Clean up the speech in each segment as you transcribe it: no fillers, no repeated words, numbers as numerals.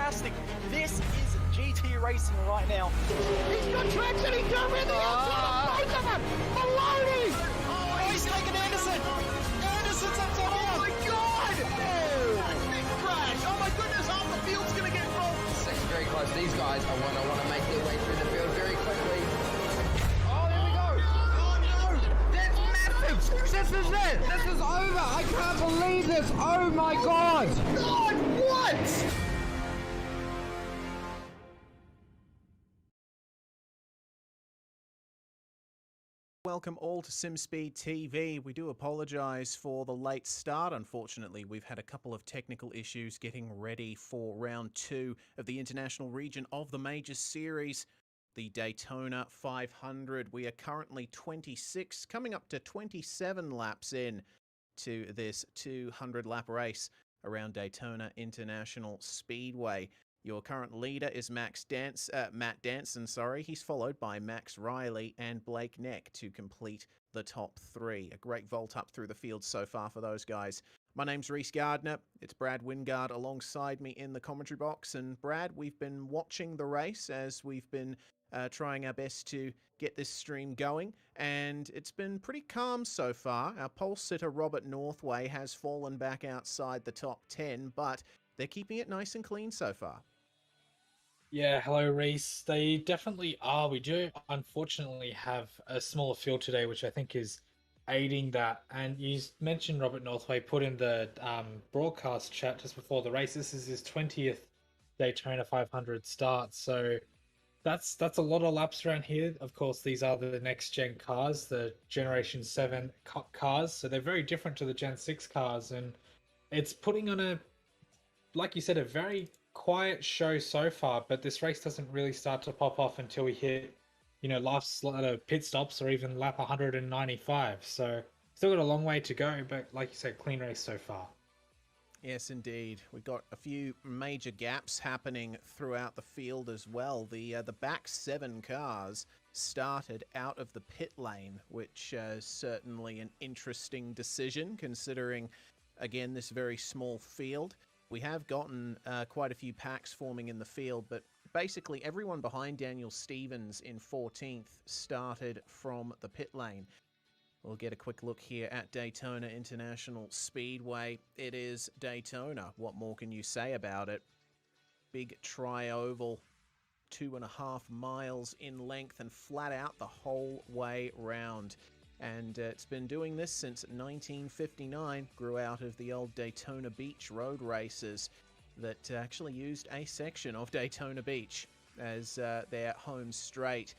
fantastic. This is GT racing right now. He's got traction, he's going around the outside of both of them! Maloney! Oh, he's taken Anderson! Anderson's up top! Oh my god! Oh. Big crash! Oh my goodness, half the field's gonna get rolled! It's very close. These guys are want to make their way through the field very quickly. Oh, there we go! Oh no! That's massive! This is it! This is over! I can't believe this! Oh my god! God, what? Welcome all to SimSpeed TV. We do apologise for the late start. Unfortunately, we've had a couple of technical issues getting ready for round 2 of the international region of the major series, the Daytona 500. We are currently 26, coming up to 27 laps in to this 200-lap race around Daytona International Speedway. Your current leader is Matt Danson. He's followed by Max Riley and Blake Neck to complete the top 3. A great vault up through the field so far for those guys. My name's Reese Gardner. It's Brad Wingard alongside me in the commentary box. And Brad, we've been watching the race as we've been trying our best to get this stream going, and it's been pretty calm so far. Our pole sitter Robert Northway has fallen back outside the top 10, but they're keeping it nice and clean so far. Yeah, hello Reese. They definitely are. We do unfortunately have a smaller field today, which I think is aiding that. And you mentioned Robert Northway put in the broadcast chat just before the race. This is his 20th Daytona 500 start, so that's a lot of laps around here. Of course, these are the next gen cars, the Generation 7 cars, so they're very different to the Gen 6 cars, and it's putting on a, like you said, a very quiet show so far, but this race doesn't really start to pop off until we hit, last lot of pit stops or even lap 195. So still got a long way to go, but like you said, clean race so far. Yes, indeed. We've got a few major gaps happening throughout the field as well. The back 7 cars started out of the pit lane, which is certainly an interesting decision considering, again, this very small field. We have gotten quite a few packs forming in the field, but basically everyone behind Daniel Stevens in 14th started from the pit lane. We'll get a quick look here at Daytona International Speedway. It is Daytona. What more can you say about it? Big tri-oval, 2.5 miles in length and flat out the whole way round. And it's been doing this since 1959, grew out of the old Daytona Beach road races that actually used a section of Daytona Beach as their home straight.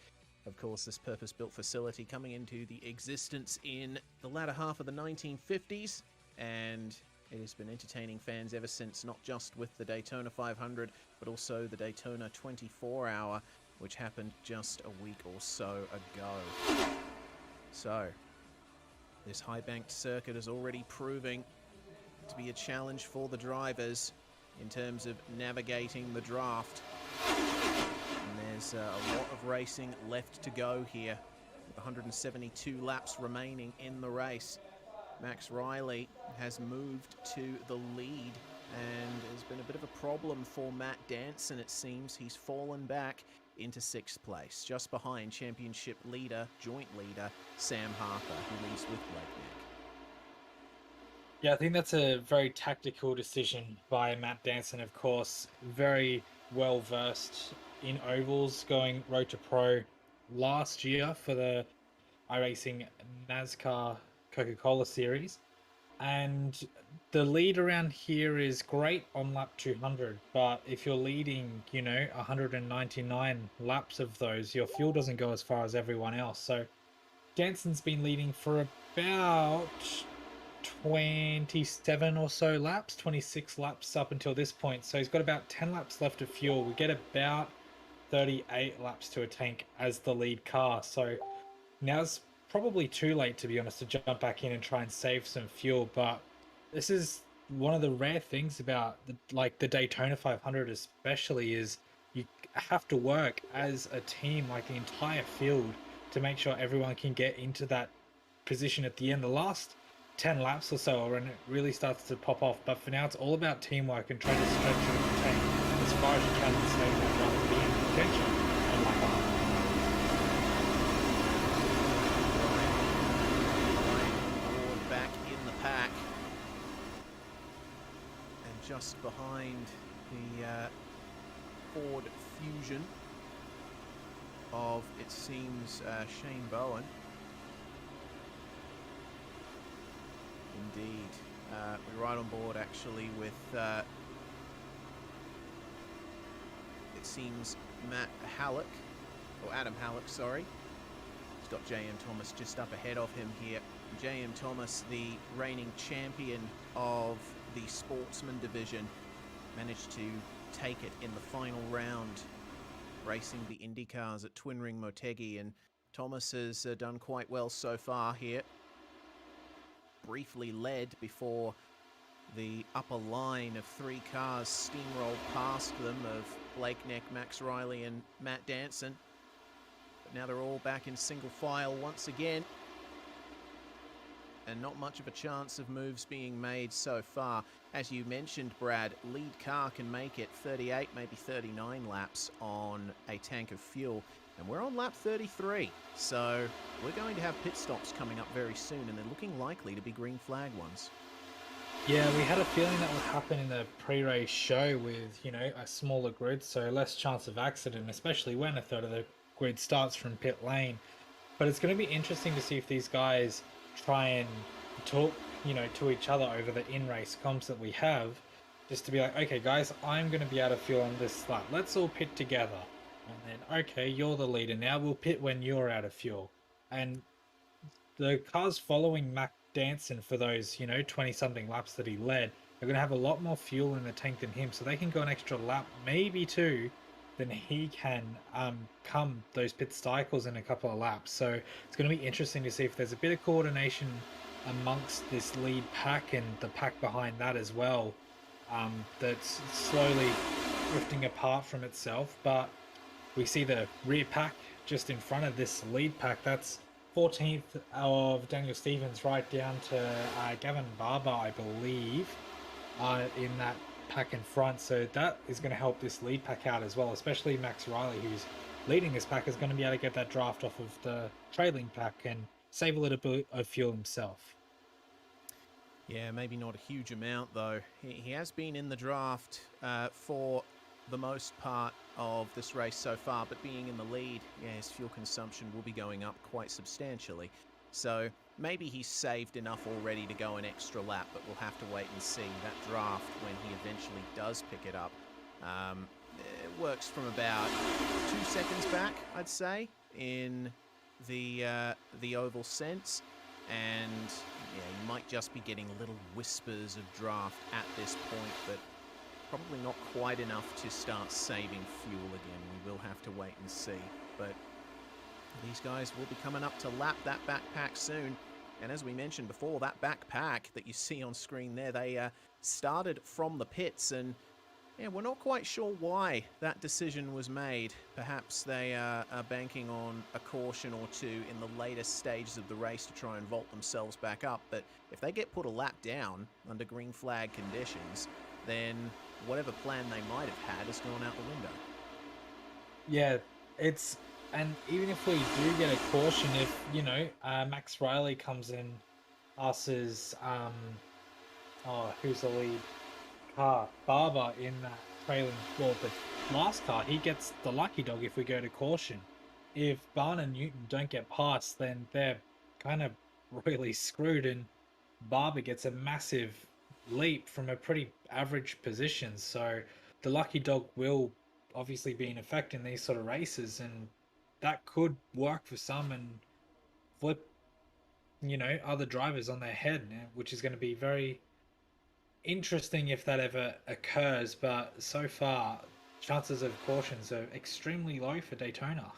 Of course, this purpose-built facility coming into the existence in the latter half of the 1950s, and it has been entertaining fans ever since, not just with the Daytona 500, but also the Daytona 24-hour, which happened just a week or so ago. So, this high-banked circuit is already proving to be a challenge for the drivers in terms of navigating the draft. And there's a lot of racing left to go here, with 172 laps remaining in the race. Max Riley has moved to the lead, and has been a bit of a problem for Matt Danson. It seems he's fallen back into 6th place, just behind championship leader, joint leader, Sam Harper, who leads with Blake Neck. Yeah, I think that's a very tactical decision by Matt Danson, of course. Very well versed in ovals, going road to pro last year for the iRacing NASCAR Coca-Cola series. And the lead around here is great on lap 200, but if you're leading, 199 laps of those, your fuel doesn't go as far as everyone else. So Danson's been leading for about 27 or so laps, 26 laps up until this point. So he's got about 10 laps left of fuel. We get about 38 laps to a tank as the lead car. So now's probably too late, to be honest, to jump back in and try and save some fuel. But this is one of the rare things about the Daytona 500 especially, is you have to work as a team, like the entire field, to make sure everyone can get into that position at the end. The last 10 laps or so, and it really starts to pop off. But for now, it's all about teamwork and trying to stretch the tank as far as you can and stay in that run and be in contention on lap up. Ford back in the pack. And just behind the Ford Fusion of, it seems, Shane Bowen. Indeed. We're right on board actually with, it seems, Matt Halleck, or Adam Halleck, sorry. He's got J.M. Thomas just up ahead of him here. J.M. Thomas, the reigning champion of the Sportsman division, managed to take it in the final round, racing the Indy cars at Twin Ring Motegi, and Thomas has done quite well so far here. Briefly led before the upper line of three cars steamrolled past them of Blake Neck, Max Riley and Matt Danson. But now they're all back in single file once again. And not much of a chance of moves being made so far. As you mentioned, Brad, lead car can make it 38, maybe 39 laps on a tank of fuel. And we're on lap 33, so we're going to have pit stops coming up very soon, and they're looking likely to be green flag ones. Yeah, we had a feeling that would happen in the pre-race show with, you know, a smaller grid, so less chance of accident, especially when a third of the grid starts from pit lane. But it's going to be interesting to see if these guys try and talk, you know, to each other over the in-race comms that we have, just to be like, okay, guys, I'm going to be out of fuel on this lap. Let's all pit together. And then, okay, you're the leader now. We'll pit when you're out of fuel. And the cars following Mac Danson for those, you know, 20-something laps that he led are going to have a lot more fuel in the tank than him. So they can go an extra lap, maybe two, than he can come those pit cycles in a couple of laps. So it's going to be interesting to see if there's a bit of coordination amongst this lead pack and the pack behind that as well, that's slowly drifting apart from itself. But we see the rear pack just in front of this lead pack. That's 14th of Daniel Stevens right down to Gavin Barber, I believe, in that pack in front. So that is going to help this lead pack out as well, especially Max Riley, who's leading this pack, is going to be able to get that draft off of the trailing pack and save a little bit of fuel himself. Yeah, maybe not a huge amount though. He has been in the draft for the most part of this race so far, but being in the lead, yeah, his fuel consumption will be going up quite substantially. So maybe he's saved enough already to go an extra lap, but we'll have to wait and see that draft when he eventually does pick it up. It works from about 2 seconds back, I'd say, in the oval sense, and yeah, you might just be getting little whispers of draft at this point, but probably not quite enough to start saving fuel again. We will have to wait and see. But these guys will be coming up to lap that backpack soon. And as we mentioned before, that backpack that you see on screen there, they started from the pits, and yeah, we're not quite sure why that decision was made. Perhaps they are banking on a caution or two in the later stages of the race to try and vault themselves back up. But if they get put a lap down under green flag conditions, then whatever plan they might have had has gone out the window. Yeah, and even if we do get a caution, if, you know, Max Riley comes in, as who's the lead car? Barber in that trailing, well, the last car, he gets the lucky dog if we go to caution. If Barn and Newton don't get past, then they're kind of royally screwed, and Barber gets a massive leap from a pretty average position. So the lucky dog will obviously be in effect in these sort of races, and that could work for some and flip, you know, other drivers on their head, which is going to be very interesting if that ever occurs. But so far, chances of cautions are extremely low for Daytona.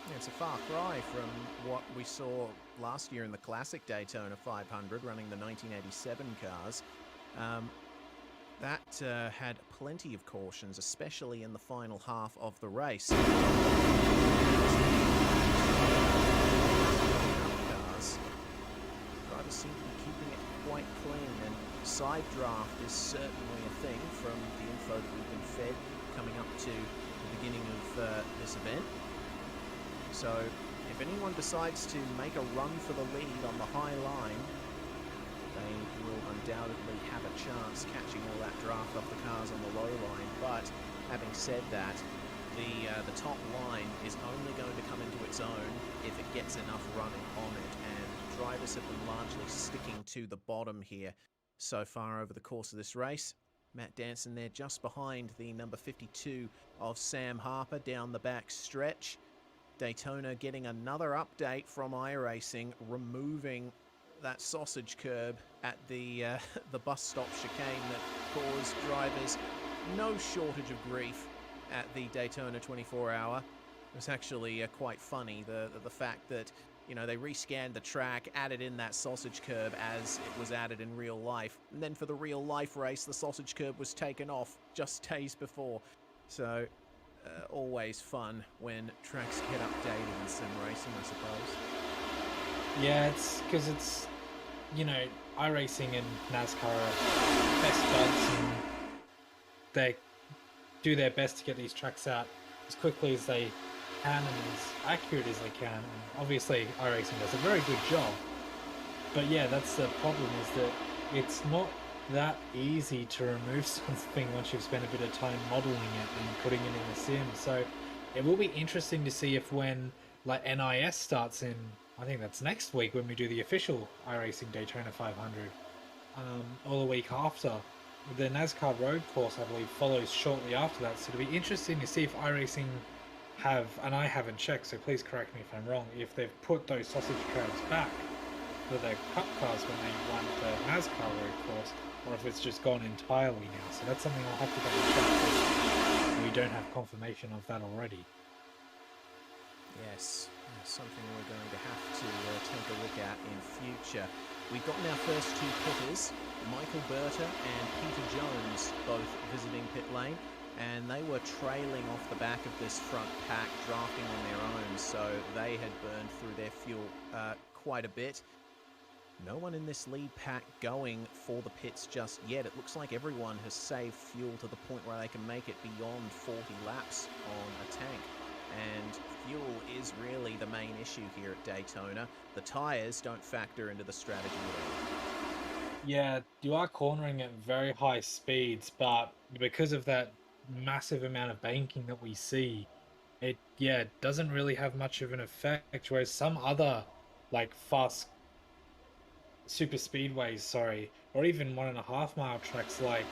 Yeah, it's a far cry from what we saw last year in the classic Daytona 500 running the 1987 cars. That had plenty of cautions, especially in the final half of the race. Drivers seem to be keeping it quite clean, and side draft is certainly a thing from the info that we've been fed coming up to the beginning of this event. So if anyone decides to make a run for the lead on the high line, they will undoubtedly have a chance catching all that draft off the cars on the low line. But having said that, the top line is only going to come into its own if it gets enough running on it, and drivers have been largely sticking to the bottom here so far over the course of this race. Matt Danson there just behind the number 52 of Sam Harper down the back stretch. Daytona getting another update from iRacing, removing that sausage curb at the bus stop chicane that caused drivers no shortage of grief at the Daytona 24-hour. It was actually quite funny, the fact that, you know, they rescanned the track, added in that sausage curb as it was added in real life, and then for the real life race the sausage curb was taken off just days before. So always fun when tracks get updated in sim racing, I suppose. Yeah, it's because it's, you know, iRacing and NASCAR are best buds, and they do their best to get these tracks out as quickly as they can and as accurate as they can. And obviously iRacing does a very good job. But yeah, that's the problem, is that it's not that easy to remove something once you've spent a bit of time modeling it and putting it in the sim. So it will be interesting to see if when like NIS starts in, I think that's next week when we do the official iRacing Daytona 500, or the week after. The NASCAR road course, I believe, follows shortly after that. So it'll be interesting to see if iRacing have, and I haven't checked, so please correct me if I'm wrong, if they've put those sausage curbs back for their cup cars when they run the NASCAR road course, or if it's just gone entirely now. So that's something I'll have to double check, because we don't have confirmation of that already. Yes, something we're going to have to take a look at in future. We've gotten our first two pitters, Michael Berta and Peter Jones, both visiting pit lane, and they were trailing off the back of this front pack, drafting on their own, so they had burned through their fuel quite a bit. No one in this lead pack going for the pits just yet. It looks like everyone has saved fuel to the point where they can make it beyond 40 laps on a tank. And fuel is really the main issue here at Daytona. The tyres don't factor into the strategy at all. Yeah, you are cornering at very high speeds, but because of that massive amount of banking that we see, it doesn't really have much of an effect. Whereas some other like fast super speedways, or even 1.5 mile tracks like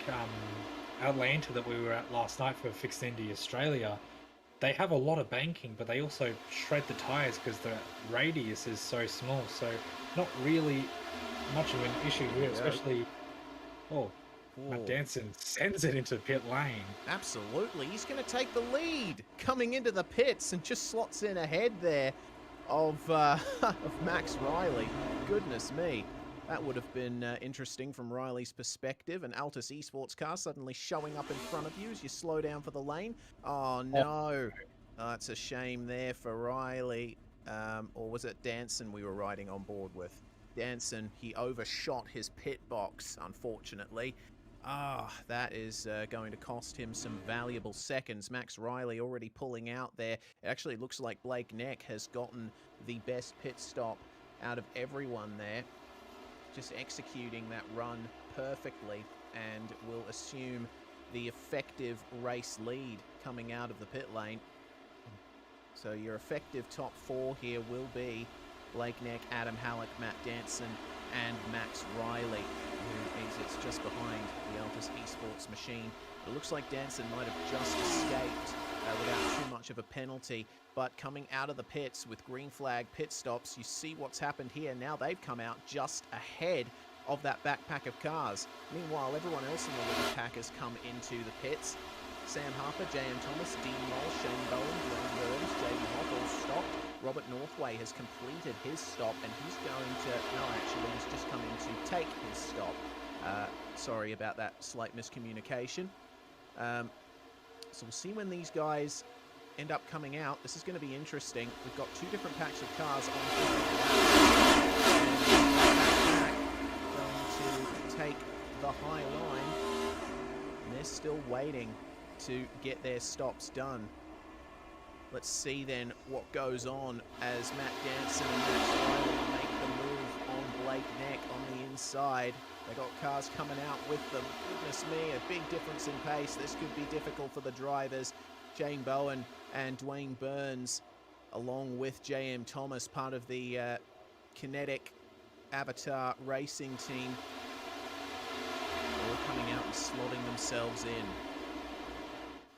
Atlanta that we were at last night for Fixed Indy Australia, they have a lot of banking, but they also shred the tires because the radius is so small. So not really much of an issue here, especially. Matt Danson sends it into pit lane. Absolutely, he's going to take the lead coming into the pits and just slots in ahead there of Max Riley. Goodness me. That would have been interesting from Riley's perspective. An Altus Esports car suddenly showing up in front of you as you slow down for the lane. Oh, no. That's a shame there for Riley. Or was it Danson we were riding on board with? Danson, he overshot his pit box, unfortunately. That is going to cost him some valuable seconds. Max Riley already pulling out there. It actually looks like Blake Neck has gotten the best pit stop out of everyone there. Just executing that run perfectly, and will assume the effective race lead coming out of the pit lane. So your effective top four here will be Blake Neck, Adam Halleck, Matt Danson, and Max Riley, who exits just behind the Altus Esports machine. It looks like Danson might have just escaped without too much of a penalty, but coming out of the pits with green flag pit stops, you see what's happened here. Now they've come out just ahead of that backpack of cars. Meanwhile, everyone else in the lead pack has come into the pits. Sam Harper, J.M. Thomas, Dean Moll, Shane Bowen, Glenn Burns, J.D. Hoff all stopped. Robert Northway has completed his stop, and he's going to... No, actually, he's just come in to take his stop. Sorry about that slight miscommunication. So we'll see when these guys end up coming out. This is going to be interesting. We've got two different packs of cars on different laps. Going to take the high line. And they're still waiting to get their stops done. Let's see then what goes on as Matt Danson and Matt Schreiber make the move on Blake Neck on the inside. They got cars coming out with them. Goodness me, a big difference in pace. This could be difficult for the drivers. Jane Bowen and Dwayne Burns, along with J.M. Thomas, part of the Kinetic Avatar Racing team, all coming out and slotting themselves in.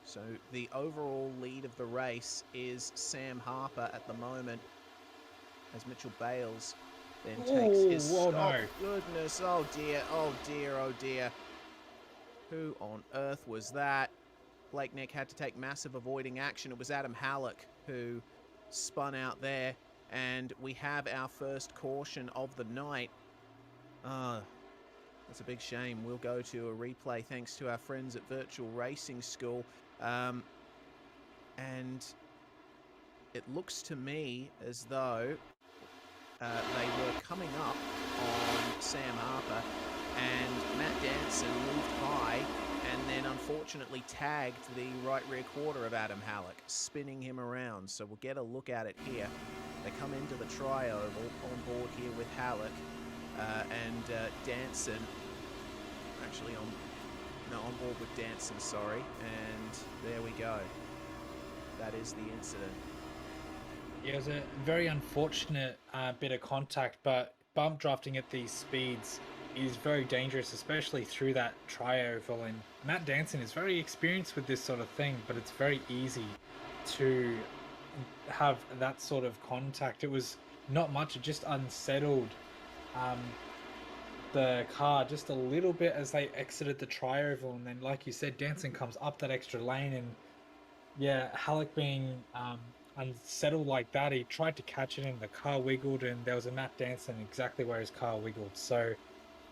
So the overall lead of the race is Sam Harper at the moment, as Mitchell Bales then takes his whoa, stop. no. Goodness, oh dear, oh dear, oh dear. Who on earth was that? Blake Neck had to take massive avoiding action. It was Adam Halleck who spun out there, and we have our first caution of the night. That's a big shame. We'll go to a replay thanks to our friends at Virtual Racing School. And it looks to me as though they were coming up on Sam Harper, and Matt Danson moved high and then unfortunately tagged the right rear quarter of Adam Halleck, spinning him around. So we'll get a look at it here. They come into the tri-oval on board here with Halleck and Danson, actually on board with Danson, sorry, and there we go. That is the incident. Yeah, it was a very unfortunate bit of contact, but bump drafting at these speeds is very dangerous, especially through that tri-oval, and Matt Danson is very experienced with this sort of thing, but it's very easy to have that sort of contact. It was not much, it just unsettled the car just a little bit as they exited the tri-oval, and then like you said, Danson comes up that extra lane, and yeah, Halleck being unsettled like that, he tried to catch it and the car wiggled, and there was a Matt Danson exactly where his car wiggled. So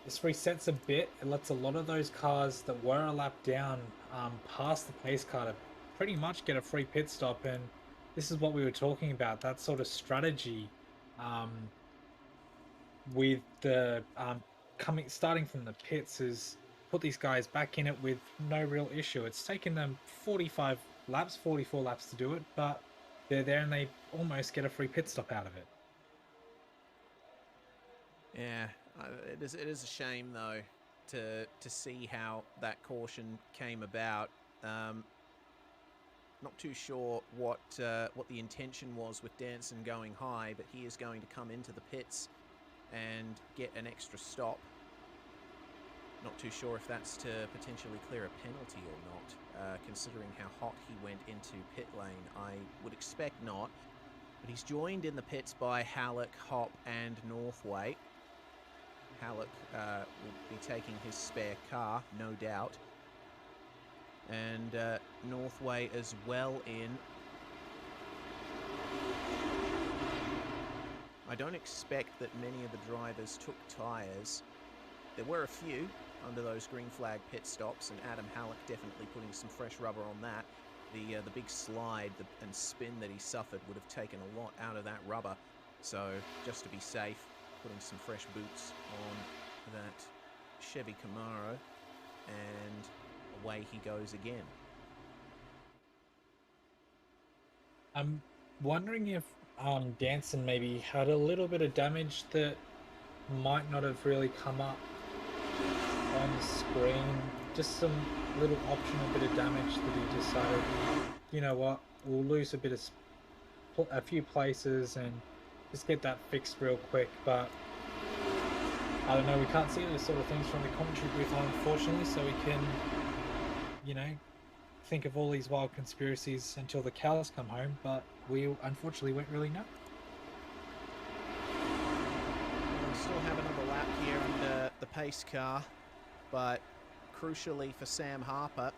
this resets a bit. It lets a lot of those cars that were a lap down past the pace car to pretty much get a free pit stop, and this is what we were talking about, that sort of strategy with the starting from the pits is put these guys back in it with no real issue. It's taken them 44 laps to do it, but they're there and they almost get a free pit stop out of it. Yeah, it is a shame though to see how that caution came about. Not too sure what the intention was with Danson going high, but he is going to come into the pits and get an extra stop. Not too sure if that's to potentially clear a penalty or not, considering how hot he went into pit lane. I would expect not, but he's joined in the pits by Halleck, Hop and Northway. Halleck will be taking his spare car, no doubt, and Northway as well in. I don't expect that many of the drivers took tyres. There were a few under those green flag pit stops, and Adam Halleck definitely putting some fresh rubber on that. The big slide and spin that he suffered would have taken a lot out of that rubber. So just to be safe, putting some fresh boots on that Chevy Camaro, and away he goes again. I'm wondering if Danson maybe had a little bit of damage that might not have really come up on the screen. Just some little optional bit of damage that he decided, you know what, we'll lose a few places and just get that fixed real quick. But I don't know, we can't see those sort of things from the commentary booth, unfortunately, so we can, you know, think of all these wild conspiracies until the cows come home, but we unfortunately won't really know. We'll still have another lap here under the pace car, but crucially for Sam Harper,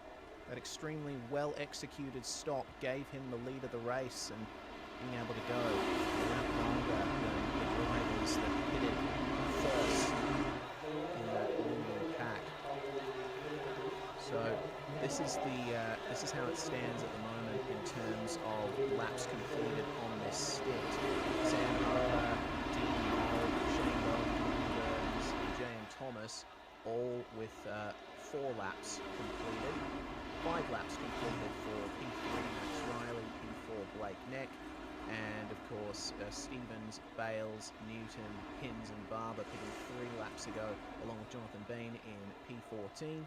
that extremely well executed stop gave him the lead of the race, and being able to go a lap longer than the drivers that pitted first in that leading pack. So this is how it stands at the moment in terms of laps completed on this stint. Sam Harper, Dean Hall, Shane Bowen, Burns, and J.M. Thomas all with 4 laps completed. 5 laps completed for P3 Max Riley, P4 Blake Neck, and of course Stevens, Bales, Newton, Hins and Barber pitting 3 laps ago, along with Jonathan Bean in P14.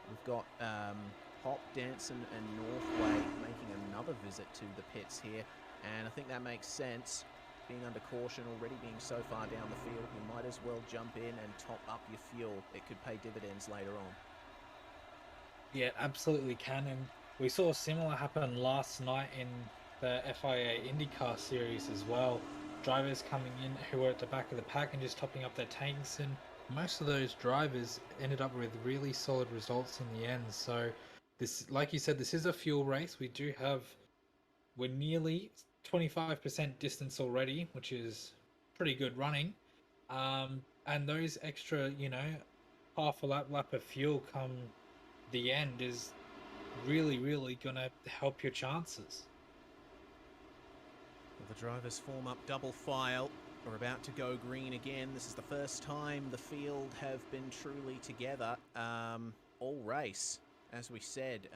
We've got Hop, Danson and Northway making another visit to the pits here, and I think that makes sense. Being under caution, already being so far down the field, you might as well jump in and top up your fuel. It could pay dividends later on. Yeah, absolutely can. And we saw similar happen last night in the FIA IndyCar series as well. Drivers coming in who were at the back of the pack and just topping up their tanks, and most of those drivers ended up with really solid results in the end. So this, like you said, this is a fuel race. We're nearly 25% distance already, which is pretty good running. And those extra, half a lap of fuel come the end is really gonna help your chances. Well, the drivers form up double file. We're about to go green again. This is the first time the field have been truly together all race. As we said,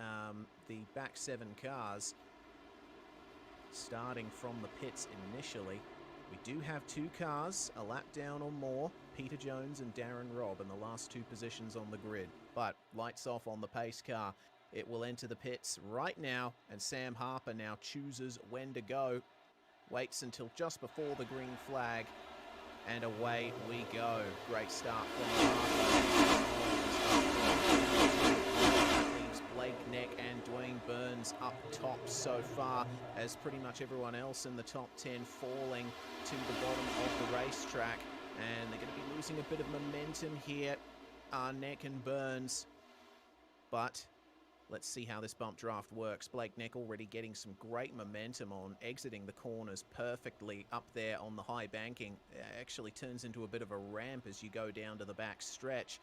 the back 7 cars starting from the pits initially. We do have 2 cars a lap down or more, Peter Jones and Darren Robb in the last 2 positions on the grid. But lights off on the pace car. It will enter the pits right now, and Sam Harper now chooses when to go. Waits until just before the green flag, and away we go. Great start from Harper. Blake Neck and Dwayne Burns up top so far, as pretty much everyone else in the top 10 falling to the bottom of the racetrack, and they're going to be losing a bit of momentum here, Neck and Burns. But let's see how this bump draft works. Blake Neck already getting some great momentum on exiting the corners perfectly up there on the high banking. It actually turns into a bit of a ramp as you go down to the back stretch.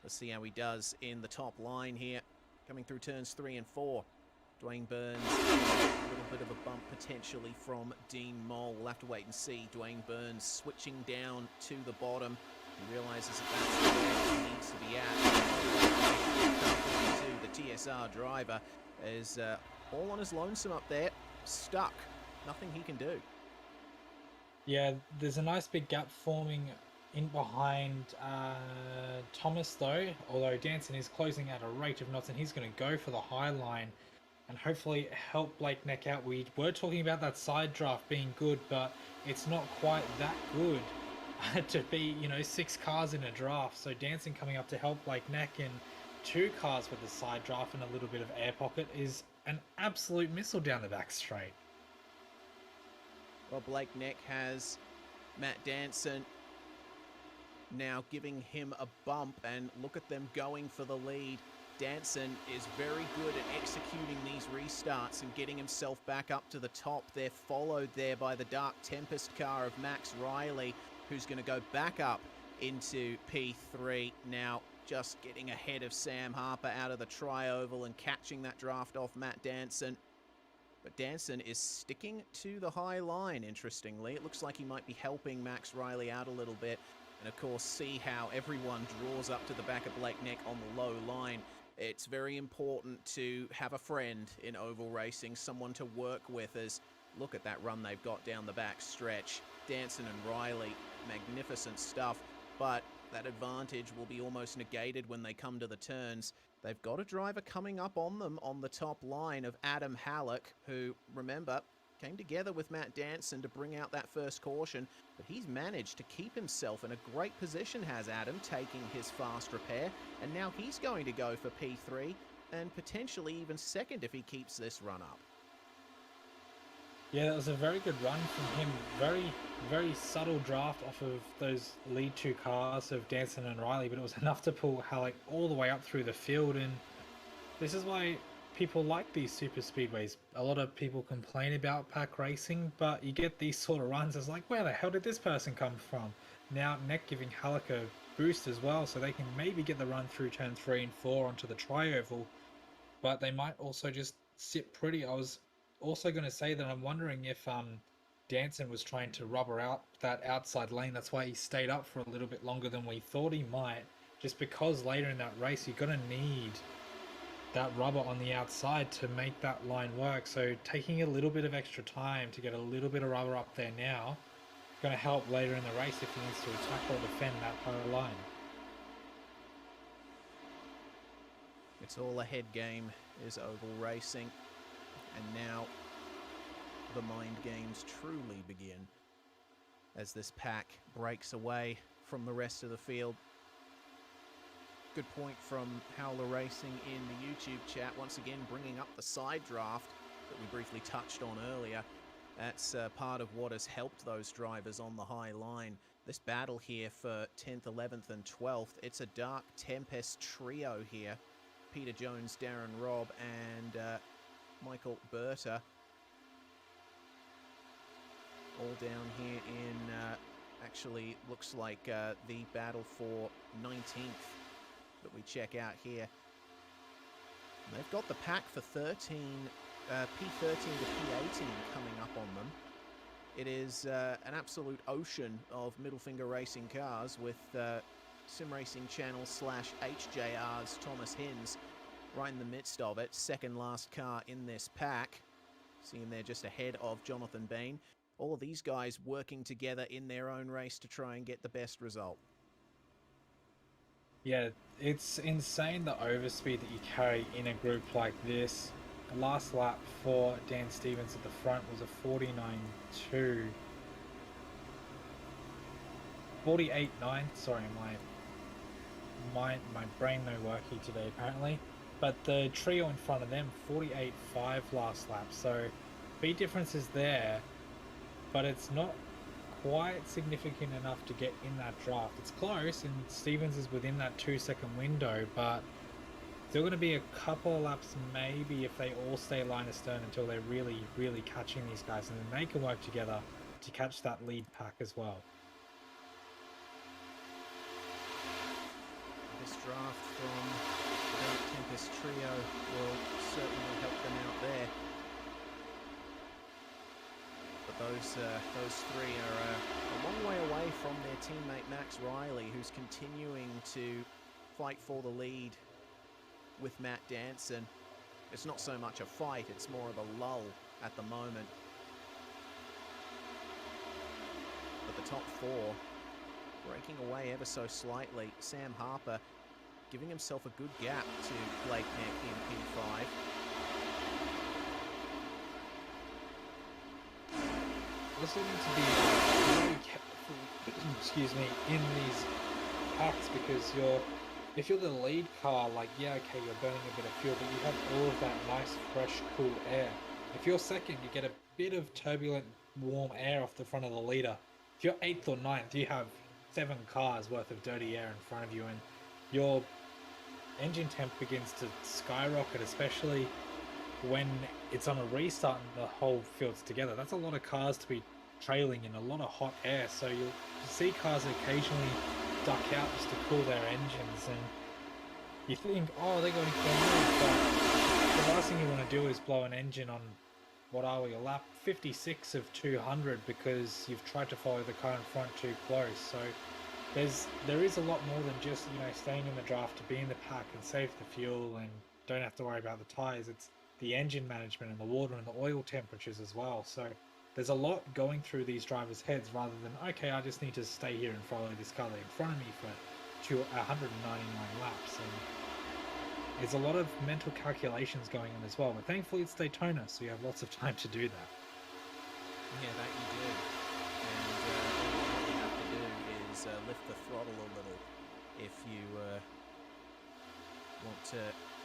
Let's see how he does in the top line here. Coming through turns 3 and 4. Dwayne Burns, a little bit of a bump potentially from Dean Moll. We'll have to wait and see. Dwayne Burns switching down to the bottom. He realizes that that's where he needs to be at. The TSR driver is all on his lonesome up there, stuck. Nothing he can do. Yeah, there's a nice big gap forming in behind Thomas though, although Danson is closing at a rate of knots, and he's going to go for the high line and hopefully help Blake Neck out. We were talking about that side draft being good, but it's not quite that good to be, 6 cars in a draft. So Danson coming up to help Blake Neck, and 2 cars with the side draft and a little bit of air pocket is an absolute missile down the back straight. Well, Blake Neck has Matt Danson now giving him a bump, and look at them going for the lead. Danson is very good at executing these restarts and getting himself back up to the top. They're followed there by the Dark Tempest car of Max Riley, who's going to go back up into P3. Now just getting ahead of Sam Harper out of the tri-oval and catching that draft off Matt Danson. But Danson is sticking to the high line, interestingly. It looks like he might be helping Max Riley out a little bit. And of course, see how everyone draws up to the back of Blake Neck on the low line. It's very important to have a friend in oval racing, someone to work with, as look at that run they've got down the back stretch. Danson and Riley, magnificent stuff, but that advantage will be almost negated when they come to the turns. They've got a driver coming up on them on the top line of Adam Halleck, who, remember, came together with Matt Danson to bring out that first caution, but he's managed to keep himself in a great position, has Adam, taking his fast repair, and now he's going to go for P3 and potentially even second if he keeps this run up. Yeah, that was a very good run from him. Very subtle draft off of those lead 2 cars of Danson and Riley, but it was enough to pull Halleck all the way up through the field, and this is why people like these super speedways. A lot of people complain about pack racing, but you get these sort of runs, it's like, where the hell did this person come from? Now Neck giving Halleck a boost as well, so they can maybe get the run through turn 3 and 4 onto the tri-oval, but they might also just sit pretty. I was also going to say that I'm wondering if Danson was trying to rubber out that outside lane. That's why he stayed up for a little bit longer than we thought he might. just because later in that race, you're going to need that rubber on the outside to make that line work. So taking a little bit of extra time to get a little bit of rubber up there now is going to help later in the race if he needs to attack or defend that part of the line. It's all a head game, is oval racing. And now the mind games truly begin as this pack breaks away from the rest of the field. Good point from Howler Racing in the YouTube chat, once again bringing up the side draft that we briefly touched on earlier. That's part of what has helped those drivers on the high line. This battle here for 10th, 11th and 12th, it's a Dark Tempest trio here. Peter Jones, Darren Robb and Michael Berta. All down here in, actually looks like the battle for 19th that we check out here. And they've got the pack for 13, P13 to P18 coming up on them. It is an absolute ocean of middle finger racing cars with Sim Racing Channel / HJR's Thomas Hinz right in the midst of it. Second last car in this pack. See him there just ahead of Jonathan Bain. All of these guys working together in their own race to try and get the best result. Yeah, it's insane the overspeed that you carry in a group like this. The last lap for Dan Stevens at the front was a 49.2. 48.9, sorry, my brain no worky today apparently. But the trio in front of them, 48.5 last lap. So speed difference is there, but it's not quite significant enough to get in that draft. It's close, and Stevens is within that 2-second window, but still going to be a couple of laps maybe if they all stay line astern until they're really, really catching these guys, and then they can work together to catch that lead pack as well. This draft from the Dark Tempest trio will certainly help them out there. But those three are a long way away from their teammate Max Riley, who's continuing to fight for the lead with Matt Danson. It's not so much a fight, it's more of a lull at the moment. But the top four breaking away ever so slightly. Sam Harper giving himself a good gap to Blake Neck in P5. Also need to be very careful, excuse me, in these packs, because if you're the lead car, like, yeah, okay, you're burning a bit of fuel, but you have all of that nice, fresh, cool air. If you're second, you get a bit of turbulent, warm air off the front of the leader. If you're 8th or 9th, you have 7 cars worth of dirty air in front of you, and your engine temp begins to skyrocket, especially when it's on a restart and the whole field's together. That's a lot of cars to be trailing in a lot of hot air, so you'll see cars occasionally duck out just to cool their engines, and you think, oh, they're going to move, but the last thing you want to do is blow an engine on, what are we, a lap 56 of 200 because you've tried to follow the car in front too close. So there is a lot more than just, you know, staying in the draft to be in the pack and save the fuel and don't have to worry about the tires. It's the engine management and the water and the oil temperatures as well. So there's a lot going through these drivers' heads rather than, okay, I just need to stay here and follow this car in front of me for 199 laps. And there's a lot of mental calculations going on as well. But thankfully it's Daytona, so you have lots of time to do that. Yeah, that you do. And all you have to do is lift the throttle a little if you want to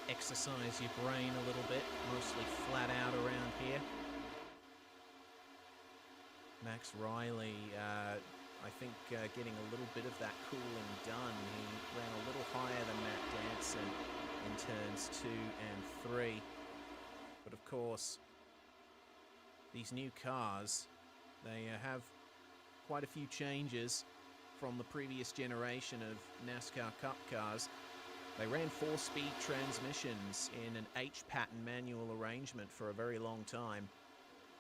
exercise your brain a little bit, mostly flat out around here. Max Riley, I think getting a little bit of that cooling done. He ran a little higher than Matt Danson in turns 2 and 3. But of course, these new cars, they have quite a few changes from the previous generation of NASCAR Cup cars. They ran 4-speed transmissions in an H-pattern manual arrangement for a very long time.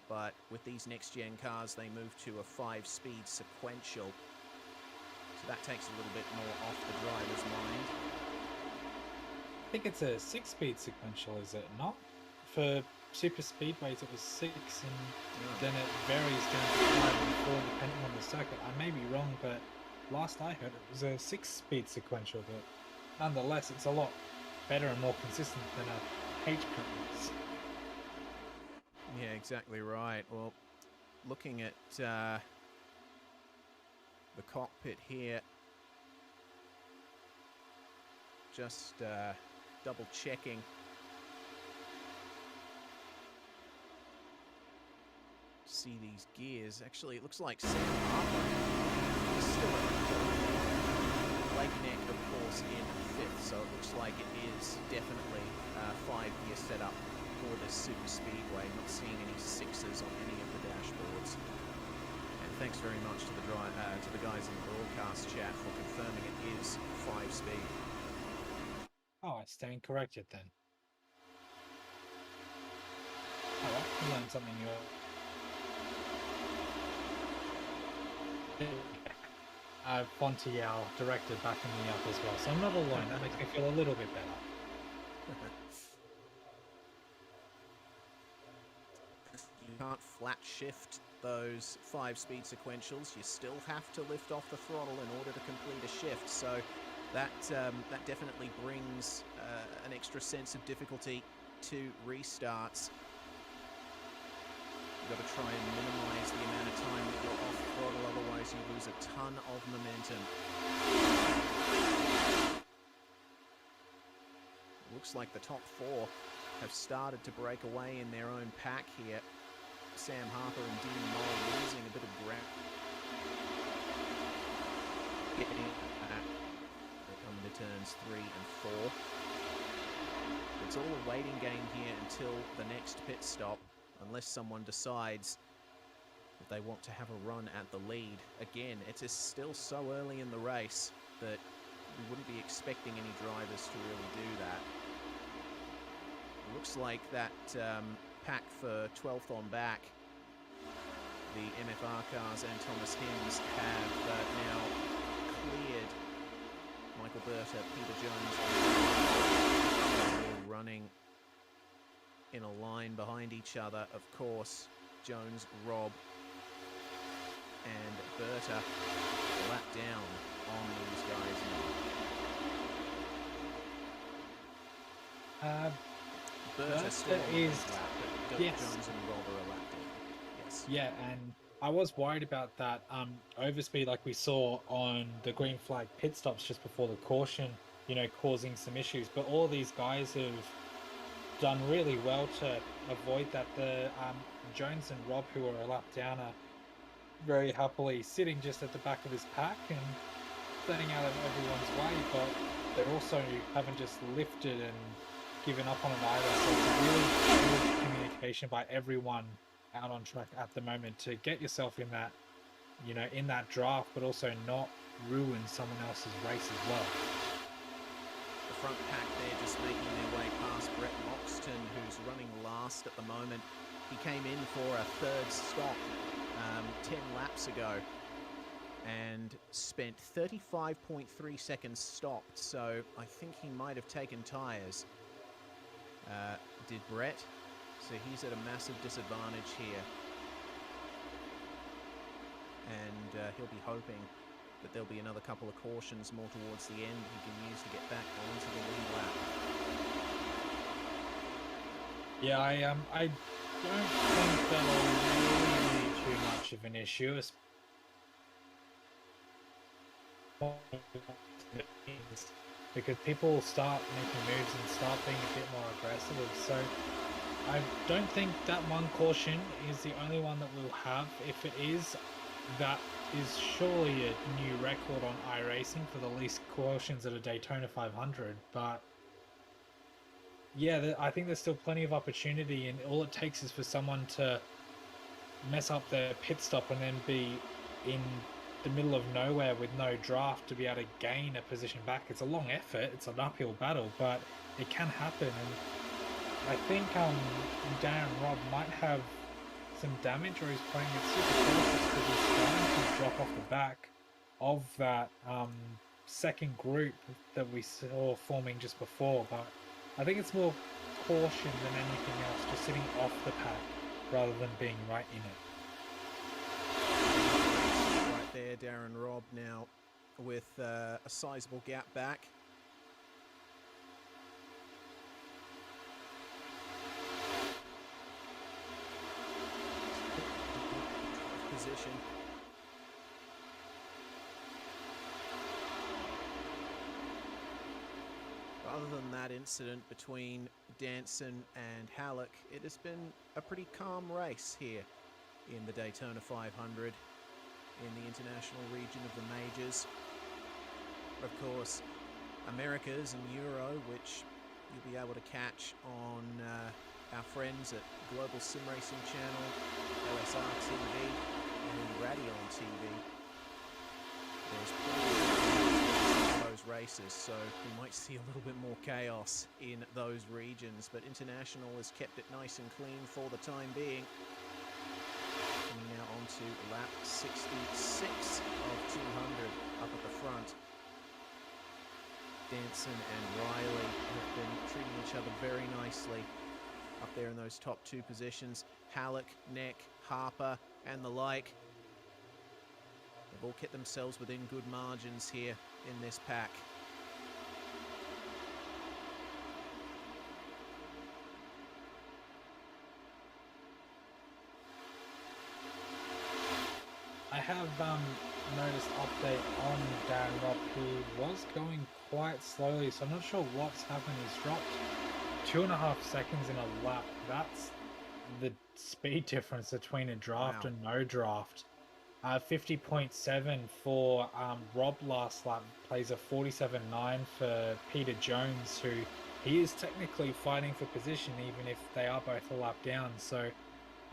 But with these next-gen cars, they moved to a 5-speed sequential. So that takes a little bit more off the driver's mind. I think it's a 6-speed sequential, is it not? For super speedways, it was 6, and then it varies down to 5 and 4 depending on the circuit. I may be wrong, but last I heard it was a 6-speed sequential, but nonetheless, it's a lot better and more consistent than a H cut is. Yeah, exactly right. Well, looking at the cockpit here, just double checking. See these gears. Actually, it looks like Sam Harper is still at Lake Neck, of course, in 5th. So it looks like it is definitely a 5-gear setup for this super speedway. Not seeing any 6s on any of the dashboards. And thanks very much to the guys in the broadcast chat for confirming it is 5-speed. Oh, I stand corrected then. Oh, well, you learned something new. Fonty, our director, backing me up as well, so I'm not alone. That makes me feel a little bit better. You can't flat shift those 5-speed sequentials. You still have to lift off the throttle in order to complete a shift. So that definitely brings an extra sense of difficulty to restarts. You've got to try and minimize the amount of time that you're off throttle, otherwise you lose a ton of momentum. Looks like the top 4 have started to break away in their own pack here. Sam Harper and Dean Moll losing a bit of ground. Getting back. They come into turns 3 and 4. It's all a waiting game here until the next pit stop. Unless someone decides that they want to have a run at the lead. Again, it is still so early in the race that we wouldn't be expecting any drivers to really do that. It looks like that pack for 12th on back, the MFR cars and Thomas Hims have now cleared Michael Berta, Peter Jones, all running in a line behind each other. Of course, Jones, Rob, and Berta a lap down on these guys. Berta still on the lap, but yes. Jones and Rob are a lap down. Yes. Yeah, and I was worried about that overspeed like we saw on the green flag pit stops just before the caution, you know, causing some issues. But all these guys have done really well to avoid that. The Jones and Rob, who are a lap down, are very happily sitting just at the back of his pack and staying out of everyone's way, but they also haven't just lifted and given up on it either. So it's a really good communication by everyone out on track at the moment to get yourself in that, you know, in that draft, but also not ruin someone else's race as well. The front pack there just making their way past Brett Loxton, who's running last at the moment. He came in for a 3rd stop 10 laps ago and spent 35.3 seconds stopped, so I think he might have taken tyres. Did Brett, so he's at a massive disadvantage here, and he'll be hoping that there'll be another couple of cautions more towards the end he can use to get back onto the lead lap. Yeah, I don't think that'll really be too much of an issue, because people will start making moves and start being a bit more aggressive. So I don't think that one caution is the only one that we'll have. If it is, that is surely a new record on iRacing for the least cautions at a Daytona 500. But yeah, I think there's still plenty of opportunity, and all it takes is for someone to mess up their pit stop and then be in the middle of nowhere with no draft to be able to gain a position back. It's a long effort, it's an uphill battle, but it can happen. And I think Darren Robb might have some damage, or he's playing it super cautious because he's starting to drop off the back of that second group that we saw forming just before, but I think it's more caution than anything else, just sitting off the pack rather than being right in it. Right there, Darren Robb now with a sizable gap back. Position. Other than that incident between Danson and Halleck, it has been a pretty calm race here in the Daytona 500 in the international region of the majors. Of course, Americas and Euro, which you'll be able to catch on our friends at Global Sim Racing Channel, LSR TV, and Radion TV. There's plenty of those races, so we might see a little bit more chaos in those regions, but International has kept it nice and clean for the time being. Coming now on to lap 66 of 200 up at the front. Danson and Riley have been treating each other very nicely up there in those top two positions. Halleck, Neck, Harper, and the like. They've all kept themselves within good margins here in this pack. I have noticed update on Darren Robb. He was going quite slowly, so I'm not sure what's happened. He's dropped 2.5 seconds in a lap. That's the speed difference between a draft and no draft. 50.7 for Rob last lap, plays a 47.9 for Peter Jones, who he is technically fighting for position even if they are both a lap down. So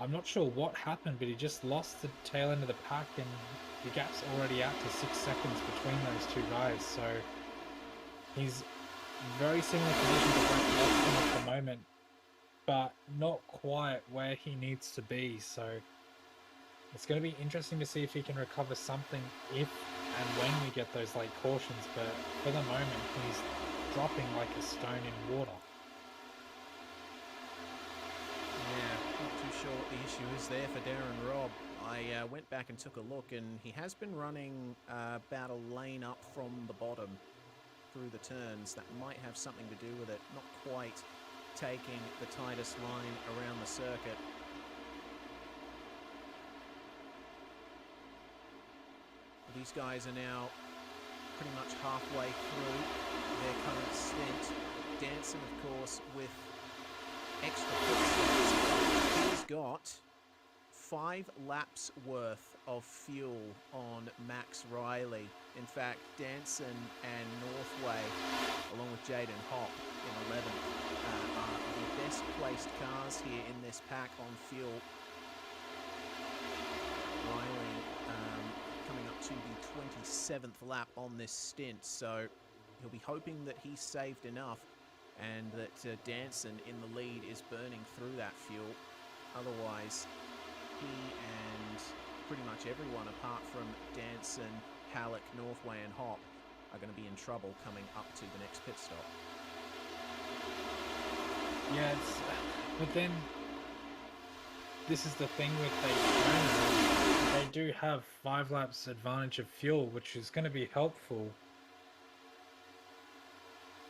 I'm not sure what happened, but he just lost the tail end of the pack and the gap's already out to 6 seconds between those two guys. So he's very similar position to Brett Loxton at the moment, but not quite where he needs to be. So it's going to be interesting to see if he can recover something if and when we get those late cautions, but for the moment he's dropping like a stone in water. Yeah, not too sure what the issue is there for Darren Robb. I went back and took a look, and he has been running about a lane up from the bottom through the turns. That might have something to do with it, not quite taking the tightest line around the circuit. These guys are now pretty much halfway through their current stint. Danson, of course, with extra pit stops. He's got 5 laps worth of fuel on Max Riley. In fact, Danson and Northway, along with Jaden Hopp in 11th, are the best placed cars here in this pack on fuel. Riley coming up to the 27th lap on this stint, so he'll be hoping that he's saved enough and that Danson in the lead is burning through that fuel. Otherwise, he and pretty much everyone apart from Danson, Halleck, Northway and Hopp are going to be in trouble coming up to the next pit stop. Yeah, but then this is the thing with Daytona. They do have 5 laps advantage of fuel, which is going to be helpful.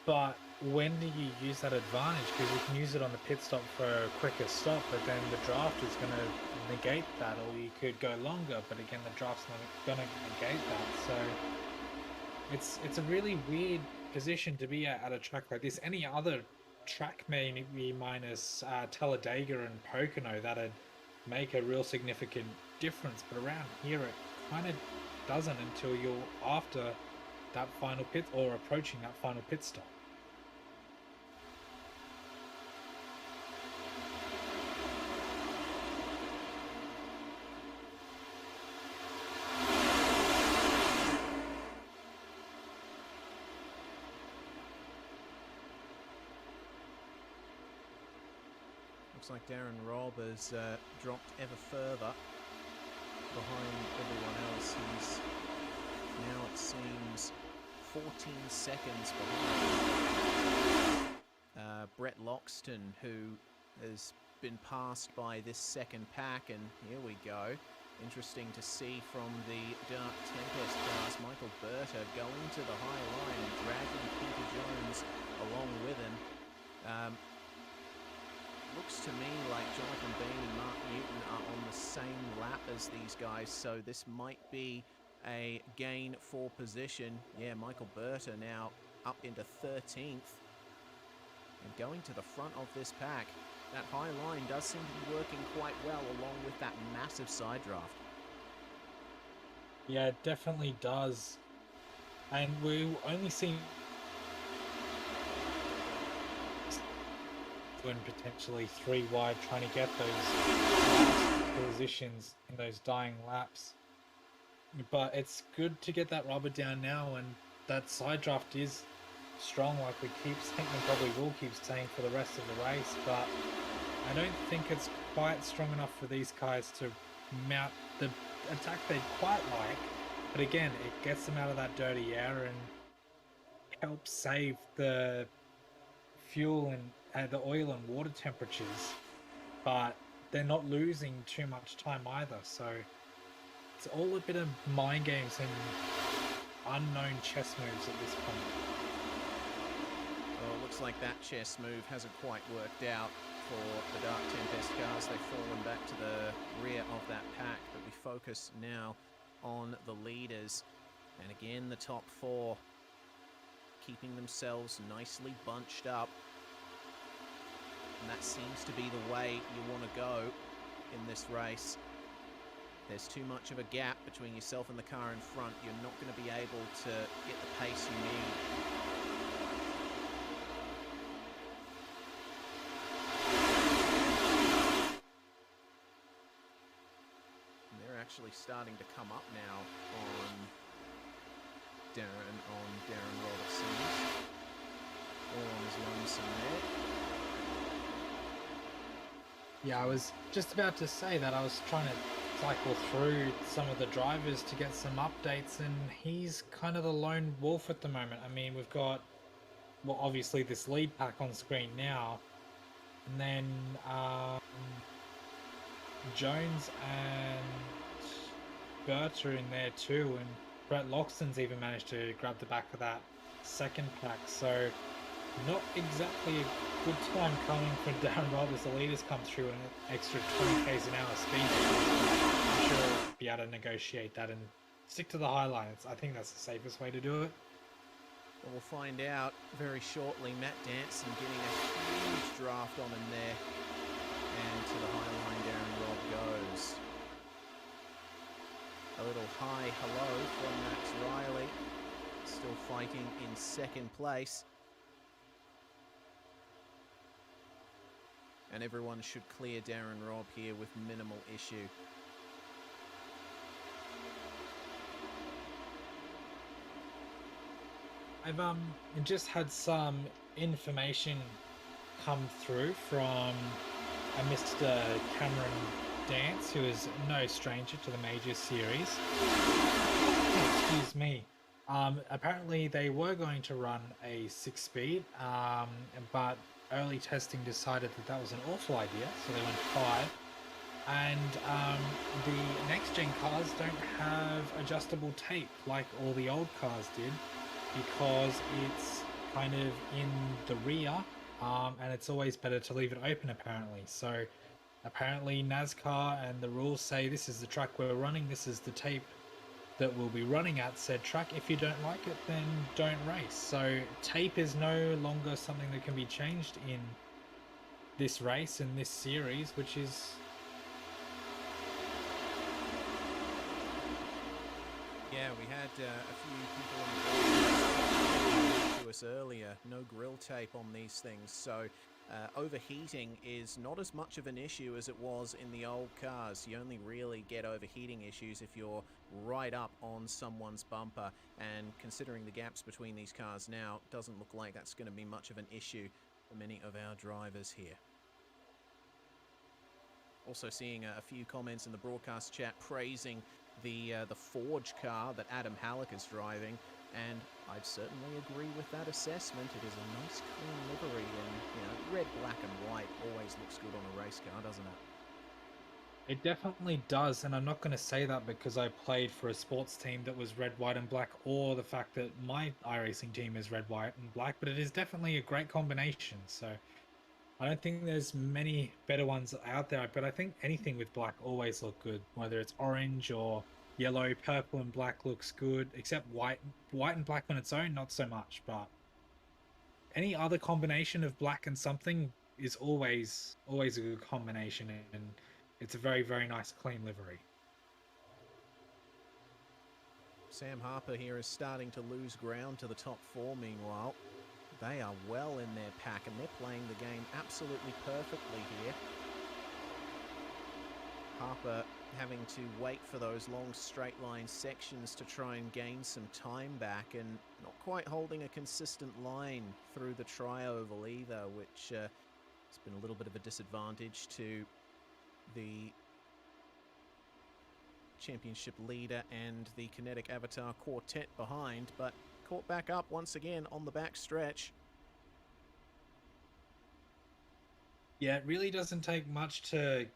But when do you use that advantage? Because you can use it on the pit stop for a quicker stop, but then the draft is going to negate that, or you could go longer, but again the draft's not going to negate that. So it's a really weird position to be at a track like this. Any other track, maybe minus Talladega and Pocono, that'd make a real significant difference, but around here it kind of doesn't until you're after that final pit or approaching that final pit stop. Looks like Darren Robb has dropped ever further behind everyone else. He's now 14 seconds behind Brett Loxton, who has been passed by this second pack, and here we go. Interesting to see from the Dark Tempest cars, Michael Berta going to the high line and dragging Peter Jones along with him. Looks to me like Jonathan Bean and Mark Newton are on the same lap as these guys, so this might be a gain for position. Yeah, Michael Berta now up into 13th and going to the front of this pack. That high line does seem to be working quite well along with that massive side draft. Yeah, it definitely does. And we only seen when potentially 3 wide trying to get those positions in those dying laps. But it's good to get that rubber down now, and that side draft is strong, like we keep saying, and probably will keep saying for the rest of the race, but I don't think it's quite strong enough for these guys to mount the attack they'd quite like. But again, it gets them out of that dirty air and helps save the fuel and the oil and water temperatures, but they're not losing too much time either. So it's all a bit of mind games and unknown chess moves at this point. Well, it looks like that chess move hasn't quite worked out for the Dark Tempest cars. They've fallen back to the rear of that pack, but we focus now on the leaders. And again, the top 4 keeping themselves nicely bunched up. And that seems to be the way you want to go in this race. There's too much of a gap between yourself and the car in front. You're not going to be able to get the pace you need. And they're actually starting to come up now on Darren Robertson's. Orm's Lonesome there. Yeah, I was just about to say that. I was trying to cycle through some of the drivers to get some updates, and he's kind of the lone wolf at the moment. I mean, we've got, well, obviously this lead pack on screen now, and then Jones and Berta in there too, and Brett Loxton's even managed to grab the back of that second pack, so not exactly a good time coming for Darren Roberts. The leaders come through an extra 20 k's an hour speed. I'm sure he'll be able to negotiate that and stick to the high lines. I think that's the safest way to do it. Well, we'll find out very shortly. Matt Danson getting a huge draft on in there. And to the high line, Darren Robb goes. A little high hello from Max Riley. Still fighting in second place. And everyone should clear Darren Robb here with minimal issue. I've just had some information come through from a Mr. Cameron Dance, who is no stranger to the major series. Excuse me. Apparently they were going to run a 6-speed, but early testing decided that that was an awful idea, so they went 5. And the next gen cars don't have adjustable tape like all the old cars did, because it's kind of in the rear, and it's always better to leave it open apparently. So apparently NASCAR and the rules say this is the track we're running, this is the tape that we'll be running at said track. If you don't like it, then don't race. So tape is no longer something that can be changed in this race, in this series, which is... Yeah, we had a few people to us earlier. No grill tape on these things, so overheating is not as much of an issue as it was in the old cars. You only really get overheating issues if you're right up on someone's bumper, and considering the gaps between these cars now, it doesn't look like that's going to be much of an issue for many of our drivers here. Also seeing a few comments in the broadcast chat praising the Forge car that Adam Halleck is driving. And I'd certainly agree with that assessment. It is a nice clean livery, and red, black and white always looks good on a race car, doesn't it? It definitely does, and I'm not going to say that because I played for a sports team that was red, white, and black, or the fact that my iRacing team is red, white, and black, but it is definitely a great combination. So I don't think there's many better ones out there, but I think anything with black always look good, whether it's orange or yellow, purple and black looks good, except white and black on its own, not so much, but any other combination of black and something is always a good combination, and it's a very, very nice clean livery. Sam Harper here is starting to lose ground to the top four. Meanwhile, they are well in their pack, and they're playing the game absolutely perfectly here. Harper having to wait for those long straight line sections to try and gain some time back, and not quite holding a consistent line through the tri-oval either, which has been a little bit of a disadvantage to the championship leader and the Kinetic Avatar quartet behind, but caught back up once again on the back stretch. Yeah, it really doesn't take much to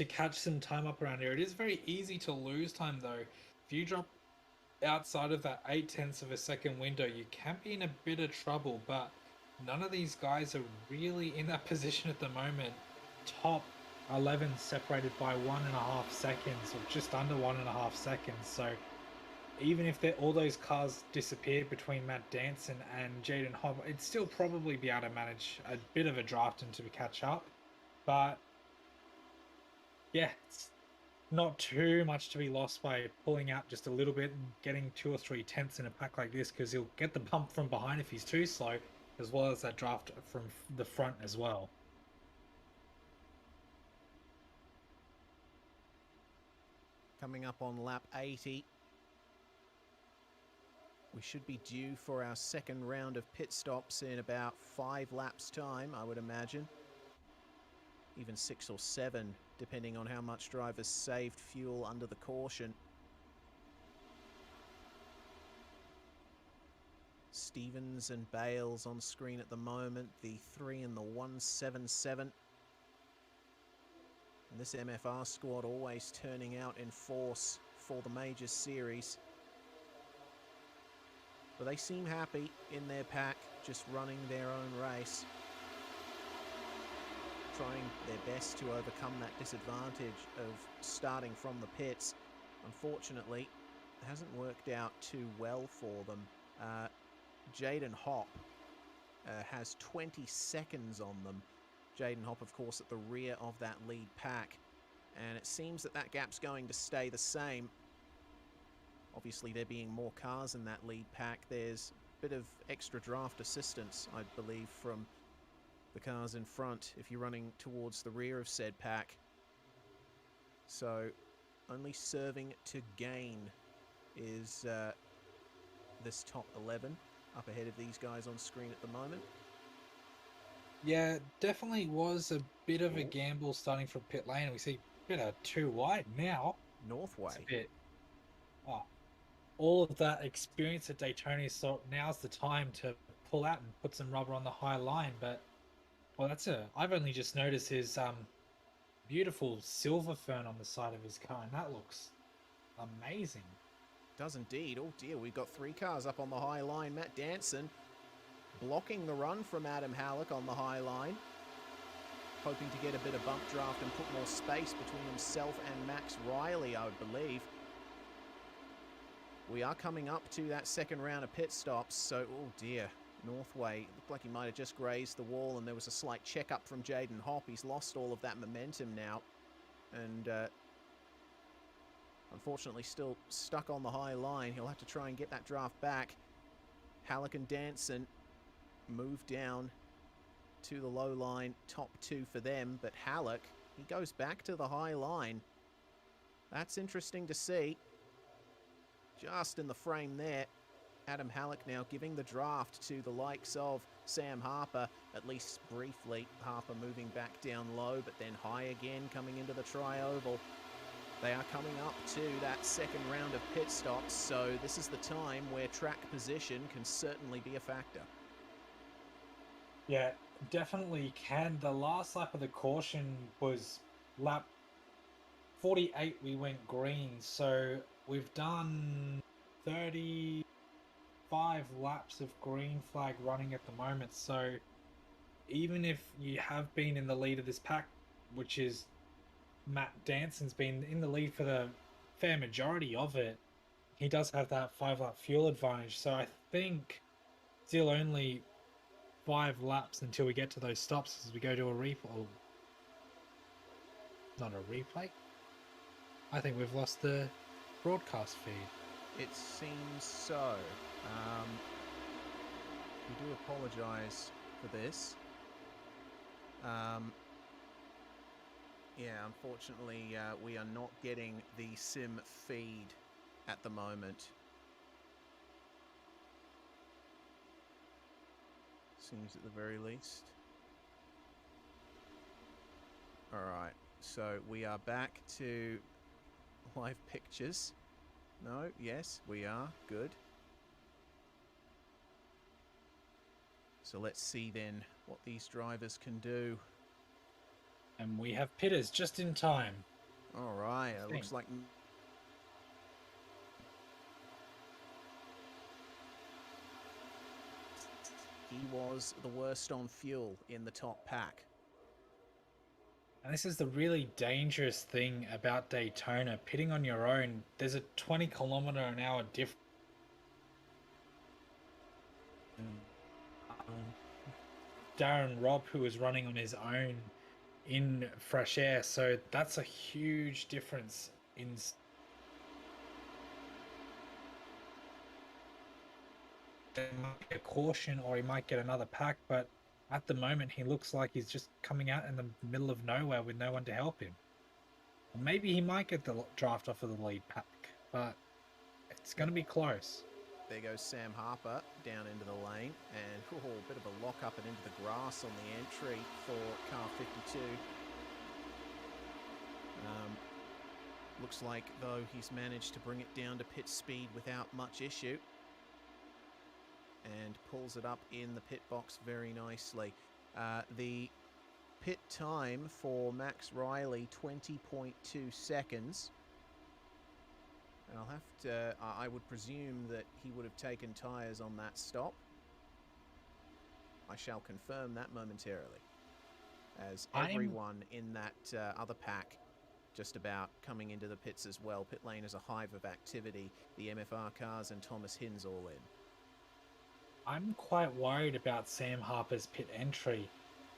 catch some time up around here. It is very easy to lose time though. If you drop outside of that 0.8 of a second window, you can be in a bit of trouble, but none of these guys are really in that position at the moment. Top 11 separated by 1.5 seconds, or just under 1.5 seconds. So even if all those cars disappeared between Matt Danson and Jaden Hobb, it'd still probably be able to manage a bit of a draft and to catch up. But yeah, it's not too much to be lost by pulling out just a little bit and getting 2 or 3 tenths in a pack like this, because he'll get the bump from behind if he's too slow, as well as that draft from the front as well. Coming up on lap 80. We should be due for our second round of pit stops in about 5 laps time, I would imagine. Even 6 or 7, depending on how much drivers saved fuel under the caution. Stevens and Bales on screen at the moment, the 3 and the 177. And this MFR squad always turning out in force for the Major Series. But they seem happy in their pack, just running their own race. Trying their best to overcome that disadvantage of starting from the pits. Unfortunately, it hasn't worked out too well for them. Jaden Hopp has 20 seconds on them. Jaden Hopp, of course, at the rear of that lead pack. And it seems that that gap's going to stay the same. Obviously, there being more cars in that lead pack, there's a bit of extra draft assistance, I believe, from the cars in front if you're running towards the rear of said pack. So, only serving to gain is this top 11 up ahead of these guys on screen at the moment. Yeah, definitely was a bit of a gamble starting from pit lane. We see a bit of too wide now. Northway. It's a bit. Oh, all of that experience at Daytona, so now's the time to pull out and put some rubber on the high line. But well, I've only just noticed his beautiful silver fern on the side of his car, and that looks amazing. Does indeed. Oh dear, we've got 3 cars up on the high line. Matt Danson blocking the run from Adam Halleck on the high line, hoping to get a bit of bump draft and put more space between himself and Max Riley, I would believe. We are coming up to that second round of pit stops, so oh dear, Northway looked like he might have just grazed the wall, and there was a slight check up from Jaden Hopp. He's lost all of that momentum now, and unfortunately still stuck on the high line. He'll have to try and get that draft back. Halleck and Danson move down to the low line, top 2 for them, but Halleck, he goes back to the high line. That's interesting to see. Just in the frame there. Adam Halleck now giving the draft to the likes of Sam Harper, at least briefly. Harper moving back down low, but then high again coming into the tri-oval. They are coming up to that second round of pit stops, so this is the time where track position can certainly be a factor. Yeah, definitely can. The last lap of the caution was lap 48. We went green, so we've done 35 laps of green flag running at the moment. So even if you have been in the lead of this pack, which is Matt Danson's been in the lead for the fair majority of it, he does have that 5 lap fuel advantage. So I think still only 5 laps until we get to those stops as we go to a replay. Not a replay. I think we've lost the broadcast feed. It seems so. We do apologise for this. Yeah, unfortunately, we are not getting the sim feed at the moment. Seems at the very least. Alright, so we are back to live pictures. No, yes, we are. Good. So let's see then what these drivers can do. And we have pitters just in time. Alright, it looks like... he was the worst on fuel in the top pack. And this is the really dangerous thing about Daytona. Pitting on your own, there's a 20 km/h difference. Darren Robb, who was running on his own in fresh air, so that's a huge difference in there might be a caution or he might get another pack, but at the moment he looks like he's just coming out in the middle of nowhere with no one to help him. Maybe he might get the draft off of the lead pack, but it's going to be close. There goes Sam Harper down into the lane, and a bit of a lock up and into the grass on the entry for car 52. Looks like, though, he's managed to bring it down to pit speed without much issue, and pulls it up in the pit box very nicely. The pit time for Max Riley, 20.2 seconds. And I'll have to, I would presume that he would have taken tyres on that stop. I shall confirm that momentarily. As everyone in that other pack just about coming into the pits as well. Pit lane is a hive of activity. The MFR cars and Thomas Hin's all in. I'm quite worried about Sam Harper's pit entry.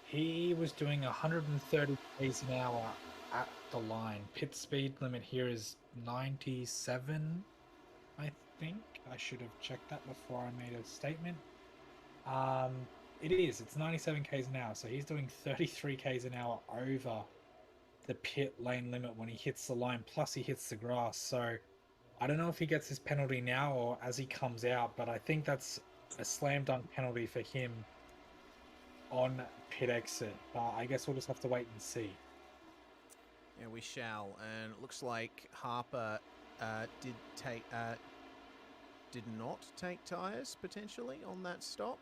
He was doing 130 km an hour at the line. Pit speed limit here is 97, I think. I should have checked that before I made a statement. It's 97 km an hour, so he's doing 33 km an hour over the pit lane limit when he hits the line, plus he hits the grass. So I don't know if he gets his penalty now or as he comes out, but I think that's a slam dunk penalty for him on pit exit. I guess we'll just have to wait and see. Yeah, we shall. And it looks like Harper did not take tyres potentially on that stop.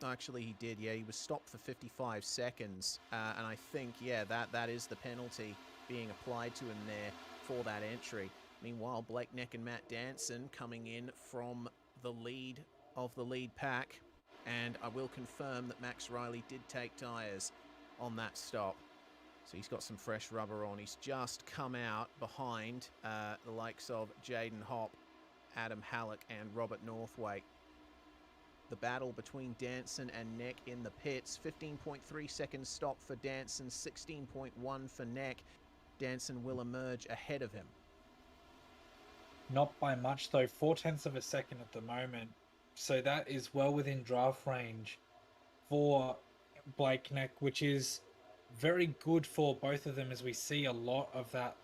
Actually, he did. Yeah, he was stopped for 55 seconds. And I think, yeah, that is the penalty being applied to him there for that entry. Meanwhile, Blake Neck and Matt Danson coming in from the lead of the lead pack. And I will confirm that Max Riley did take tyres on that stop. So he's got some fresh rubber on. He's just come out behind the likes of Jaden Hopp, Adam Halleck and Robert Northwaite. The battle between Danson and Neck in the pits. 15.3 seconds stop for Danson, 16.1 for Neck. Danson will emerge ahead of him. Not by much though, 0.4 of a second at the moment. So that is well within draft range for Blake Neck, which is very good for both of them as we see a lot of that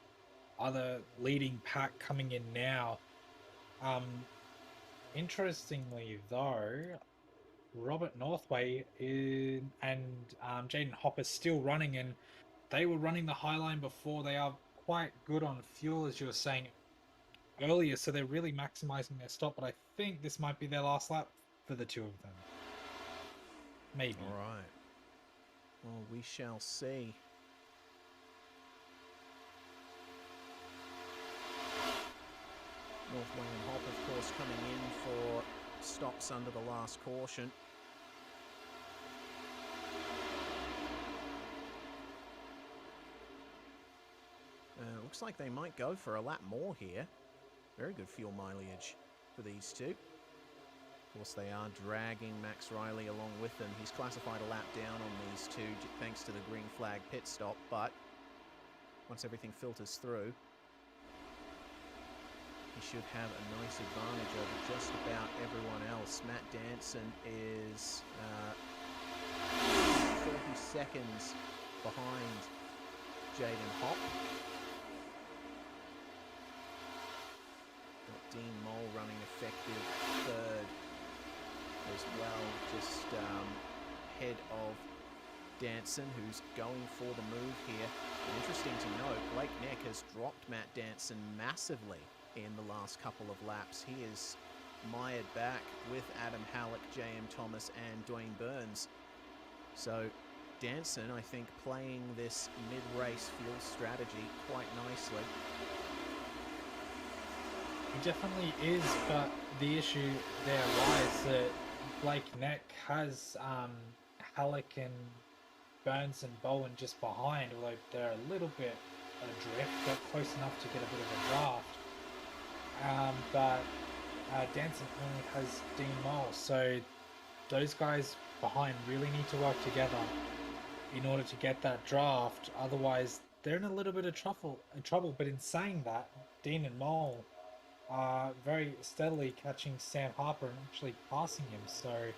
other leading pack coming in now. Interestingly though, Robert Northway and Jaden Hopper still running, and they were running the high line before. They are quite good on fuel, as you were saying earlier, so they're really maximizing their stop, but I think this might be their last lap for the two of them. Maybe. All right. Well, we shall see. Northway and Hop, of course, coming in for stops under the last caution. Looks like they might go for a lap more here. Very good fuel mileage for these two. Of course, they are dragging Max Riley along with them. He's classified a lap down on these two thanks to the green flag pit stop, but once everything filters through, he should have a nice advantage over just about everyone else. Matt Danson is 40 seconds behind Jaden Hop. Got Dean Mole running effective third as well, just ahead of Danson, who's going for the move here. And interesting to note, Blake Neck has dropped Matt Danson massively in the last couple of laps. He is mired back with Adam Halleck, J.M. Thomas, and Dwayne Burns. So Danson, I think, playing this mid-race fuel strategy quite nicely. He definitely is, but the issue there lies that Blake Neck has Halleck and Burns and Bowen just behind, although they're a little bit adrift, but close enough to get a bit of a draft. But Danson only has Dean Mole, so those guys behind really need to work together in order to get that draft. Otherwise, they're in a little bit of trouble. But in saying that, Dean and Mole are very steadily catching Sam Harper and actually passing him. So it'll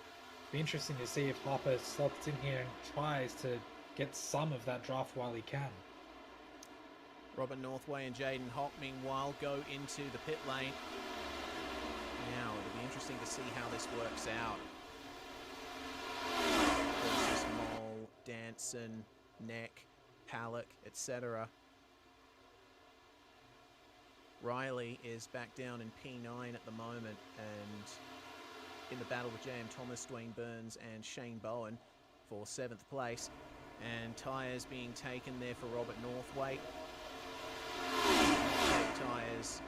be interesting to see if Harper slots in here and tries to get some of that draft while he can. Robert Northway and Jaden Hop, meanwhile, go into the pit lane. Now, it'll be interesting to see how this works out. Versus Mole, Danson, Neck, Halleck, etc. Riley is back down in P9 at the moment, and in the battle with J.M. Thomas, Dwayne Burns, and Shane Bowen for 7th place. And tyres being taken there for Robert Northway. Tyres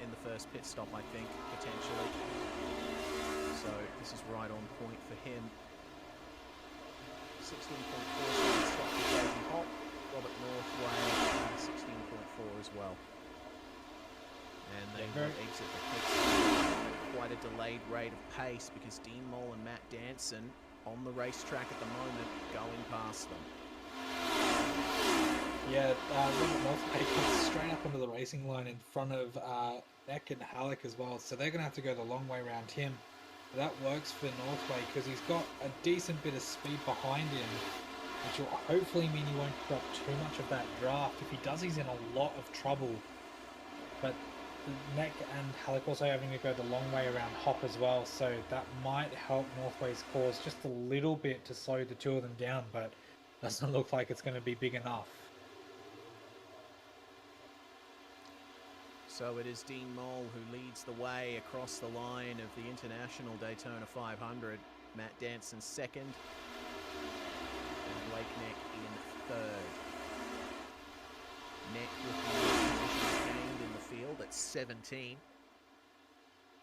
in the first pit stop, I think, potentially. So this is right on point for him. 16.4 stop for Jaden Hop. Robert Northway 16.4 as well. And they will exit the pits at quite a delayed rate of pace because Dean Mole and Matt Danson on the racetrack at the moment going past them. Yeah, Robert Northway comes straight up onto the racing line in front of Neck and Halleck as well, so they're going to have to go the long way around him. That works for Northway because he's got a decent bit of speed behind him, which will hopefully mean he won't drop too much of that draft. If he does, he's in a lot of trouble. But Neck and Halleck also having to go the long way around Hop as well, so that might help Northway's cause just a little bit to slow the two of them down, but doesn't look like it's going to be big enough. So it is Dean Mole who leads the way across the line of the International Daytona 500. Matt Danson second, and Blake Neck in third. Neck with the position gained in the field at 17.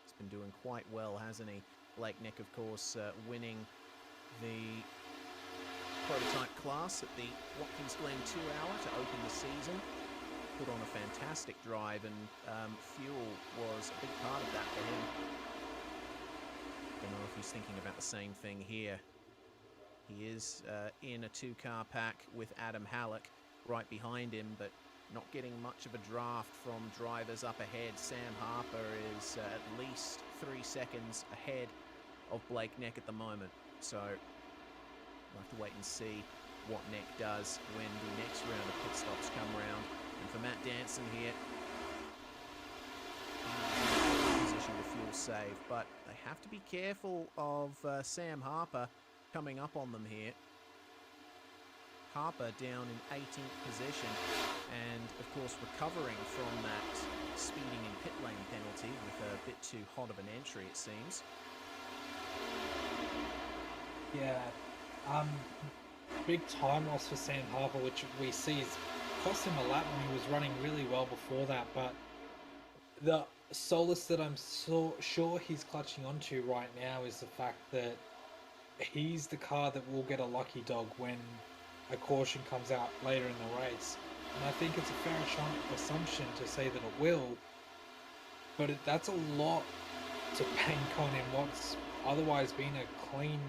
He's been doing quite well, hasn't he? Blake Neck, of course, winning the prototype class at the Watkins Glen 2-hour to open the season. Put on a fantastic drive, and fuel was a big part of that for him. Don't know if he's thinking about the same thing here. He is in a 2-car pack with Adam Halleck right behind him, but not getting much of a draft from drivers up ahead. Sam Harper is at least 3 seconds ahead of Blake Neck at the moment, so we'll have to wait and see what Neck does when the next round of pit stops come around. And for Matt Danson here, he's in a position to fuel save, but they have to be careful of Sam Harper coming up on them here. Harper down in 18th position, and of course recovering from that speeding in pit lane penalty with a bit too hot of an entry, it seems. Yeah, big time loss for Sam Harper, which we see has cost him a lap when he was running really well before that. But the solace that I'm so sure he's clutching onto right now is the fact that he's the car that will get a lucky dog when a caution comes out later in the race. And I think it's a fair assumption to say that it will, but that's a lot to bank on in what's otherwise been a clean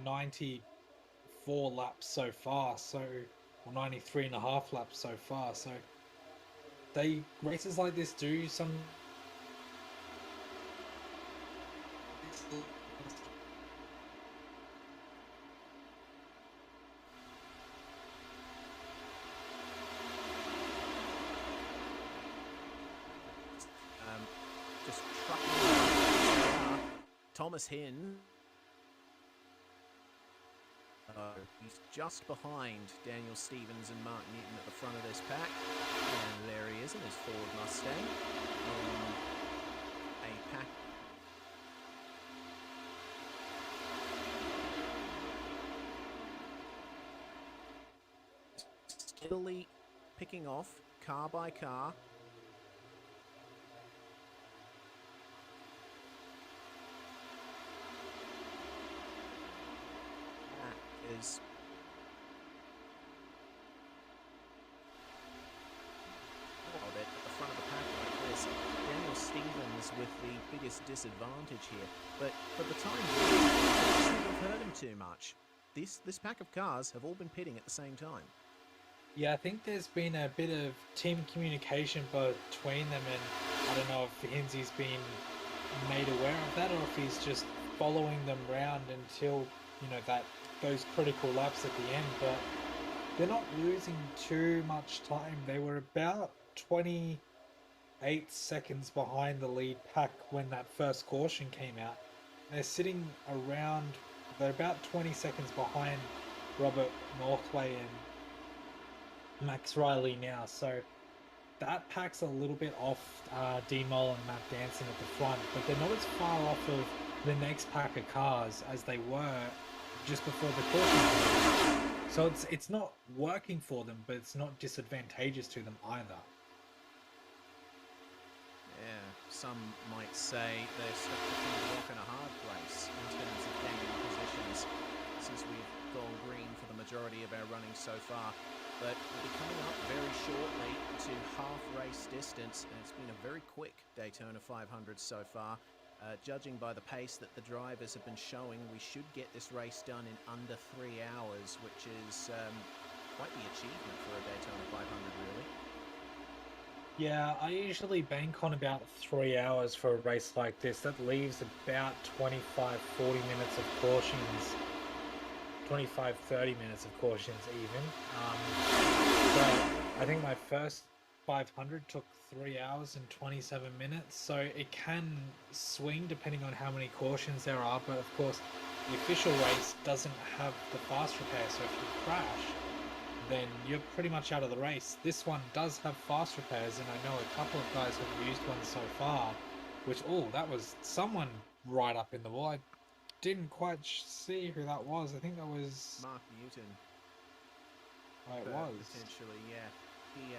94 laps so far, or 93 and a half laps so far. So races like this do some. Just trucking Thomas Hinn. He's just behind Daniel Stevens and Mark Newton at the front of this pack. And there he is in his Ford Mustang. A pack. Steadily picking off car by car. Is at the front of the pack like this. Daniel Stevens with the biggest disadvantage here, but for the time being, it doesn't seem to have hurt him too much. This pack of cars have all been pitting at the same time. Yeah, I think there's been a bit of team communication between them, and I don't know if Hinsley's been made aware of that or if he's just following them round until, you know, those critical laps at the end. But they're not losing too much time. They were about 28 seconds behind the lead pack when that first caution came out. They're about 20 seconds behind Robert Northway and Max Riley now. So that pack's a little bit off D-Mole and Matt Danson at the front, but they're not as far off of the next pack of cars as they were just before the caution. So it's not working for them, but it's not disadvantageous to them either. Yeah, some might say they're stuck between a rock and a hard place in terms of gaining positions since we've gone green for the majority of our running so far. But we'll be coming up very shortly to half race distance, and it's been a very quick Daytona 500 so far. Judging by the pace that the drivers have been showing, we should get this race done in under 3 hours, which is quite the achievement for a Daytona 500, really. Yeah, I usually bank on about 3 hours for a race like this. That leaves about 25, 40 minutes of cautions. 25, 30 minutes of cautions even. But I think my first 500 took 3 hours and 27 minutes, so it can swing depending on how many cautions there are. But of course, the official race doesn't have the fast repair, so if you crash, then you're pretty much out of the race. This one does have fast repairs, and I know a couple of guys have used one so far, which, that was someone right up in the wall. I didn't quite see who that was. I think that was Mark Newton. Oh, it was. Potentially, yeah. He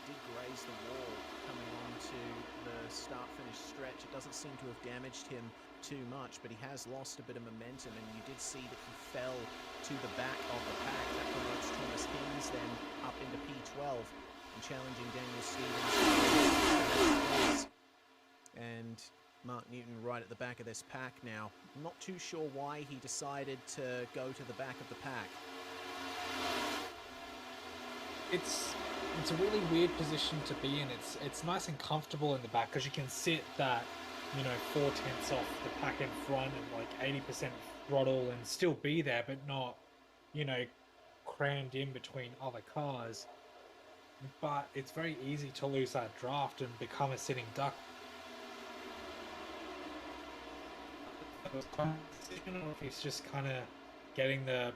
did graze the wall coming on to the start-finish stretch. It doesn't seem to have damaged him too much, but he has lost a bit of momentum, and you did see that he fell to the back of the pack. That promotes Thomas Hins then up into P12 and challenging Daniel Stevens. And Mark Newton right at the back of this pack now. Not too sure why he decided to go to the back of the pack. It's a really weird position to be in. It's nice and comfortable in the back because you can sit that, 4/10 off the pack in front and like 80% throttle and still be there, but not, crammed in between other cars. But it's very easy to lose that draft and become a sitting duck. Or if he's just kind of getting the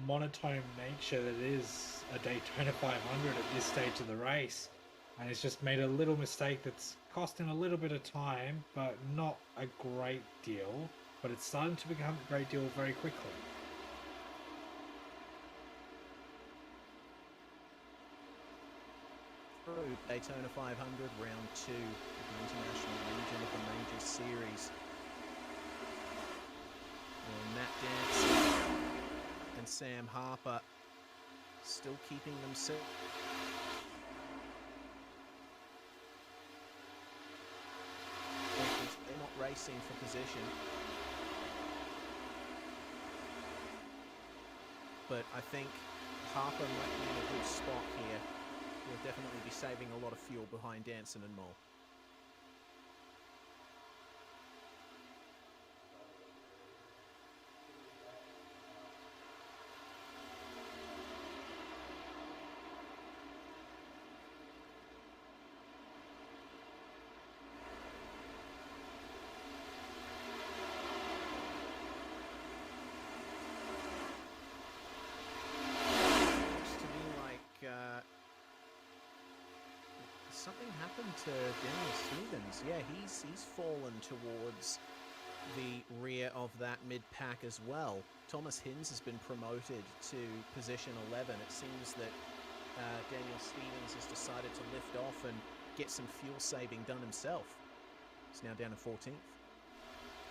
monotone nature that is a Daytona 500 at this stage of the race. And he's just made a little mistake that's cost him a little bit of time, but not a great deal. But it's starting to become a great deal very quickly. Through Daytona 500 round 2 of the International Region of the Major Series. Well, Matt Dance and Sam Harper still keeping themselves. They're not racing for position. But I think Harper might be in a good spot here. He'll definitely be saving a lot of fuel behind Danson and Moll. Something happened to Daniel Stevens. Yeah, he's fallen towards the rear of that mid-pack as well. Thomas Hinz has been promoted to position 11. It seems that Daniel Stevens has decided to lift off and get some fuel saving done himself. He's now down to 14th.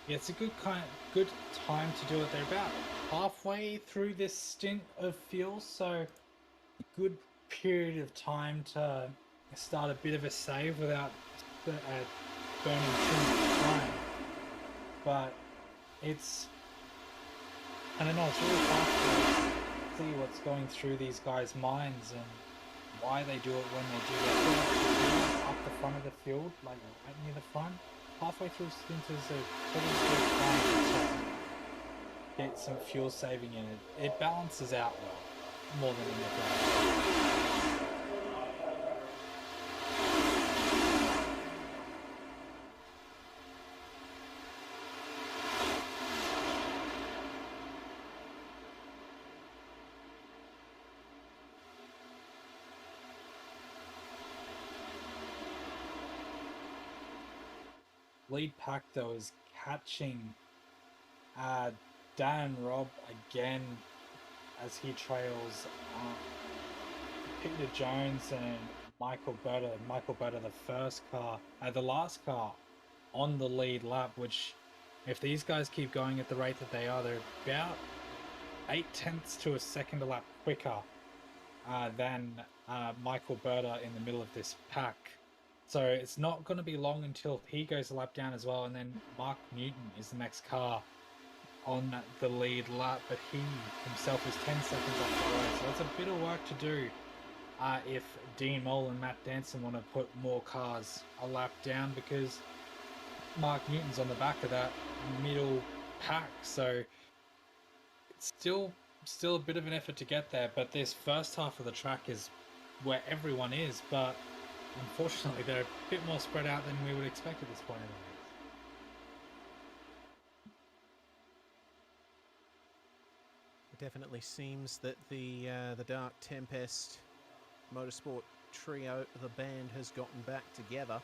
Yeah, it's a good time to do it. They're about halfway through this stint of fuel, so a good period of time to start a bit of a save without burning too much time. But it's, I don't know, it's really hard to see what's going through these guys' minds and why they do it when they do that. Up the front of the field, like right near the front, halfway through stint is a pretty good time to get some fuel saving in it. It balances out well, more than anything. Lead pack though is catching Dan Robb again as he trails Peter Jones and Michael Berta. Michael Berta, the last car on the lead lap, which if these guys keep going at the rate that they are, they're about 0.8 to a second a lap quicker than Michael Berta in the middle of this pack. So it's not going to be long until he goes a lap down as well, and then Mark Newton is the next car on the lead lap, but he himself is 10 seconds off the road. So it's a bit of work to do if Dean Moll and Matt Danson want to put more cars a lap down, because Mark Newton's on the back of that middle pack. So it's still a bit of an effort to get there, but this first half of the track is where everyone is, but unfortunately, they're a bit more spread out than we would expect at this point in the race. It definitely seems that the Dark Tempest Motorsport trio, the band, has gotten back together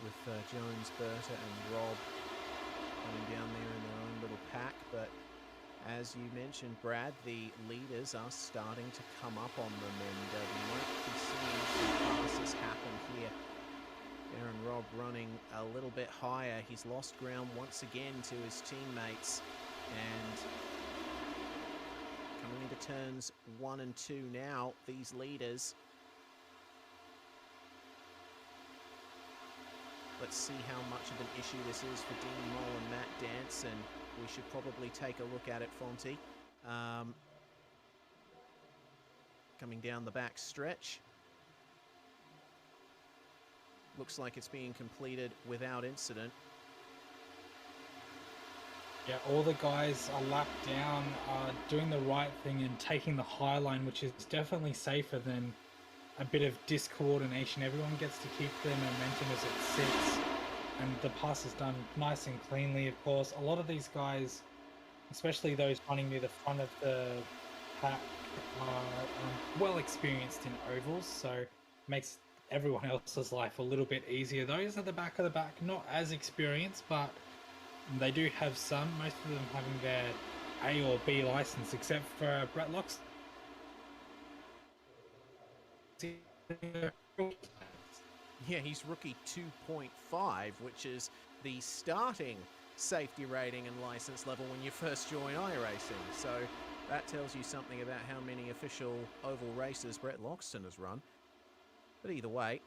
with Jones, Berta and Robb coming down there in their own little pack. But as you mentioned, Brad, the leaders are starting to come up on them, and we might be seeing some passes happen here. Aaron Robb running a little bit higher. He's lost ground once again to his teammates, and coming into turns 1 and 2 now, these leaders. Let's see how much of an issue this is for Dean Moll and Matt Danson. We should probably take a look at it, Fonty. Coming down the back stretch. Looks like it's being completed without incident. Yeah, all the guys are lapped down, doing the right thing and taking the high line, which is definitely safer than a bit of discoordination. Everyone gets to keep their momentum as it sits, and the pass is done nice and cleanly, of course. A lot of these guys, especially those running near the front of the pack are well experienced in ovals, so makes everyone else's life a little bit easier. Those at the back of the pack, not as experienced, but they do have some, most of them having their A or B license, except for Brett Loxton. Yeah, he's rookie 2.5, which is the starting safety rating and license level when you first join iRacing. So that tells you something about how many official oval races Brett Loxton has run. But either way,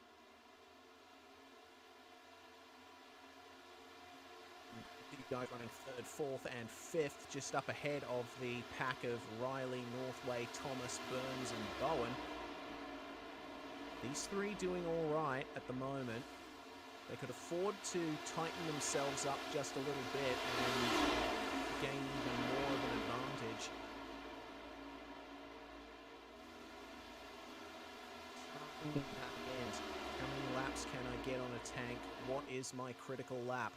these guys running third, fourth, and fifth, just up ahead of the pack of Riley, Northway, Thomas, Burns, and Bowen. These three doing all right at the moment. They could afford to tighten themselves up just a little bit and gain even more of an advantage. How many laps can I get on a tank? What is my critical lap?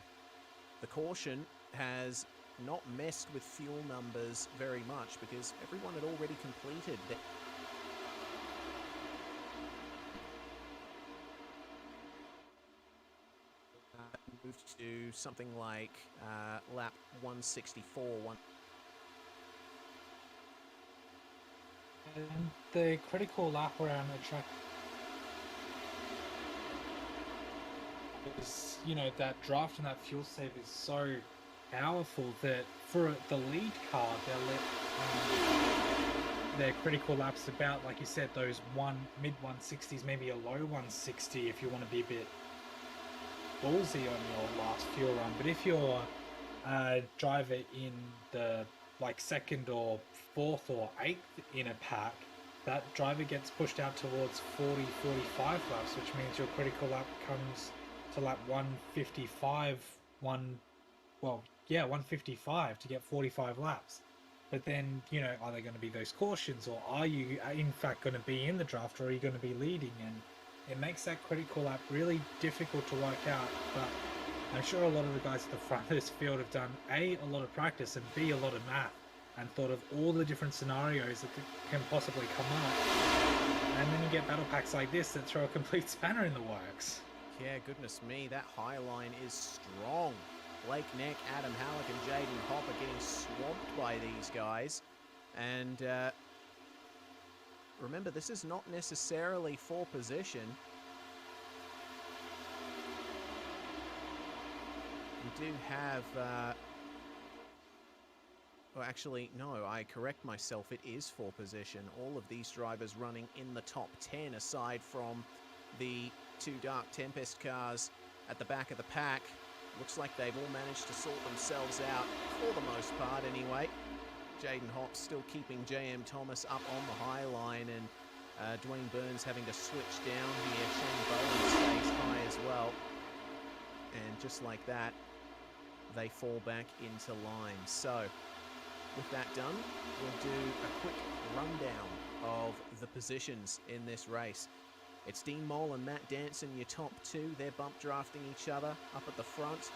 The caution has not messed with fuel numbers very much because everyone had already completed their moved to something like lap 164. And the critical lap around the track is, you know, that draft and that fuel save is so powerful that for the lead car, they'll let their critical laps about, like you said, those mid 160s, maybe a low 160 if you want to be a bit ballsy on your last fuel run. But if you're a driver in the like second or fourth or eighth in a pack, that driver gets pushed out towards 40-45 laps, which means your critical lap comes to lap 155 155 to get 45 laps. But then, you know, are there going to be those cautions, or are you in fact going to be in the draft, or are you going to be leading? And it makes that critical lap really difficult to work out. But I'm sure a lot of the guys at the front of this field have done A, a lot of practice, and B, a lot of math, and thought of all the different scenarios that can possibly come up. And then you get battle packs like this that throw a complete spanner in the works. Yeah, goodness me, that high line is strong. Blake Neck, Adam Halleck, and Jaden Hopp are getting swamped by these guys. And remember, this is not necessarily for position. We do have... well, actually, no, I correct myself. It is for position. All of these drivers running in the top 10, aside from the two Dark Tempest cars at the back of the pack. Looks like they've all managed to sort themselves out, for the most part anyway. Jaden Hopp still keeping JM Thomas up on the high line, and Dwayne Burns having to switch down here. Shane Bowen stays high as well. And just like that, they fall back into line. So, with that done, we'll do a quick rundown of the positions in this race. It's Dean Mole and Matt Danson, your top two. They're bump drafting each other up at the front,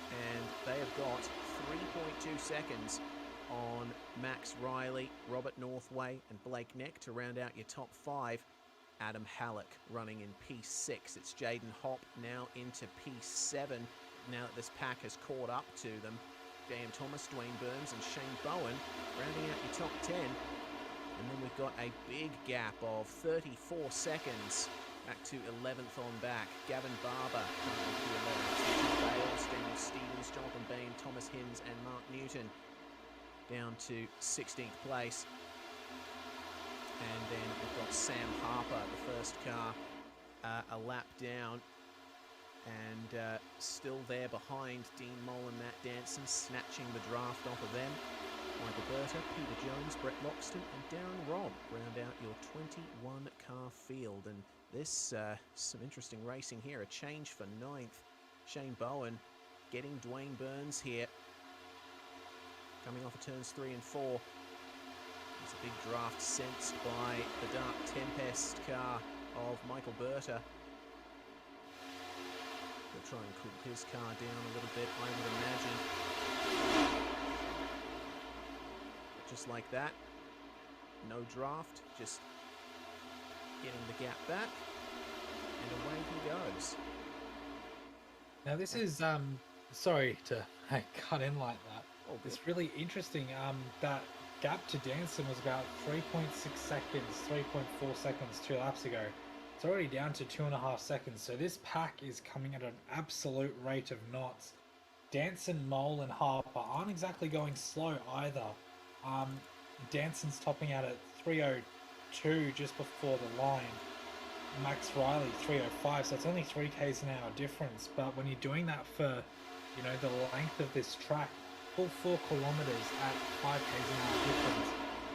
and they have got 3.2 seconds on Max Riley, Robert Northway, and Blake Neck to round out your top five. Adam Halleck running in P6. It's Jaden Hopp now into P7 now that this pack has caught up to them. J.M. Thomas, Dwayne Burns, and Shane Bowen rounding out your top 10. And then we've got a big gap of 34 seconds back to 11th on back. Gavin Barber currently to 11th. Bales, Daniel Stevens, Jonathan Bain, Thomas Hinds, and Mark Newton down to 16th place. And then we've got Sam Harper, the first car, a lap down. And still there behind Dean Mole and Matt Danson, snatching the draft off of them. Michael Berta, Peter Jones, Brett Loxton, and Darren Robb round out your 21-car field. And this, some interesting racing here. A change for 9th. Shane Bowen getting Dwayne Burns here. Coming off of turns 3 and 4. There's a big draft sensed by the Dark Tempest car of Michael Berta. He'll try and cool his car down a little bit, I would imagine. Just like that, no draft, just getting the gap back, and away he goes. Now this is sorry to cut in like that. Oh, It's really interesting. That gap to Danson was about 3.6 seconds, 3.4 seconds 2 laps ago. It's already down to 2.5 seconds. So this pack is coming at an absolute rate of knots. Danson, Mole, and Harper aren't exactly going slow either. Danson's topping out at 3:02 just before the line. Max Riley 3:05, so it's only 3 k's an hour difference. But when you're doing that for, you know, the length of this track, full 4 kilometers at 5 k's an hour difference,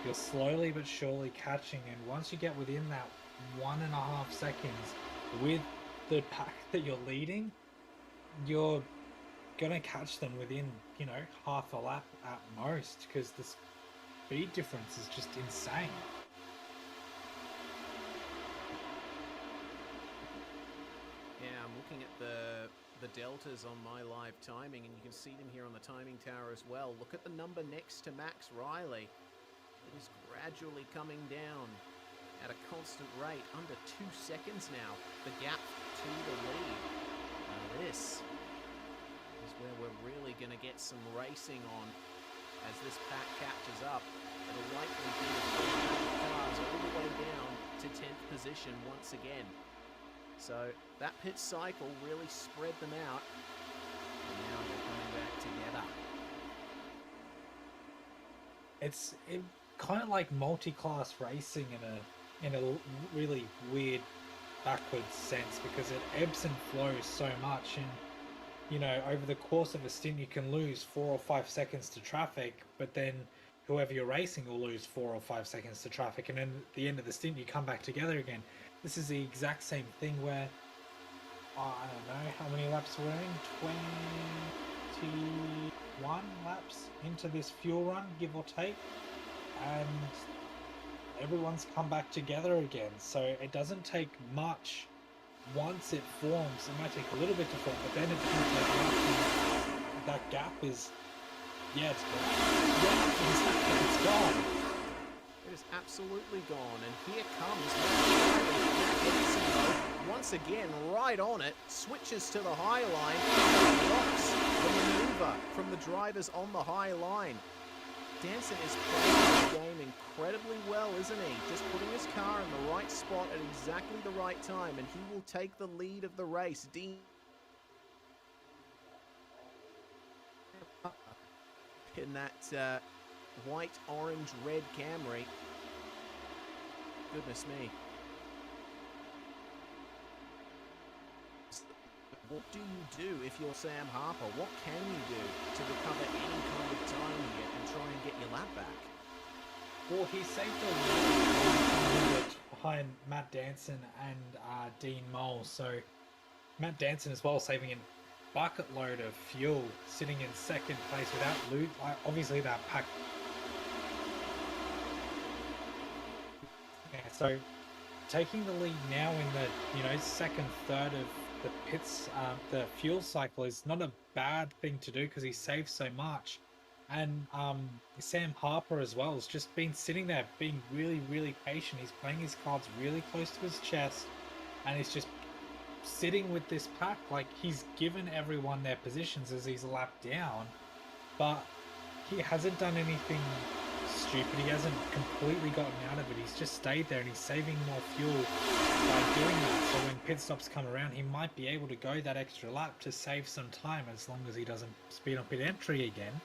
you're slowly but surely catching. And once you get within that 1.5 seconds with the pack that you're leading, you're gonna catch them within, you know, half a lap at most, because the speed difference is just insane. Yeah, I'm looking at the deltas on my live timing, and you can see them here on the timing tower as well. Look at the number next to Max Riley. It is gradually coming down at a constant rate, under 2 seconds now, the gap to the lead. Now this is where we're really going to get some racing on as this pack catches up. It'll likely be a full cars all the way down to 10th position once again. So that pit cycle really spread them out, and now they're coming back together. It's kind of like multi-class racing in a really weird backwards sense, because it ebbs and flows so much, and you know, over the course of a stint you can lose 4 or 5 seconds to traffic, but then whoever you're racing will lose 4 or 5 seconds to traffic, and then at the end of the stint you come back together again. This is the exact same thing where, I don't know how many laps we're in, 21 laps into this fuel run, give or take, and everyone's come back together again. So it doesn't take much. Once it forms, it might take a little bit to form, but then it doesn't take much. And that gap is, yeah, it's gone. Yeah, exactly, it's gone. It is absolutely gone, and here comes once again right on it, switches to the high line, and blocks the maneuver from the drivers on the high line. Danson is playing the game incredibly well, isn't he? Just putting his car in the right spot at exactly the right time, and he will take the lead of the race. Dean in that white, orange, red Camry. Goodness me. What do you do if you're Sam Harper? What can you do to recover any kind of time here and try and get your lap back? Well, he saved a lot behind Matt Danson and Dean Mole. So Matt Danson as well saving a bucket load of fuel, sitting in second place without loot. Obviously that pack. Yeah, so taking the lead now in the second third of the pits, the fuel cycle is not a bad thing to do because he saves so much. And Sam Harper as well has just been sitting there being really, really patient. He's playing his cards really close to his chest, and he's just sitting with this pack. Like, he's given everyone their positions as he's lapped down, but he hasn't done anything stupid. He hasn't completely gotten out of it. He's just stayed there, and he's saving more fuel by doing that. So when pit stops come around, he might be able to go that extra lap to save some time, as long as he doesn't speed up pit entry again.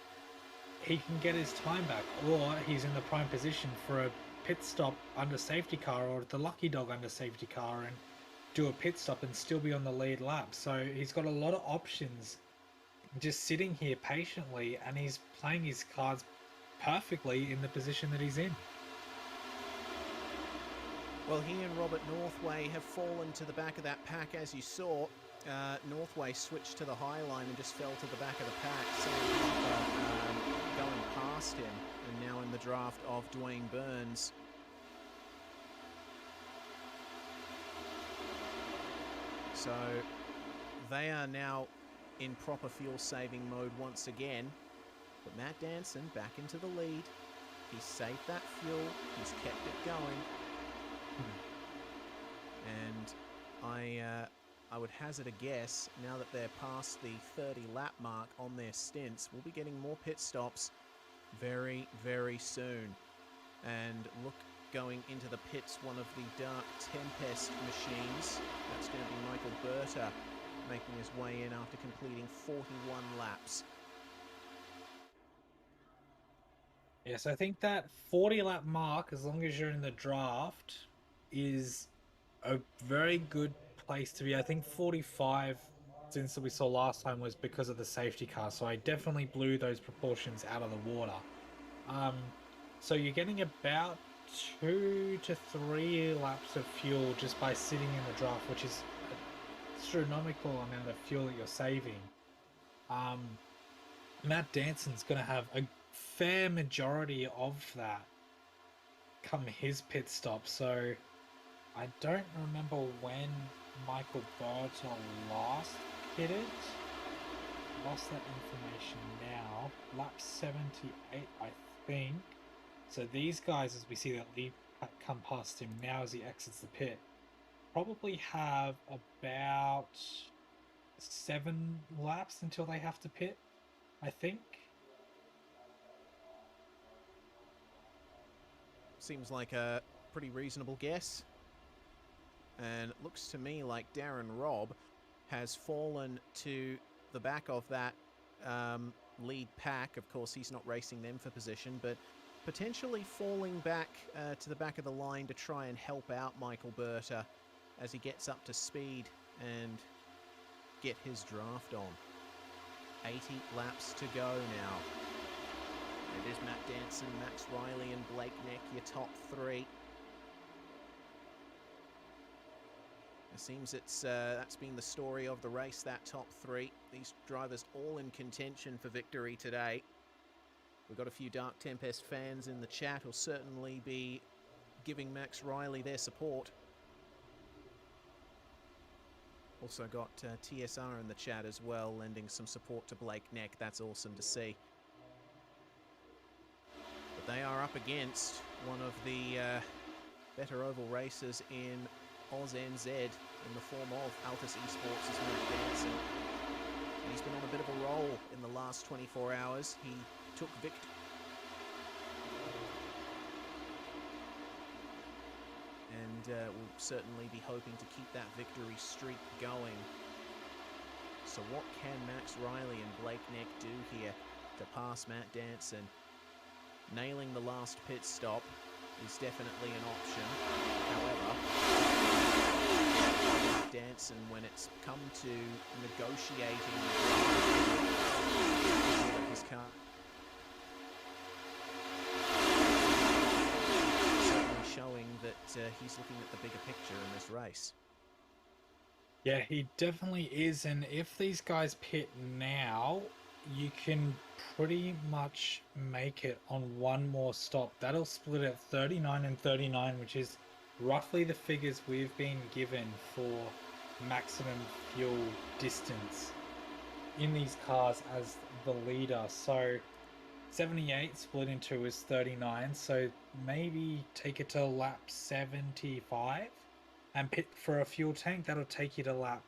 He can get his time back, or he's in the prime position for a pit stop under safety car, or the lucky dog under safety car, and do a pit stop and still be on the lead lap. So he's got a lot of options just sitting here patiently, and he's playing his cards perfectly in the position that he's in. Well, he and Robert Northway have fallen to the back of that pack, as you saw. Northway switched to the high line and just fell to the back of the pack. Sam Harper going past him, and now in the draft of Dwayne Burns. So they are now in proper fuel saving mode once again. But Matt Danson back into the lead. He's saved that fuel. He's kept it going. And I would hazard a guess, now that they're past the 30 lap mark on their stints, we'll be getting more pit stops very, very soon. And look, going into the pits, one of the Dark Tempest machines. That's going to be Michael Berta making his way in after completing 41 laps. Yes, I think that 40 lap mark, as long as you're in the draft, is a very good place to be. I think 45, since we saw last time, was because of the safety car. So I definitely blew those proportions out of the water. So you're getting about 2 to 3 laps of fuel just by sitting in the draft, which is an astronomical amount of fuel that you're saving. Matt Danson's going to have a fair majority of that come his pit stop. So I don't remember when Michael Berta last pitted. Lost that information now. Lap 78, I think. So these guys, as we see that lead come past him now as he exits the pit, probably have about 7 laps until they have to pit, I think. Seems like a pretty reasonable guess. And it looks to me like Darren Robb has fallen to the back of that lead pack. Of course, he's not racing them for position, but potentially falling back to the back of the line to try and help out Michael Berta as he gets up to speed and get his draft on. 80 laps to go now. It is Matt Danson, Max Riley and Blake Neck, your top 3. It seems that's been the story of the race, that top 3. These drivers all in contention for victory today. We've got a few Dark Tempest fans in the chat who'll certainly be giving Max Riley their support. Also got TSR in the chat as well, lending some support to Blake Neck. That's awesome to see. But they are up against one of the better oval racers in AusNZ in the form of Altus Esports, is Matt Danson. And he's been on a bit of a roll in the last 24 hours. He took victory. And we'll certainly be hoping to keep that victory streak going. So what can Max Riley and Blake Neck do here to pass Matt Danson? Nailing the last pit stop is definitely an option. However, Matt Danson, when it's come to negotiating his car, certainly showing that he's looking at the bigger picture in this race. Yeah, he definitely is. And if these guys pit now, you can pretty much make it on one more stop. That'll split at 39 and 39, which is roughly the figures we've been given for maximum fuel distance in these cars as the leader. So 78 split in 2 is 39, so maybe take it to lap 75 and pit for a fuel tank. That'll take you to lap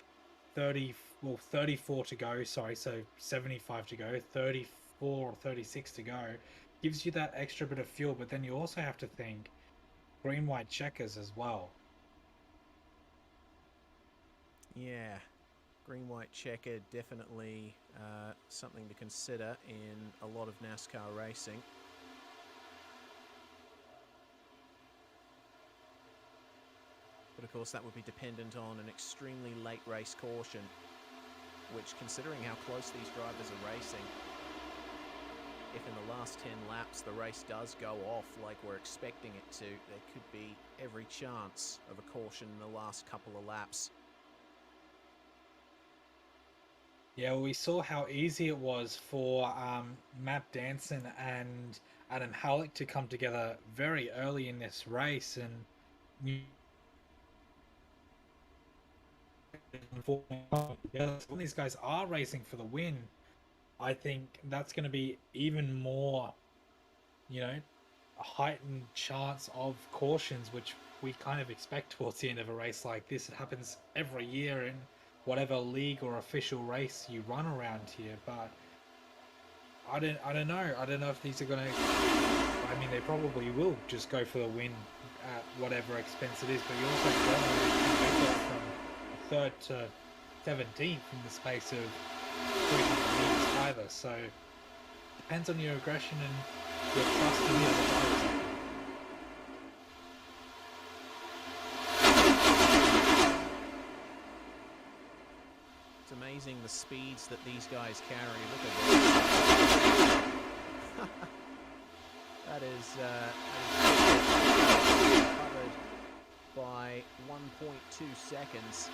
34 to go, sorry, so 75 to go, 34 or 36 to go. Gives you that extra bit of fuel, but then you also have to think green white checkers as well. Yeah, green white checker, definitely something to consider in a lot of NASCAR racing. But of course that would be dependent on an extremely late race caution, which, considering how close these drivers are racing, if in the last 10 laps the race does go off like we're expecting it to, there could be every chance of a caution in the last couple of laps. Yeah, well, we saw how easy it was for Matt Danson and Adam Halleck to come together very early in this race, and when these guys are racing for the win, I think that's going to be even more, heightened chance of cautions, which we kind of expect towards the end of a race like this. It happens every year in whatever league or official race you run around here, but I don't know. I don't know if these are going to... I mean, they probably will just go for the win at whatever expense it is, but you also don't know if you can from 3rd to 17th in the space of 300 meters either. So depends on your aggression and your trust in the other drivers. It's amazing the speeds that these guys carry. Look at this. That is covered by 1.2 seconds.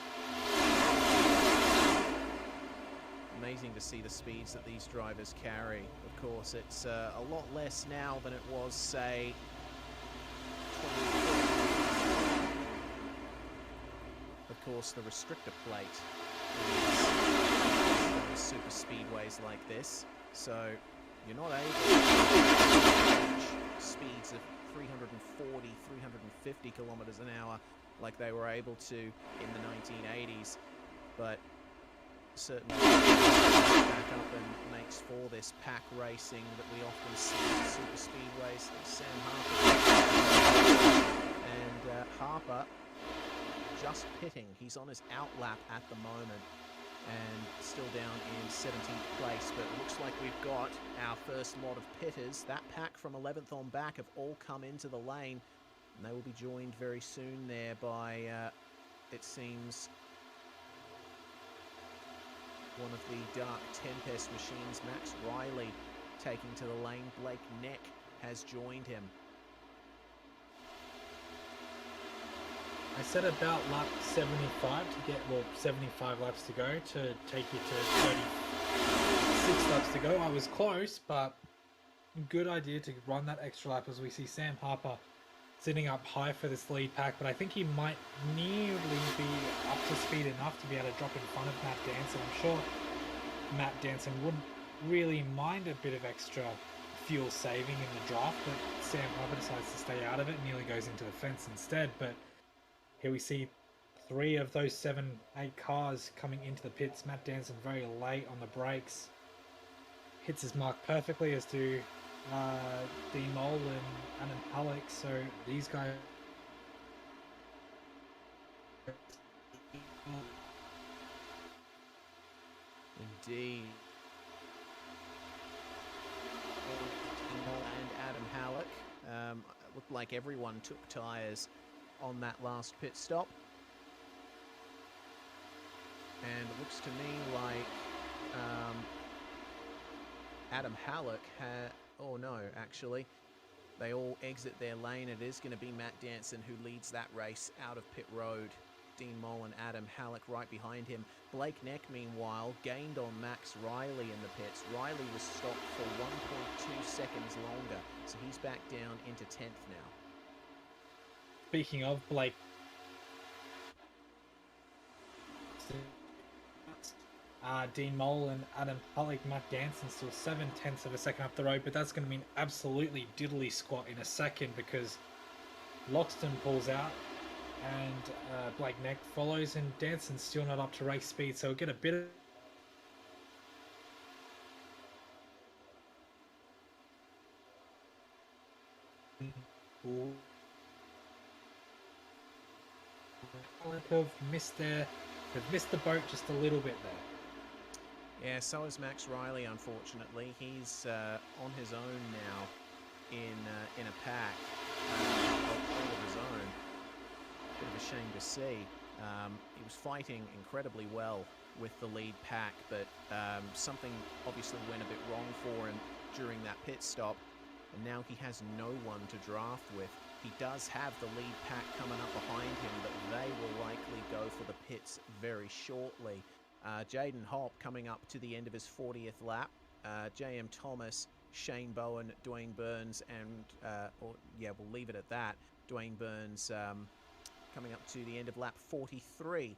Amazing to see the speeds that these drivers carry. Of course, it's a lot less now than it was, say, 20. Of course, the restrictor plate is super speedways like this, so you're not able to reach speeds of 340, 350 kilometers an hour like they were able to in the 1980s, but certainly back up and makes for this pack racing that we often see in super speedways. Sam Harper and Harper just pitting. He's on his outlap at the moment and still down in 17th place, but it looks like we've got our first lot of pitters. That pack from 11th on back have all come into the lane, and they will be joined very soon there by, it seems, one of the Dark Tempest machines, Max Riley, taking to the lane. Blake Neck has joined him. I said about lap 75 to get, well, 75 laps to go to take you to 36 laps to go. I was close, but good idea to run that extra lap as we see Sam Harper sitting up high for this lead pack, but I think he might nearly be up to speed enough to be able to drop in front of Matt Danson. I'm sure Matt Danson wouldn't really mind a bit of extra fuel saving in the draft, but Sam Harper decides to stay out of it, nearly goes into the fence instead. But here we see 3 of those 7-8 cars coming into the pits. Matt Danson very late on the brakes. Hits his mark perfectly, as do Dean Mole and Adam Halleck. So these guys... Indeed. Dean Mole and Adam Halleck. It looked like everyone took tyres on that last pit stop, and it looks to me like Adam Halleck had, oh no, actually they all exit their lane. It is going to be Matt Danson who leads that race out of pit road. Dean Mole and Adam Halleck right behind him. Blake Neck, meanwhile, gained on Max Riley in the pits. Riley was stopped for 1.2 seconds longer, so he's back down into 10th now. Speaking of Blake, Dean Mole and Adam Halleck, Matt Danson still 0.7 of a second up the road, but that's going to mean absolutely diddly squat in a second, because Loxton pulls out and Blake Neck follows, and Danson's still not up to race speed, so we'll get a bit of have missed they've missed the boat just a little bit there. Yeah, so is Max Riley, unfortunately. He's on his own now in a pack all of his own. Bit of a shame to see. He was fighting incredibly well with the lead pack, but something obviously went a bit wrong for him during that pit stop, and now he has no one to draft with. He does have the lead pack coming up behind him, but they will likely go for the pits very shortly. Jaden Hopp coming up to the end of his 40th lap. J.M. Thomas, Shane Bowen, Dwayne Burns, and we'll leave it at that. Dwayne Burns coming up to the end of lap 43.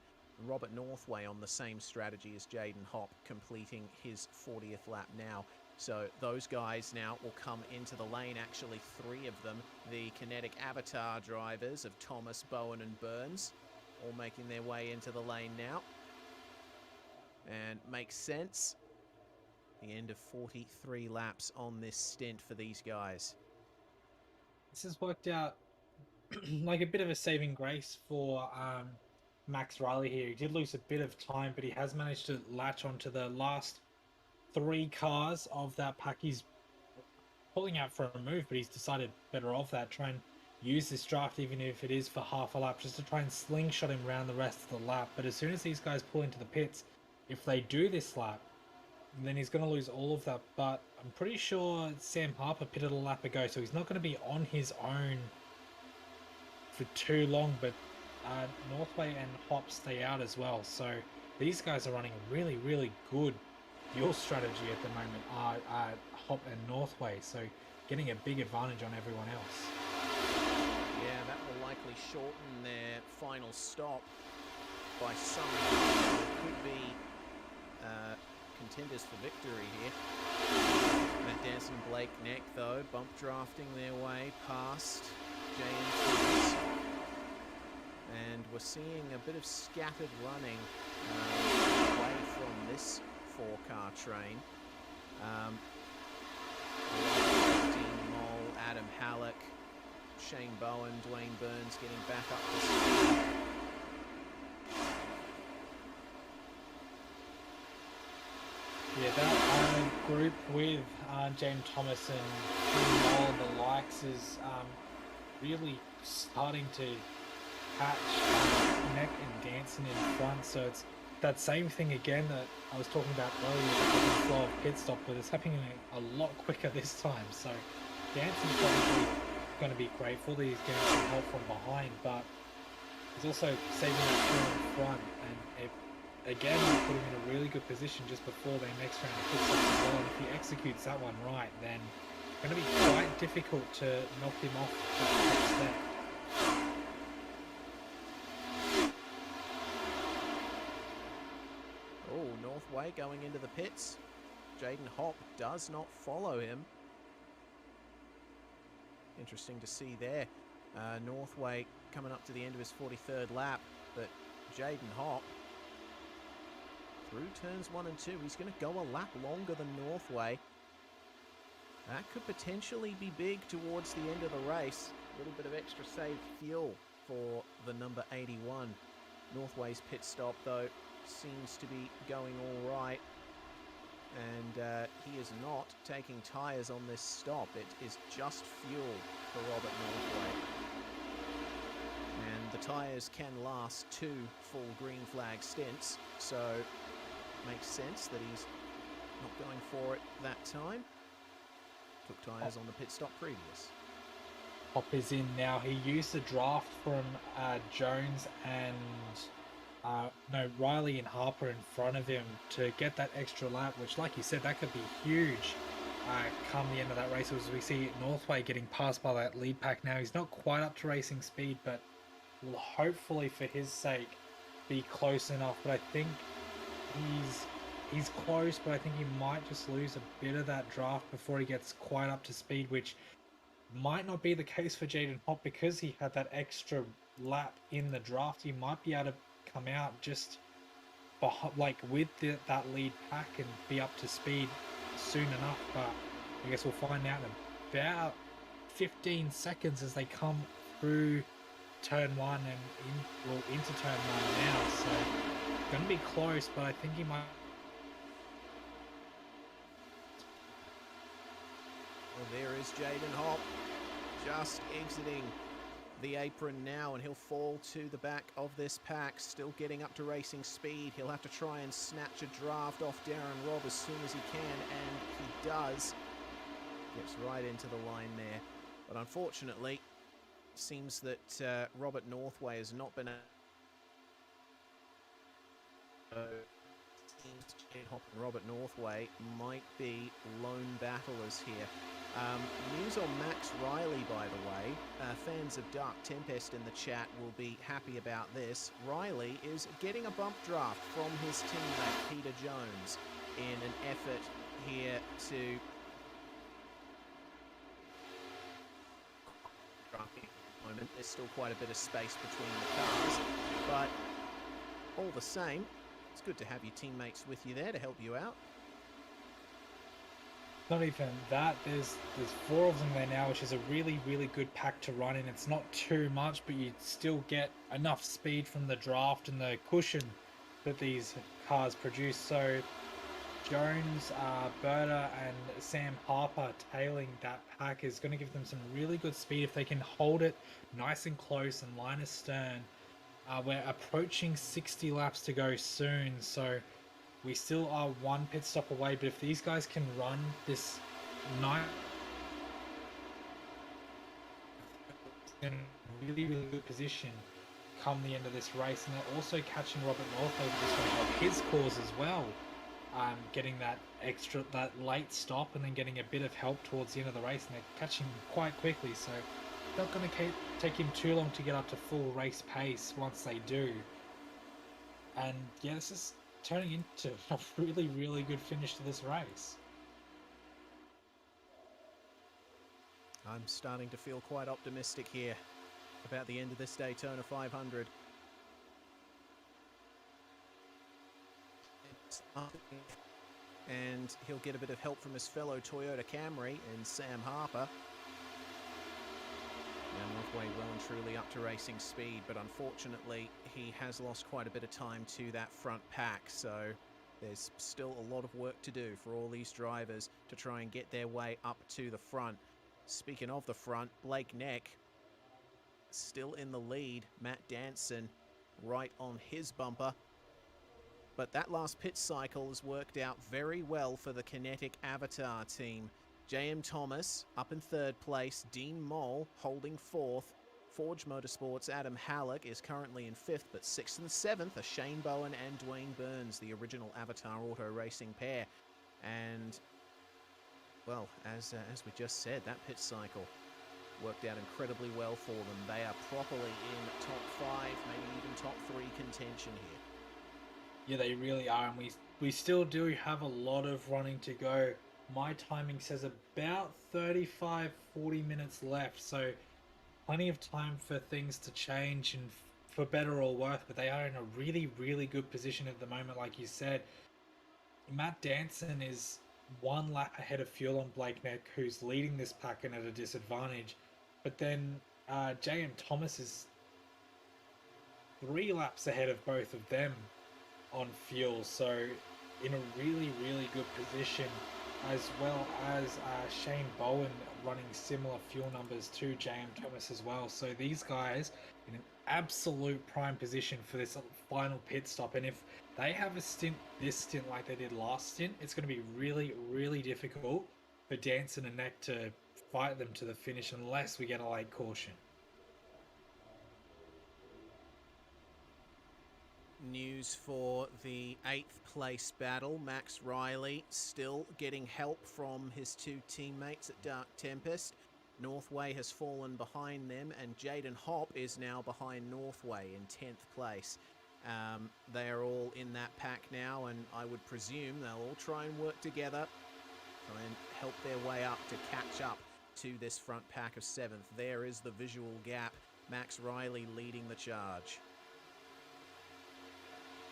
Robert Northway on the same strategy as Jaden Hopp, completing his 40th lap now. So those guys now will come into the lane, actually 3 of them, the Kinetic Avatar drivers of Thomas, Bowen and Burns, all making their way into the lane now. And makes sense. The end of 43 laps on this stint for these guys. This has worked out like a bit of a saving grace for Max Riley here. He did lose a bit of time, but he has managed to latch onto the last 3 cars of that pack. He's pulling out for a move, but he's decided better off that. Try and use this draft, even if it is for half a lap, just to try and slingshot him around the rest of the lap. But as soon as these guys pull into the pits, if they do this lap, then he's going to lose all of that. But I'm pretty sure Sam Harper pitted a lap ago, so he's not going to be on his own for too long. But Northway and Hop stay out as well. So these guys are running a really, really good fuel strategy at the moment, Hop and Northway. So getting a big advantage on everyone else. Yeah, that will likely shorten their final stop by some margin. Could be contenders for victory here. Matt Danson and Blake Neck, though, bump drafting their way past JM. And we're seeing a bit of scattered running away from this 4-car train. Dean Moll, Adam Halleck, Shane Bowen, Dwayne Burns getting back up to speed. Yeah, that group with James Thomas and Dean Moll and the likes is really starting to catch Neck and Danson in front. So it's that same thing again that I was talking about earlier with the flow of pit stop, but it's happening a lot quicker this time. So Danson's probably going to be grateful that he's getting some help from behind, but he's also saving that fuel in front, and it again will put him in a really good position just before their next round of pit stops as well. And if he executes that one right, then it's going to be quite difficult to knock him off that next step. Oh, Northway going into the pits. Jaden Hopp does not follow him. Interesting to see there. Northway coming up to the end of his 43rd lap, but Jaden Hopp through turns 1 and 2, he's going to go a lap longer than Northway. That could potentially be big towards the end of the race. A little bit of extra saved fuel for the number 81. Northway's pit stop, though, seems to be going all right. And he is not taking tyres on this stop. It is just fuel for Robert Northway. And the tyres can last 2 full green flag stints, so makes sense that he's not going for it that time. Took tyres on the pit stop previous. Hop is in now. He used the draft from Jones and Riley and Harper in front of him to get that extra lap, which, like you said, that could be huge come the end of that race. As we see Northway getting passed by that lead pack now. He's not quite up to racing speed, but will hopefully, for his sake, be close enough. But I think he's close, but I think he might just lose a bit of that draft before he gets quite up to speed, which might not be the case for Jaden Hopp because he had that extra lap in the draft. He might be able to come out just like with that lead pack and be up to speed soon enough, but I guess we'll find out in about 15 seconds as they come through turn 1 and into turn 1 now. So going to be close, but I think he might. Well, there is Jaden Hopp just exiting the apron now, and he'll fall to the back of this pack, still getting up to racing speed. He'll have to try and snatch a draft off Darren Robb as soon as he can, and he does. Gets right into the line there, but unfortunately seems that Robert Northway has not been Jade Hop and Robert Northway might be lone battlers here. News on Max Riley, by the way. Fans of Dark Tempest in the chat will be happy about this. Riley is getting a bump draft from his teammate Peter Jones in an effort here to drafting at the moment. There's still quite a bit of space between the cars, but all the same, it's good to have your teammates with you there to help you out. Not even that, there's 4 of them there now, which is a really good pack to run in. It's not too much, but you still get enough speed from the draft and the cushion that these cars produce. So Jones, Berta and Sam Harper tailing that pack is going to give them some really good speed if they can hold it nice and close and line astern. We're approaching 60 laps to go soon, so we still are 1 pit stop away, but if these guys can run this night in a really good position come the end of this race, and they're also catching Robert North over this one of his cause as well, getting that late stop and then getting a bit of help towards the end of the race, and they're catching quite quickly, so not going to take him too long to get up to full race pace once they do. And yeah, this is turning into a really good finish to this race. I'm starting to feel quite optimistic here about the end of this Daytona 500. And he'll get a bit of help from his fellow Toyota Camry and Sam Harper. Now Northway well and truly up to racing speed, but unfortunately he has lost quite a bit of time to that front pack, so there's still a lot of work to do for all these drivers to try and get their way up to the front. Speaking of the front, Blake Neck still in the lead. Matt Danson right on his bumper. But that last pit cycle has worked out very well for the Kinetic Avatar team. J.M. Thomas up in 3rd place, Dean Moll holding 4th. Forge Motorsports' Adam Halleck is currently in 5th, but 6th and 7th are Shane Bowen and Dwayne Burns, the original Avatar Auto Racing pair. And, well, as we just said, that pit cycle worked out incredibly well for them. They are properly in top 5, maybe even top 3 contention here. Yeah, they really are, and we still do have a lot of running to go. My timing says about 35-40 minutes left, so plenty of time for things to change and for better or worse, but they are in a really good position at the moment, like you said. Matt Danson is 1 lap ahead of Fuel on Blake Neck, who's leading this pack and at a disadvantage, but then J.M. Thomas is 3 laps ahead of both of them on Fuel, so in a really good position, as well as Shane Bowen running similar fuel numbers to J.M. Thomas as well. So these guys in an absolute prime position for this final pit stop, and if they have a stint like they did last stint, it's going to be really difficult for Danson and Neck to fight them to the finish unless we get a late caution. News for the 8th place battle. Max Riley still getting help from his 2 teammates at Dark Tempest. Northway has fallen behind them, and Jaden Hopp is now behind Northway in 10th place. They are all in that pack now, and I would presume they'll all try and work together, try and help their way up to catch up to this front pack of 7th. There is the visual gap. Max Riley leading the charge.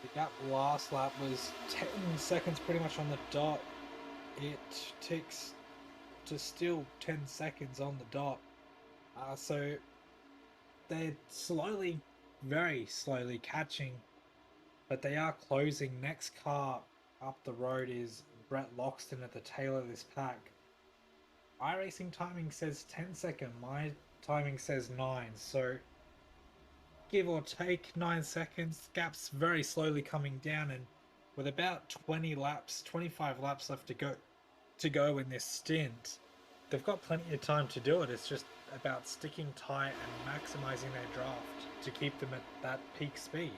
The gap last lap was 10 seconds pretty much on the dot. It ticks to still 10 seconds on the dot. So they're slowly, very slowly catching, but they are closing. Next car up the road is Brett Loxton at the tail of this pack. iRacing timing says 10 seconds. My timing says 9. So give or take 9 seconds. Gap's very slowly coming down, and with about 25 laps left to go in this stint, they've got plenty of time to do it. It's just about sticking tight and maximizing their draft to keep them at that peak speed.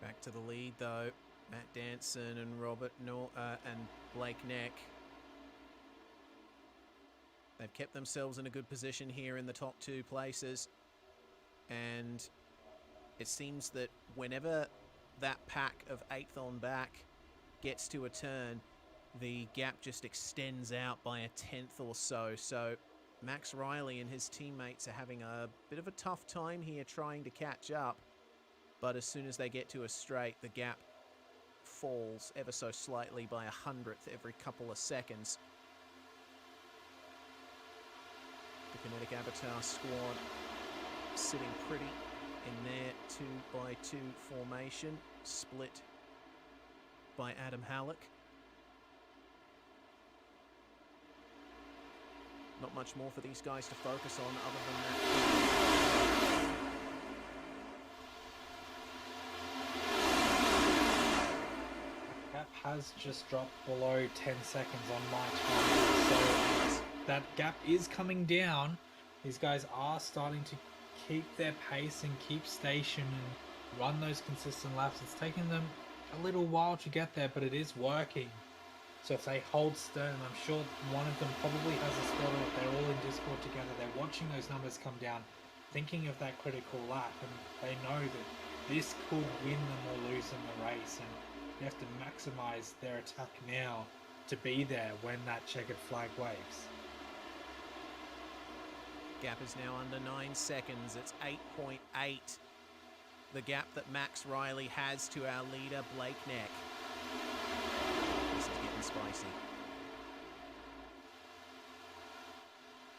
Back to the lead though. Matt Danson and and Blake Neck. They've kept themselves in a good position here in the top 2 places. And it seems that whenever that pack of 8th on back gets to a turn, the gap just extends out by a 10th or so. So Max Riley and his teammates are having a bit of a tough time here trying to catch up. But as soon as they get to a straight, the gap falls ever so slightly by 100th every couple of seconds. The Kinetic Avatar squad sitting pretty in their 2x2 formation, split by Adam Halleck. Not much more for these guys to focus on other than that. Gap has just dropped below 10 seconds on my time, so that gap is coming down. These guys are starting to keep their pace and keep station and run those consistent laps. It's taken them a little while to get there, but it is working. So if they hold stern, I'm sure one of them probably has a spotter. If they're all in Discord together, they're watching those numbers come down, thinking of that critical lap, and they know that this could win them or lose them the race, and they have to maximize their attack now to be there when that checkered flag waves. Gap is now under 9 seconds. It's 8.8. The gap that Max Riley has to our leader, Blake Neck. This is getting spicy.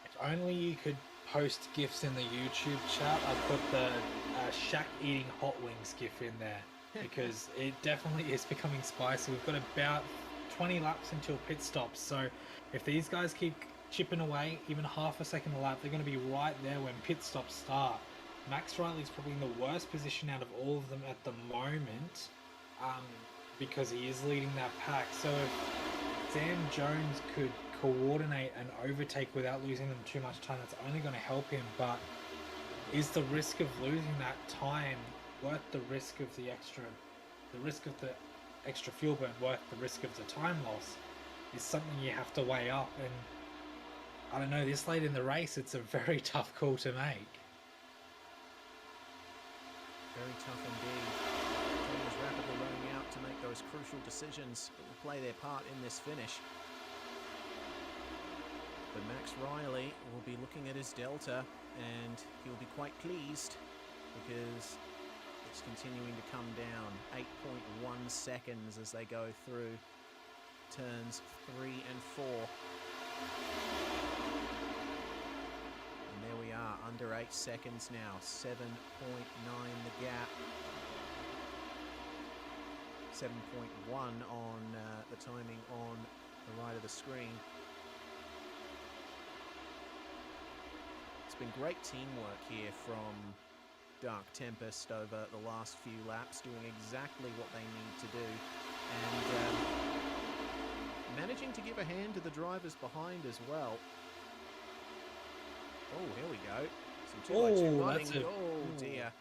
If only you could post GIFs in the YouTube chat. I put the Shaq eating hot wings GIF in there because it definitely is becoming spicy. We've got about 20 laps until pit stops, so if these guys keep chipping away even half a second a lap, they're going to be right there when pit stops start. Max Riley's probably in the worst position out of all of them at the moment, because he is leading that pack. So if Sam Jones could coordinate and overtake without losing them too much time, that's only going to help him. But is the risk of losing that time worth the risk of the extra fuel burn worth the risk of the time loss? Is something you have to weigh up. And I don't know, this late in the race, it's a very tough call to make. Very tough indeed. Teams rapidly running out to make those crucial decisions that will play their part in this finish. But Max Riley will be looking at his delta, and he'll be quite pleased because it's continuing to come down. 8.1 seconds as they go through turns 3 and 4. And there we are, under 8 seconds now, 7.9 the gap. 7.1 on the timing on the right of the screen. It's been great teamwork here from Dark Tempest over the last few laps, doing exactly what they need to do, and managing to give a hand to the drivers behind as well. Oh, here we go. Some 2x2 running. Oh dear.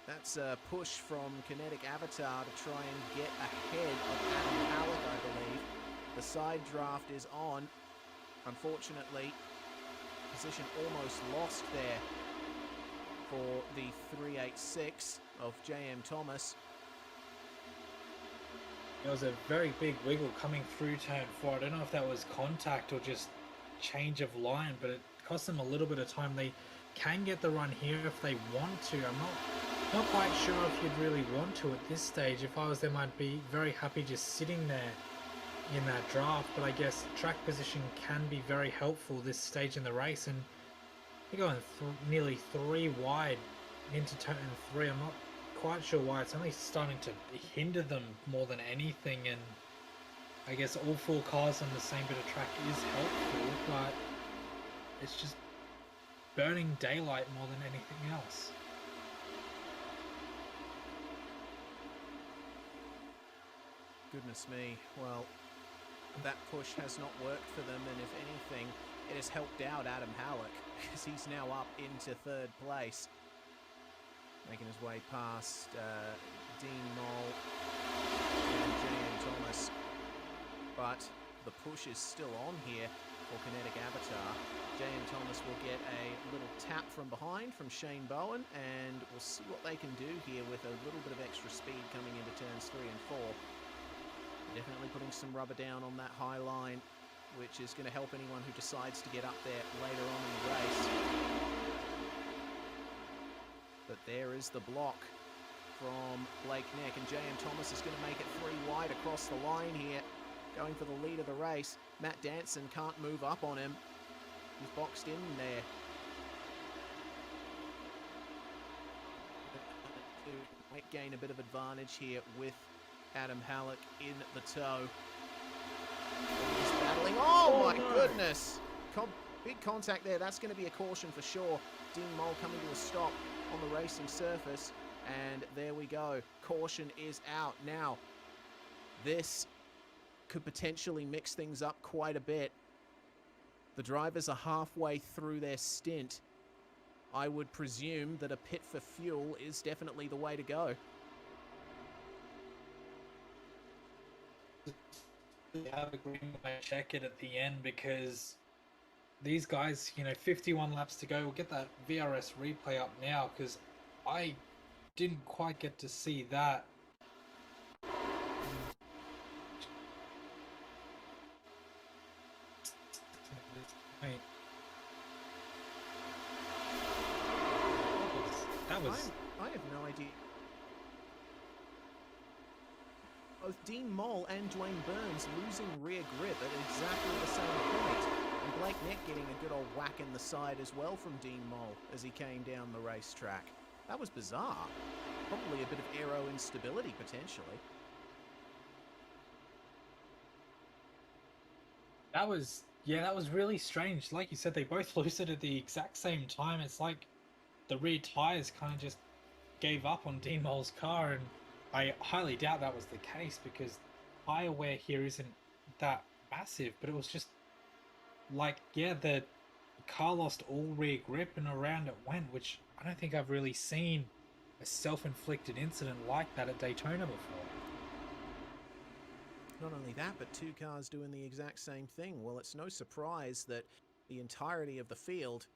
That's a push from Kinetic Avatar to try and get ahead of Adam Halleck, I believe. The side draft is on. Unfortunately, position almost lost there for the 386 of JM Thomas. There was a very big wiggle coming through turn 4. I don't know if that was contact or just change of line, but it cost them a little bit of time. They can get the run here if they want to. I'm not quite sure if you'd really want to at this stage. If I was them, I'd be very happy just sitting there in that draft, but I guess track position can be very helpful this stage in the race, and they're going nearly 3 wide into turn 3. I'm not quite sure why. It's only starting to hinder them more than anything, and I guess all 4 cars on the same bit of track is helpful, but it's just burning daylight more than anything else. Goodness me. Well, that push has not worked for them, and if anything, it has helped out Adam Halleck, because he's now up into 3rd place, making his way past Dean Moll and J.M. Thomas. But the push is still on here for Kinetic Avatar. J.M. Thomas will get a little tap from behind from Shane Bowen, and we'll see what they can do here with a little bit of extra speed coming into turns 3 and 4. Definitely putting some rubber down on that high line, which is going to help anyone who decides to get up there later on in the race. But there is the block from Blake Neck, and J.M. Thomas is going to make it 3 wide across the line here, going for the lead of the race. Matt Danson can't move up on him. He's boxed in there. Might gain a bit of advantage here with Adam Halleck in the tow. He's battling. Oh my goodness! Big contact there. That's going to be a caution for sure. Dean Moll coming to a stop on the racing surface. And there we go. Caution is out. Now, this could potentially mix things up quite a bit. The drivers are halfway through their stint. I would presume that a pit for fuel is definitely the way to go. Have a green light check it at the end, because these guys, 51 laps to go. We'll get that VRS replay up now, because I didn't quite get to see that. I have no idea. Both Dean Moll and Dwayne Burns losing rear grip at exactly the same point. And Blake Neck getting a good old whack in the side as well from Dean Moll as he came down the racetrack. That was bizarre. Probably a bit of aero instability potentially. That was really strange. Like you said, they both lose it at the exact same time. It's like the rear tires kind of just gave up on Dean Moll's car, and I highly doubt that was the case, because tire wear here isn't that massive, but it was just like, yeah, the car lost all rear grip and around it went, which I don't think I've really seen a self-inflicted incident like that at Daytona before. Not only that, but two cars doing the exact same thing. Well, it's no surprise that the entirety of the field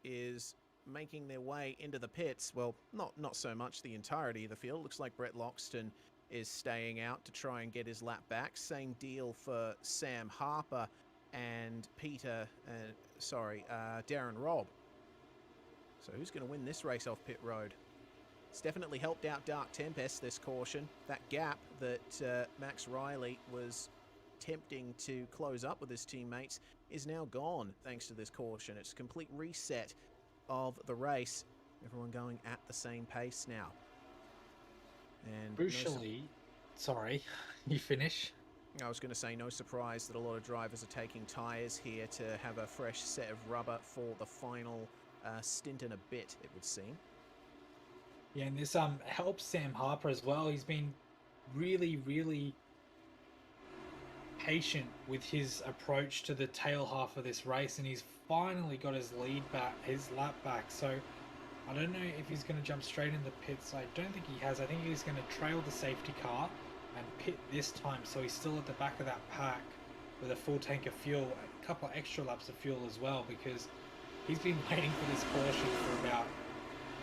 is making their way into the pits. Well, not so much the entirety of the field. Looks like Brett Loxton is staying out to try and get his lap back. Same deal for Sam Harper and Darren Robb. So who's going to win this race off pit road? It's definitely helped out Dark Tempest, this caution. That gap that Max Riley was attempting to close up with his teammates is now gone thanks to this caution. It's a complete reset of the race. Everyone going at the same pace now. And crucially, sorry, you finish. I was going to say, no surprise that a lot of drivers are taking tyres here to have a fresh set of rubber for the final stint and a bit, it would seem. Yeah, and this helps Sam Harper as well. He's been really patient with his approach to the tail half of this race, and he's finally got his lead back, his lap back. So I don't know if he's going to jump straight in the pits. I don't think he has. I think he's going to trail the safety car and pit this time, so he's still at the back of that pack with a full tank of fuel, a couple of extra laps of fuel as well, because he's been waiting for this caution for about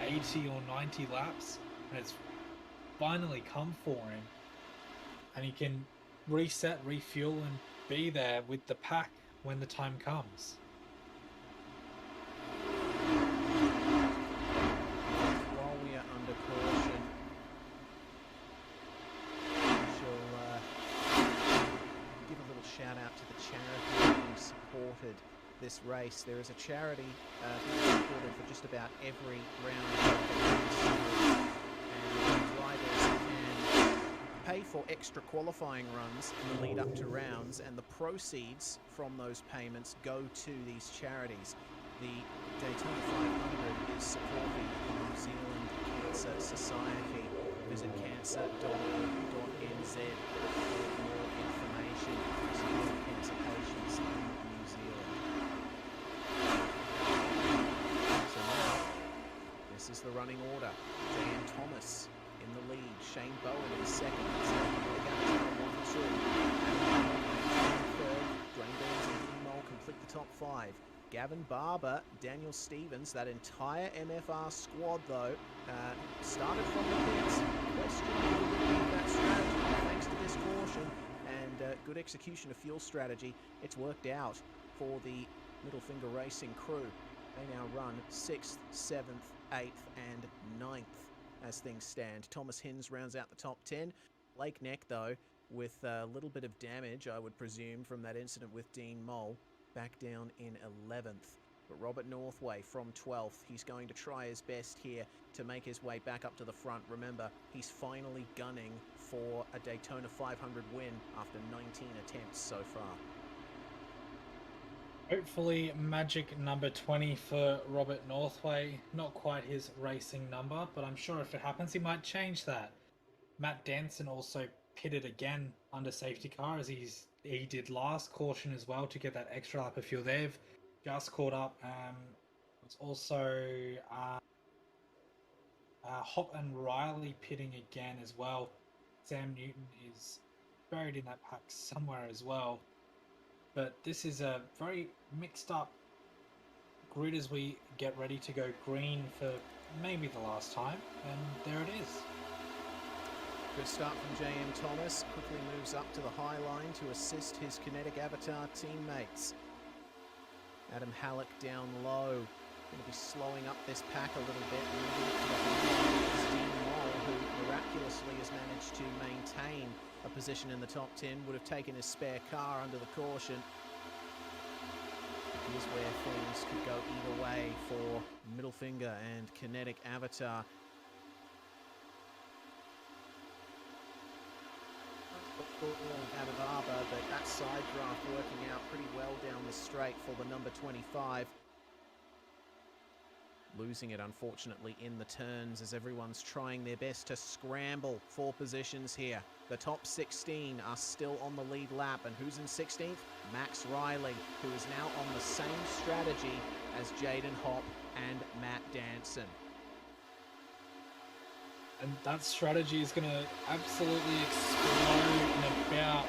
80 or 90 laps, and it's finally come for him, and he can reset, refuel, and be there with the pack when the time comes. While we are under caution, shall give a little shout out to the charity who supported this race. There is a charity being supported for just about every round of the race, and drivers can pay for extra qualifying runs in the lead up to rounds, and the proceeds from those payments go to these charities. The Daytona 500 is supporting the New Zealand Cancer Society. Visit cancer.org.nz for more information for cancer patients in New Zealand. So now, this is the running order. J.M. Thomas in the lead. Shane Bowen in second. It's Kinetic Avatar 1-2. Third. Drain Burns and Dean Mole complete the top 5. Gavin Barber, Daniel Stevens, that entire MFR squad though, started from the pits. Questioned that strategy thanks to this caution and good execution of fuel strategy. It's worked out for the Middle Finger Racing crew. They now run 6th, 7th, 8th and 9th as things stand. Thomas Hinz rounds out the top 10. Blake Neck though, with a little bit of damage I would presume from that incident with Dean Mole, back down in 11th. But Robert Northway from 12th, he's going to try his best here to make his way back up to the front. Remember, he's finally gunning for a Daytona 500 win after 19 attempts so far. Hopefully magic number 20 for Robert Northway. Not quite his racing number, but I'm sure if it happens he might change that. Matt Danson also pitted again under safety car as he did last caution as well to get that extra lap of fuel. They've just caught up. It's also Hop and Riley pitting again as well. Sam Newton is buried in that pack somewhere as well. But this is a very mixed up grid as we get ready to go green for maybe the last time. And there it is. Good start from J.M. Thomas. Quickly moves up to the high line to assist his Kinetic Avatar teammates. Adam Halleck down low. Going to be slowing up this pack a little bit. Moving up to the high line is Dean Mole, who miraculously has managed to maintain a position in the top 10. Would have taken his spare car under the caution. Here's where things could go either way for Middle Finger and Kinetic Avatar. Out of Arbor, but that side draft working out pretty well down the straight for the number 25. Losing it, unfortunately, in the turns as everyone's trying their best to scramble for positions here. The top 16 are still on the lead lap, and who's in 16th? Max Riley, who is now on the same strategy as Jaden Hopp and Matt Danson. And that strategy is going to absolutely explode in about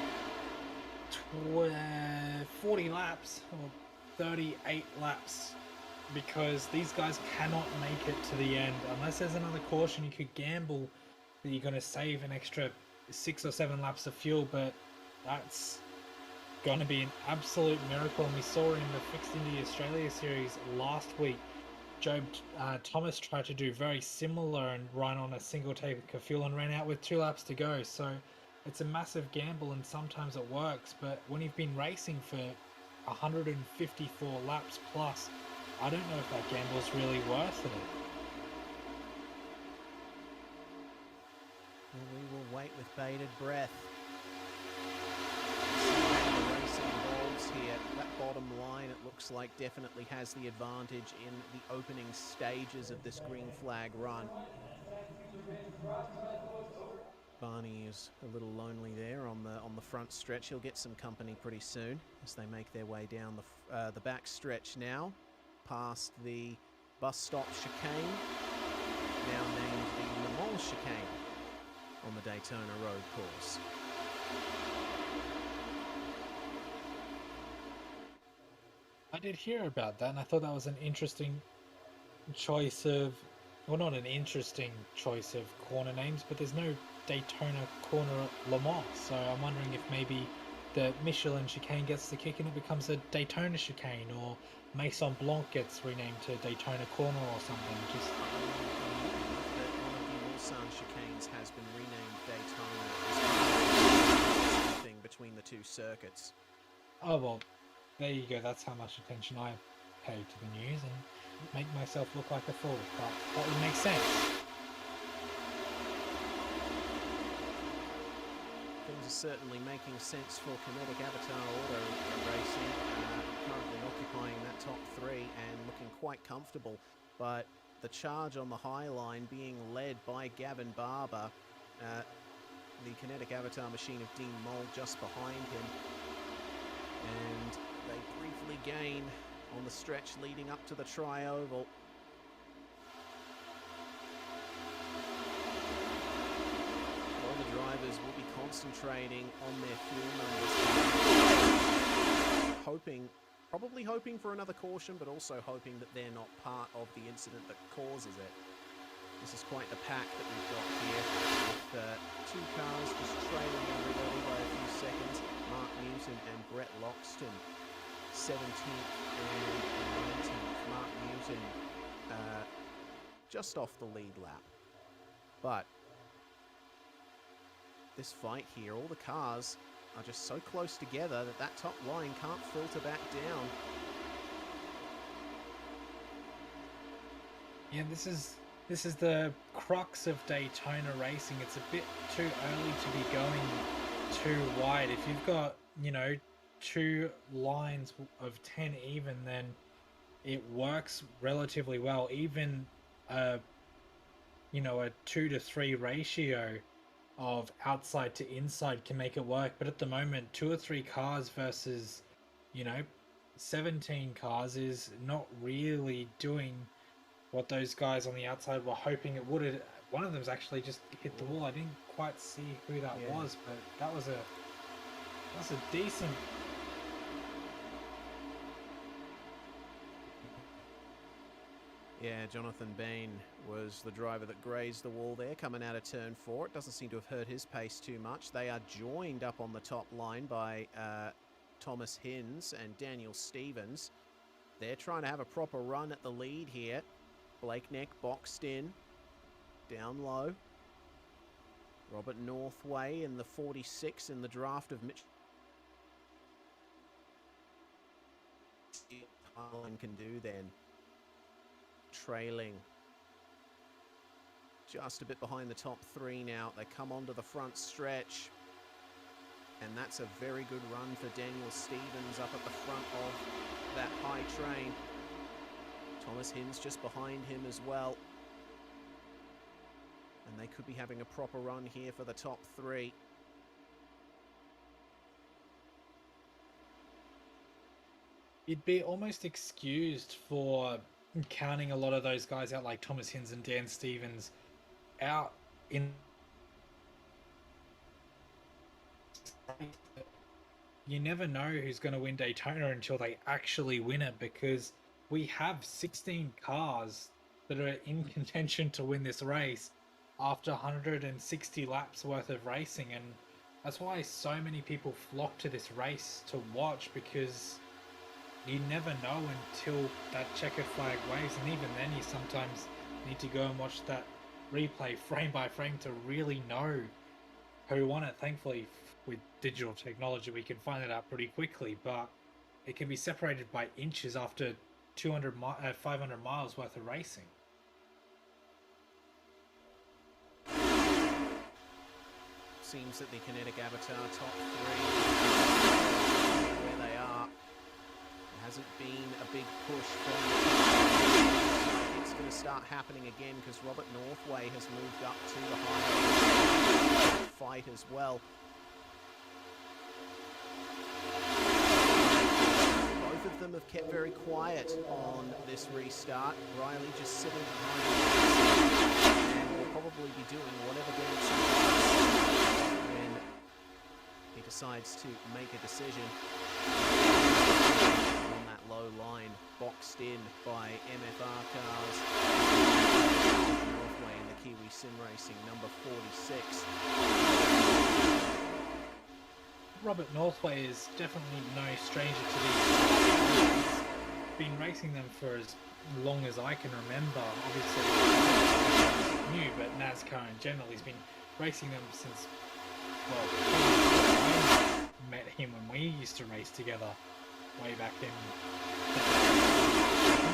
40 laps or 38 laps, because these guys cannot make it to the end. Unless there's another caution, you could gamble that you're going to save an extra 6 or 7 laps of fuel, but that's going to be an absolute miracle. And we saw in the Fixed Indy Australia Series last week, Job Thomas tried to do very similar and run on a single tank of fuel and ran out with 2 laps to go. So it's a massive gamble and sometimes it works, but when you've been racing for 154 laps plus, I don't know if that gamble is really worth it. Well, we will wait with bated breath. The racing involves here. That bottom line, it looks like, definitely has the advantage in the opening stages of this green flag run. Barney is a little lonely there on the front stretch. He'll get some company pretty soon as they make their way down the back stretch now, past the bus stop chicane, now named the Le Mans chicane on the Daytona road course. I did hear about that, and I thought that was an interesting choice of, well, not an interesting choice of corner names, but there's no Daytona corner at Le Mans, so I'm wondering if maybe the Michelin chicane gets the kick and it becomes a Daytona chicane, or Maison Blanc gets renamed to Daytona Corner or something. Just that one of the Mulsanne chicanes has been renamed Daytona. Something between the two circuits. oh well, there you go. That's how much attention I pay to the news and make myself look like a fool. But that would make sense. Things are certainly making sense for Kinetic Avatar Auto Racing, currently occupying that top 3 and looking quite comfortable. But the charge on the high line being led by Gavin Barber, the Kinetic Avatar machine of Dean Mole just behind him. And they briefly gain on the stretch leading up to the tri-oval. drivers will be concentrating on their fuel numbers, probably hoping for another caution, but also hoping that they're not part of the incident that causes it. This is quite the pack that we've got here, with two cars just trailing everybody by a few seconds. Mark Newton and Brett Loxton, 17th and 19th. Mark Newton just off the lead lap. But this fight here, all the cars are just so close together that that top line can't filter back down. Yeah, this is the crux of Daytona racing. It's a bit too early to be going too wide. If you've got, you know, two lines of 10 even, then it works relatively well. Even you know, a 2 to 3 ratio of outside to inside can make it work. But at the moment, 2 or 3 cars versus, you know, 17 cars is not really doing what those guys on the outside were hoping it would. One of them's actually just hit the wall. I didn't quite see who that was, but that's a decent. Yeah, Jonathan Bain was the driver that grazed the wall there coming out of turn 4. It doesn't seem to have hurt his pace too much. They are joined up on the top line by Thomas Hinz and Daniel Stevens. They're trying to have a proper run at the lead here. Blake Neck boxed in, down low. Robert Northway in the 46 in the draft of Mitch. Harlan can do then. Trailing. Just a bit behind the top 3 now. They come onto the front stretch. And that's a very good run for Daniel Stevens up at the front of that high train. Thomas Hinz just behind him as well. And they could be having a proper run here for the top 3. You'd be almost excused for counting a lot of those guys out, like Thomas Hinz and Dan Stevens, out in. You never know who's going to win Daytona until they actually win it, because we have 16 cars that are in contention to win this race after 160 laps worth of racing, and that's why so many people flock to this race to watch, because you never know until that checkered flag waves, and even then you sometimes need to go and watch that replay frame by frame to really know who won it. Thankfully, with digital technology, we can find it out pretty quickly, but it can be separated by inches after 500 miles worth of racing. Seems that the Kinetic Avatar top 3 where they are. There hasn't been a big push from the it's going to start happening again, because Robert Northway has moved up to the high fight as well. Both of them have kept very quiet on this restart. Riley just sitting behind and will probably be doing whatever Danson does when he decides to make a decision. On that low line, boxed in by MFR cars. Northway in the Kiwi Sim Racing number 46. Robert Northway is definitely no stranger to these. He's been racing them for as long as I can remember. Obviously, new, but NASCAR in general, he's been racing them since, well, I met him when we used to race together way back in.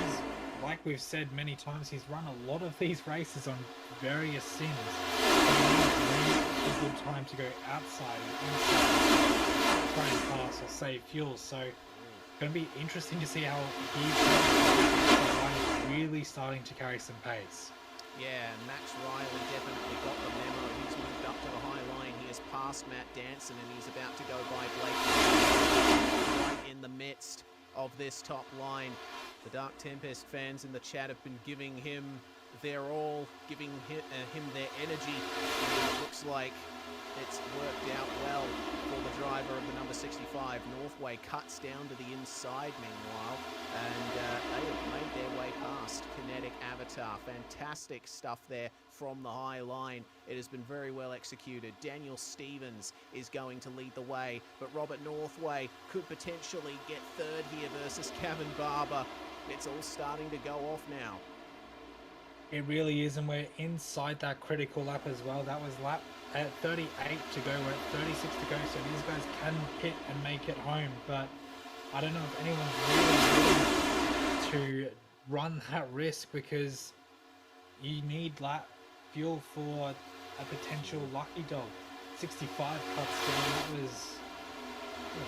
He's, like we've said many times, he's run a lot of these races on various sims. A good time to go outside and inside, try and pass or save fuel. So it's going to be interesting to see how he's really starting to carry some pace. Yeah, Max Riley definitely got the memo. He's moved up to the high line. He has passed Matt Danson, and he's about to go by Blake right in the midst of this top line. The Dark Tempest fans in the chat have been giving him their all, giving him their energy. And it looks like it's worked out well for the driver of the number 65. Northway cuts down to the inside meanwhile, and they have made their way past Kinetic Avatar. Fantastic stuff there from the high line. It has been very well executed. Daniel Stevens is going to lead the way, but Robert Northway could potentially get third here versus Kevin Barber. It's all starting to go off now. It really is, and we're inside that critical lap as well. That was lap at 38 to go, we're at 36 to go, so these guys can pit and make it home, but I don't know if anyone's really willing to run that risk, because you need lap fuel for a potential lucky dog. 65 cuts down, what was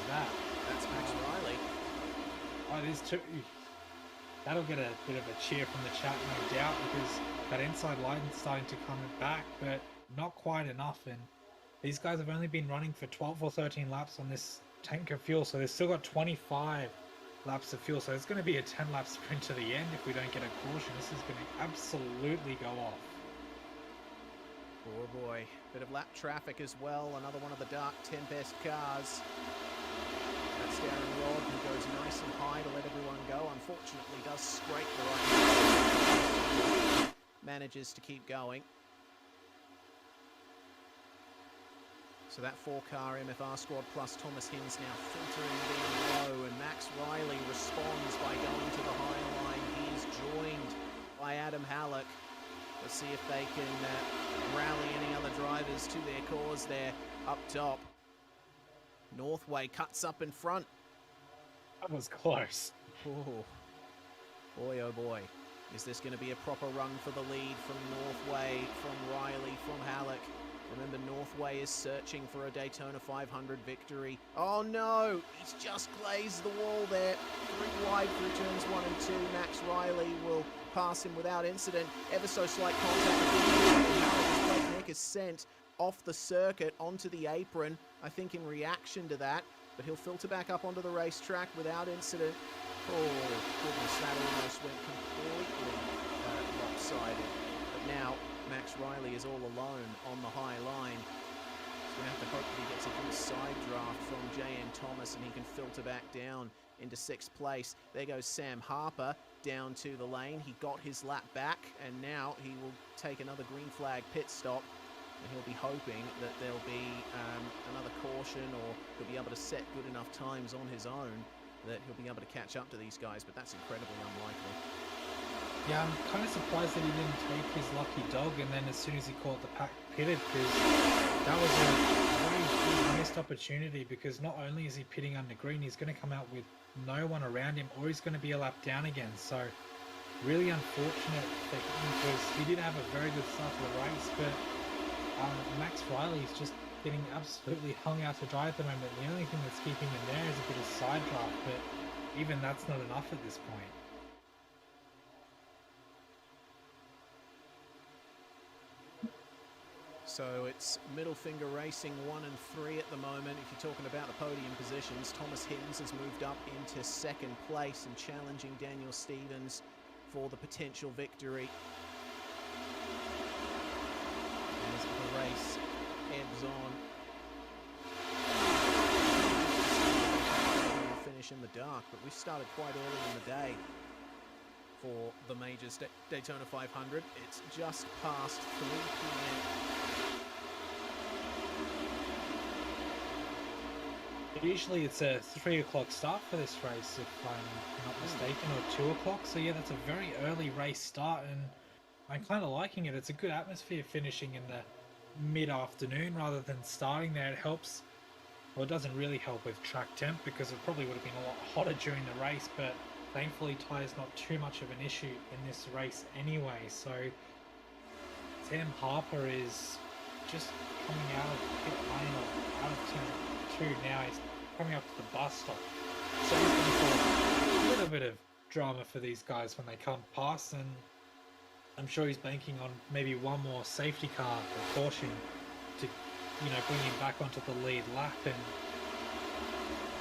that? That's Max Riley. Oh, it is too. That'll get a bit of a cheer from the chat, no doubt, because that inside line is starting to come back, but not quite enough. And these guys have only been running for 12 or 13 laps on this tank of fuel, so they've still got 25 laps of fuel. So it's going to be a 10-lap sprint to the end if we don't get a caution. This is going to absolutely go off. Oh boy, bit of lap traffic as well. Another one of the Dark Tempest cars. That's Darren Rod, who goes nice and high to let everyone go. Unfortunately, does scrape the right. Manages to keep going. So that 4-car MFR squad plus Thomas Hinz now filtering down low, and Max Riley responds by going to the high line. He is joined by Adam Halleck. Let's see if they can rally any other drivers to their cause there up top. Northway cuts up in front. That was close. Oh boy, oh boy. Is this going to be a proper run for the lead from Northway, from Riley, from Halleck? Remember, Northway is searching for a Daytona 500 victory. Oh no, he's just glazed the wall there. 3 wide through turns 1 and 2. Max Riley will pass him without incident. Ever so slight contact. Nick is sent off the circuit onto the apron, I think in reaction to that, but he'll filter back up onto the racetrack without incident. Oh goodness, that almost went completely lopsided. But now Max Riley is all alone on the high line. He's going to have to hope that he gets a good side draft from J.N. Thomas and he can filter back down into 6th place. There goes Sam Harper down to the lane. He got his lap back, and now he will take another green flag pit stop, and he'll be hoping that there'll be another caution, or he'll be able to set good enough times on his own that he'll be able to catch up to these guys, but that's incredibly unlikely. Yeah, I'm kind of surprised that he didn't take his lucky dog, and then as soon as he caught the pack, pitted, because that was a very big missed opportunity, because not only is he pitting under green, he's going to come out with no one around him, or he's going to be a lap down again. So really unfortunate for him, because he did have a very good start to the race, but Max Riley is just getting absolutely hung out to dry at the moment. The only thing that's keeping him there is a bit of side draft, but even that's not enough at this point. So it's middle finger racing 1 and 3 at the moment. If you're talking about the podium positions, Thomas Hinz has moved up into 2nd place and challenging Daniel Stevens for the potential victory. As the race ebbs on, we'll finish in the dark, but we started quite early in the day for the Majors Daytona 500. It's just past 3 p.m. Usually it's a 3 o'clock start for this race, if I'm not mistaken, or 2 o'clock. So yeah, that's a very early race start, and I'm kind of liking it. It's a good atmosphere finishing in the mid-afternoon rather than starting there. It helps, well, it doesn't really help with track temp, because it probably would have been a lot hotter during the race, but thankfully tyre's not too much of an issue in this race anyway. So Sam Harper is just coming out of pit lane, or out of turn 2 now. He's coming up to the bus stop, so he's going to cause a little bit of drama for these guys when they come past, and I'm sure he's banking on maybe one more safety car or caution to, you know, bring him back onto the lead lap. And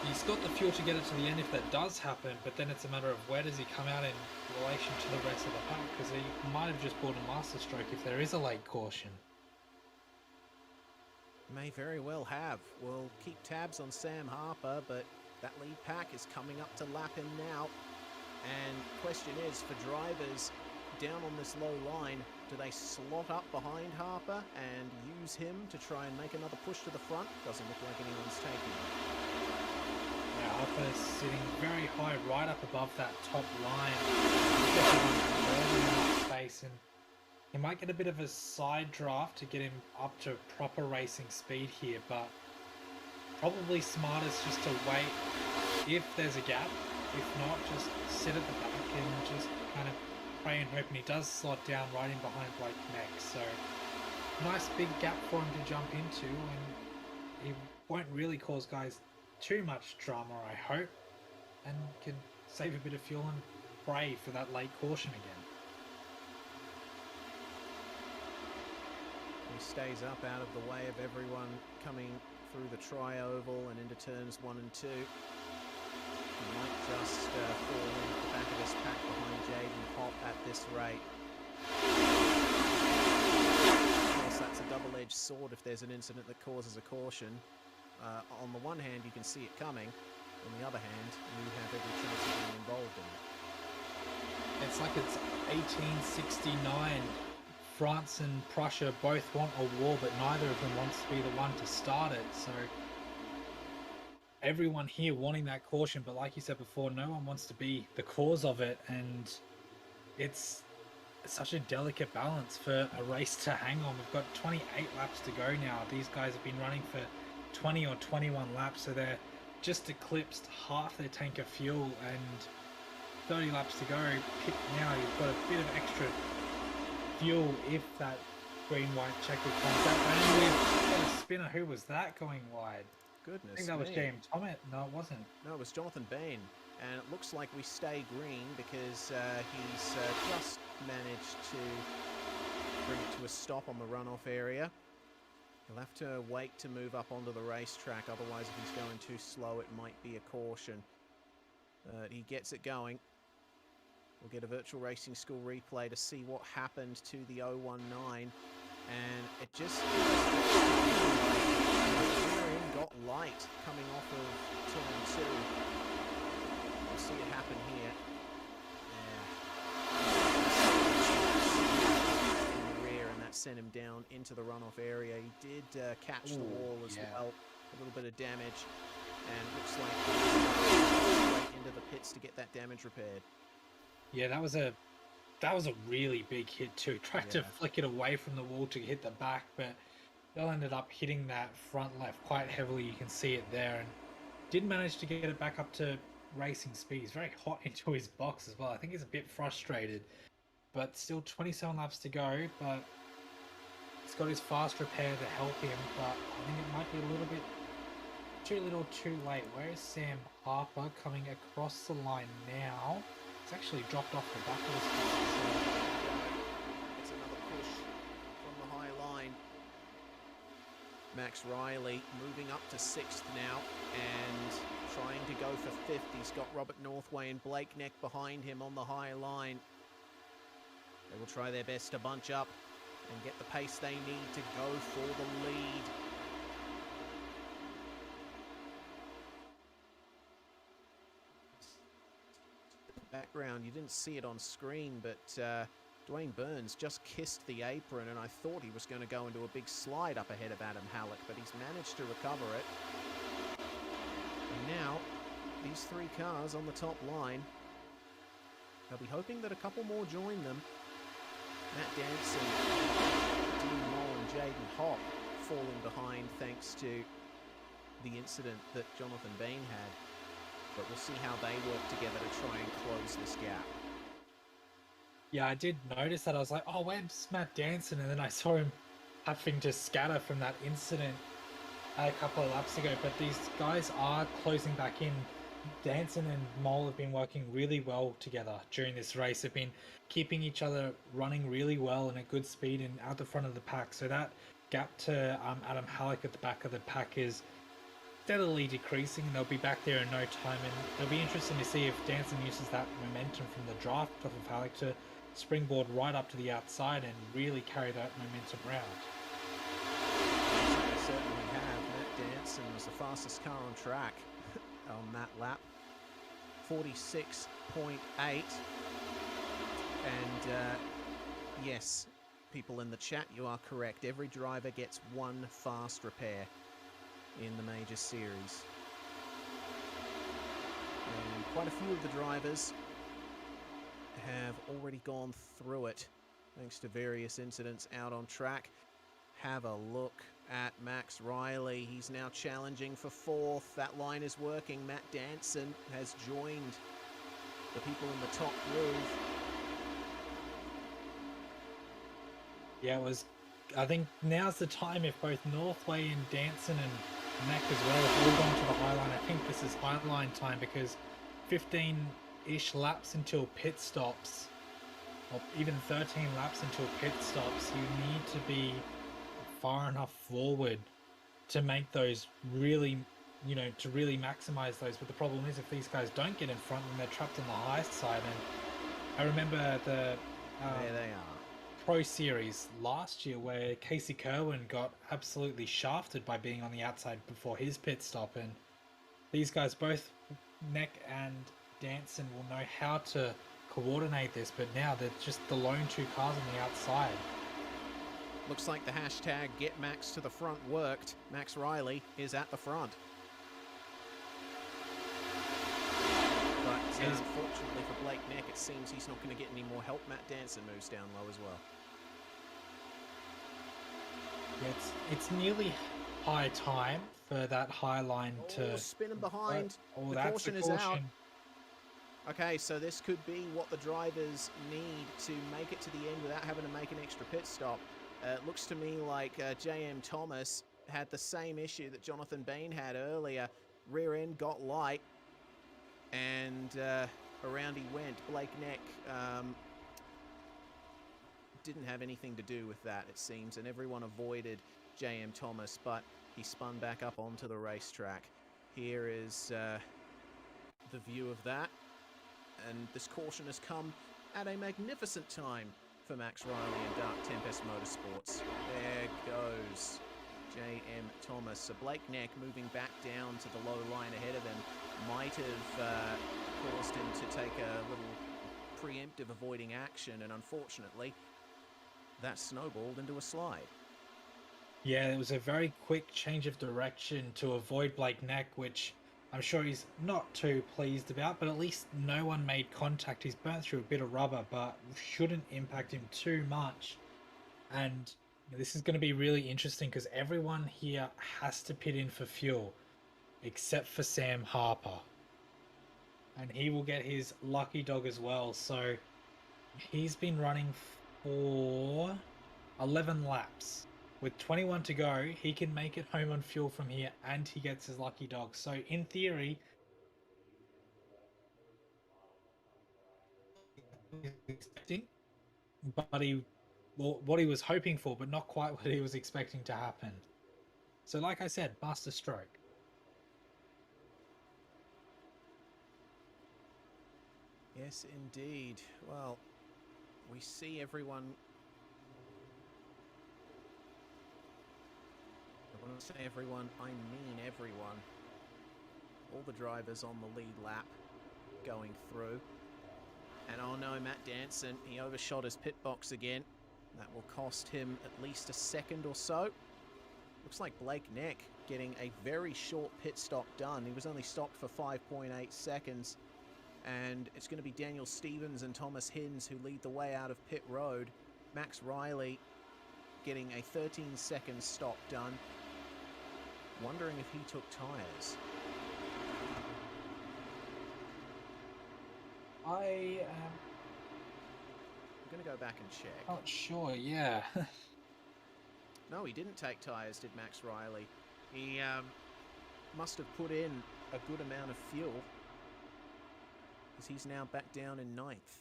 he's got the fuel to get it to the end if that does happen, but then it's a matter of where does he come out in relation to the rest of the pack, because he might have just bought a master stroke if there is a late caution. May very well have. We'll keep tabs on Sam Harper, but that lead pack is coming up to lap him now. And question is, for drivers down on this low line, do they slot up behind Harper and use him to try and make another push to the front? Doesn't look like anyone's taking it. Yeah, Harper's sitting very high, right up above that top line. Space, and he might get a bit of a side draft to get him up to proper racing speed here, but probably smartest just to wait if there's a gap. If not, just sit at the back and just kind of pray and hope, and he does slot down right in behind Blake next. So nice big gap for him to jump into, and he won't really cause guys too much drama, I hope, and can save a bit of fuel and pray for that late caution again. He stays up out of the way of everyone coming through the tri-oval and into turns 1 and 2. He might just fall in at the back of this pack behind Jaden Hop at this rate. Of course, that's a double-edged sword if there's an incident that causes a caution. On the one hand, you can see it coming. On the other hand, you have every chance of being involved in it. It's like it's 1869. France and Prussia both want a war, but neither of them wants to be the one to start it. So everyone here wanting that caution, but like you said before, no one wants to be the cause of it, and it's such a delicate balance for a race to hang on. We've got 28 laps to go now. These guys have been running for 20 or 21 laps, so they're just eclipsed half their tank of fuel, and 30 laps to go. Now you've got a bit of extra fuel if that green-white checker comes out. And we've got a spinner. Who was that going wide? Goodness I think that was me. James Thomas. No, it wasn't. No, it was Jonathan Bain. And it looks like we stay green because he's just managed to bring it to a stop on the runoff area. He'll have to wait to move up onto the racetrack, otherwise if he's going too slow it might be a caution. He gets it going. We'll get a virtual racing school replay to see what happened to the 019, and it just got light coming off of turn 2. We'll see it happen here. In the rear, and that sent him down into the runoff area. He did catch the wall as well. A little bit of damage, and it looks like he's straight into the pits to get that damage repaired. Yeah, that was a really big hit too. Tried to flick it away from the wall to hit the back, but Bill ended up hitting that front left quite heavily. You can see it there, and did manage to get it back up to racing speed. He's very hot into his box as well. I think he's a bit frustrated, but still 27 laps to go. But he's got his fast repair to help him, but I think it might be a little bit too little too late. Where is Sam Harper coming across the line now? It's actually dropped off the back of his car. It's another push from the high line. Max Riley moving up to 6th now and trying to go for 5th. He's got Robert Northway and Blake Neck behind him on the high line. They will try their best to bunch up and get the pace they need to go for the lead. Background, you didn't see it on screen, but Dwayne Burns just kissed the apron, and I thought he was going to go into a big slide up ahead of Adam Halleck, but he's managed to recover it. And now these 3 cars on the top line, they'll be hoping that a couple more join them. Matt Danson, Dean Moll and Jaden Hop falling behind thanks to the incident that Jonathan Bain had. But we'll see how they work together to try and close this gap. Yeah, I did notice that. I was like, oh, where's Matt Danson? And then I saw him having to scatter from that incident a couple of laps ago. But these guys are closing back in. Danson and Mole have been working really well together during this race. They've been keeping each other running really well and at good speed and out the front of the pack. So that gap to Adam Halleck at the back of the pack is steadily decreasing, and they'll be back there in no time, and it'll be interesting to see if Danson uses that momentum from the draft off of Halleck to springboard right up to the outside and really carry that momentum round. They certainly Danson was the fastest car on track on that lap. 46.8. And yes, people in the chat, you are correct. Every driver gets one fast repair in the major series. And quite a few of the drivers have already gone through it thanks to various incidents out on track. Have a look at Max Riley. He's now challenging for fourth. That line is working. Matt Danson has joined the people in the top groove. Yeah, I think now's the time if both Northway and Danson and Mac as well have all gone to the high line. I think this is high line time because 15-ish laps until pit stops, or even 13 laps until pit stops, you need to be far enough forward to make those really, to really maximize those. But the problem is if these guys don't get in front, then they're trapped on the high side. And I remember the There they are. Pro Series last year where Casey Kerwin got absolutely shafted by being on the outside before his pit stop, and these guys, both Neck and Danson, will know how to coordinate this, but now they're just the lone two cars on the outside. Looks like the hashtag Get Max to the Front worked. Max Riley is at the front. But unfortunately for Blake Neck, it seems he's not going to get any more help. Matt Danson moves down low as well. Yeah, it's nearly high time for that high line to spinning behind. Oh, The that's caution the is out. caution. Okay, so this could be what the drivers need to make it to the end without having to make an extra pit stop. It looks to me like J.M. Thomas had the same issue that Jonathan Bain had earlier. Rear end got light, and around he went. Blake Neck didn't have anything to do with that, it seems, and everyone avoided J.M. Thomas, but he spun back up onto the racetrack. Here is the view of that, and this caution has come at a magnificent time for Max Riley and Dark Tempest Motorsports. There goes J.M. Thomas. So Blake Neck moving back down to the low line ahead of him might have caused him to take a little preemptive avoiding action, and unfortunately that snowballed into a slide. Yeah, it was a very quick change of direction to avoid Blake Neck, which I'm sure he's not too pleased about, but at least no one made contact. He's burnt through a bit of rubber, but shouldn't impact him too much. And this is going to be really interesting because everyone here has to pit in for fuel, except for Sam Harper. And he will get his lucky dog as well. So he's been running for 11 laps. With 21 to go, he can make it home on fuel from here, and he gets his lucky dog. So in theory, but what he was hoping for, but not quite what he was expecting to happen. So like I said, master stroke. Yes, indeed. Well, we see everyone. When I say everyone, I mean everyone. All the drivers on the lead lap going through. And oh no, Matt Danson, he overshot his pit box again. That will cost him at least a second or so. Looks like Blake Neck getting a very short pit stop done. He was only stopped for 5.8 seconds. And it's going to be Daniel Stevens and Thomas Hinds who lead the way out of pit road. Max Riley getting a 13-second stop done. Wondering if he took tyres. I am I'm going to go back and check. not sure, yeah. No, he didn't take tyres, did Max Riley. He must have put in a good amount of fuel, because he's now back down in 9th.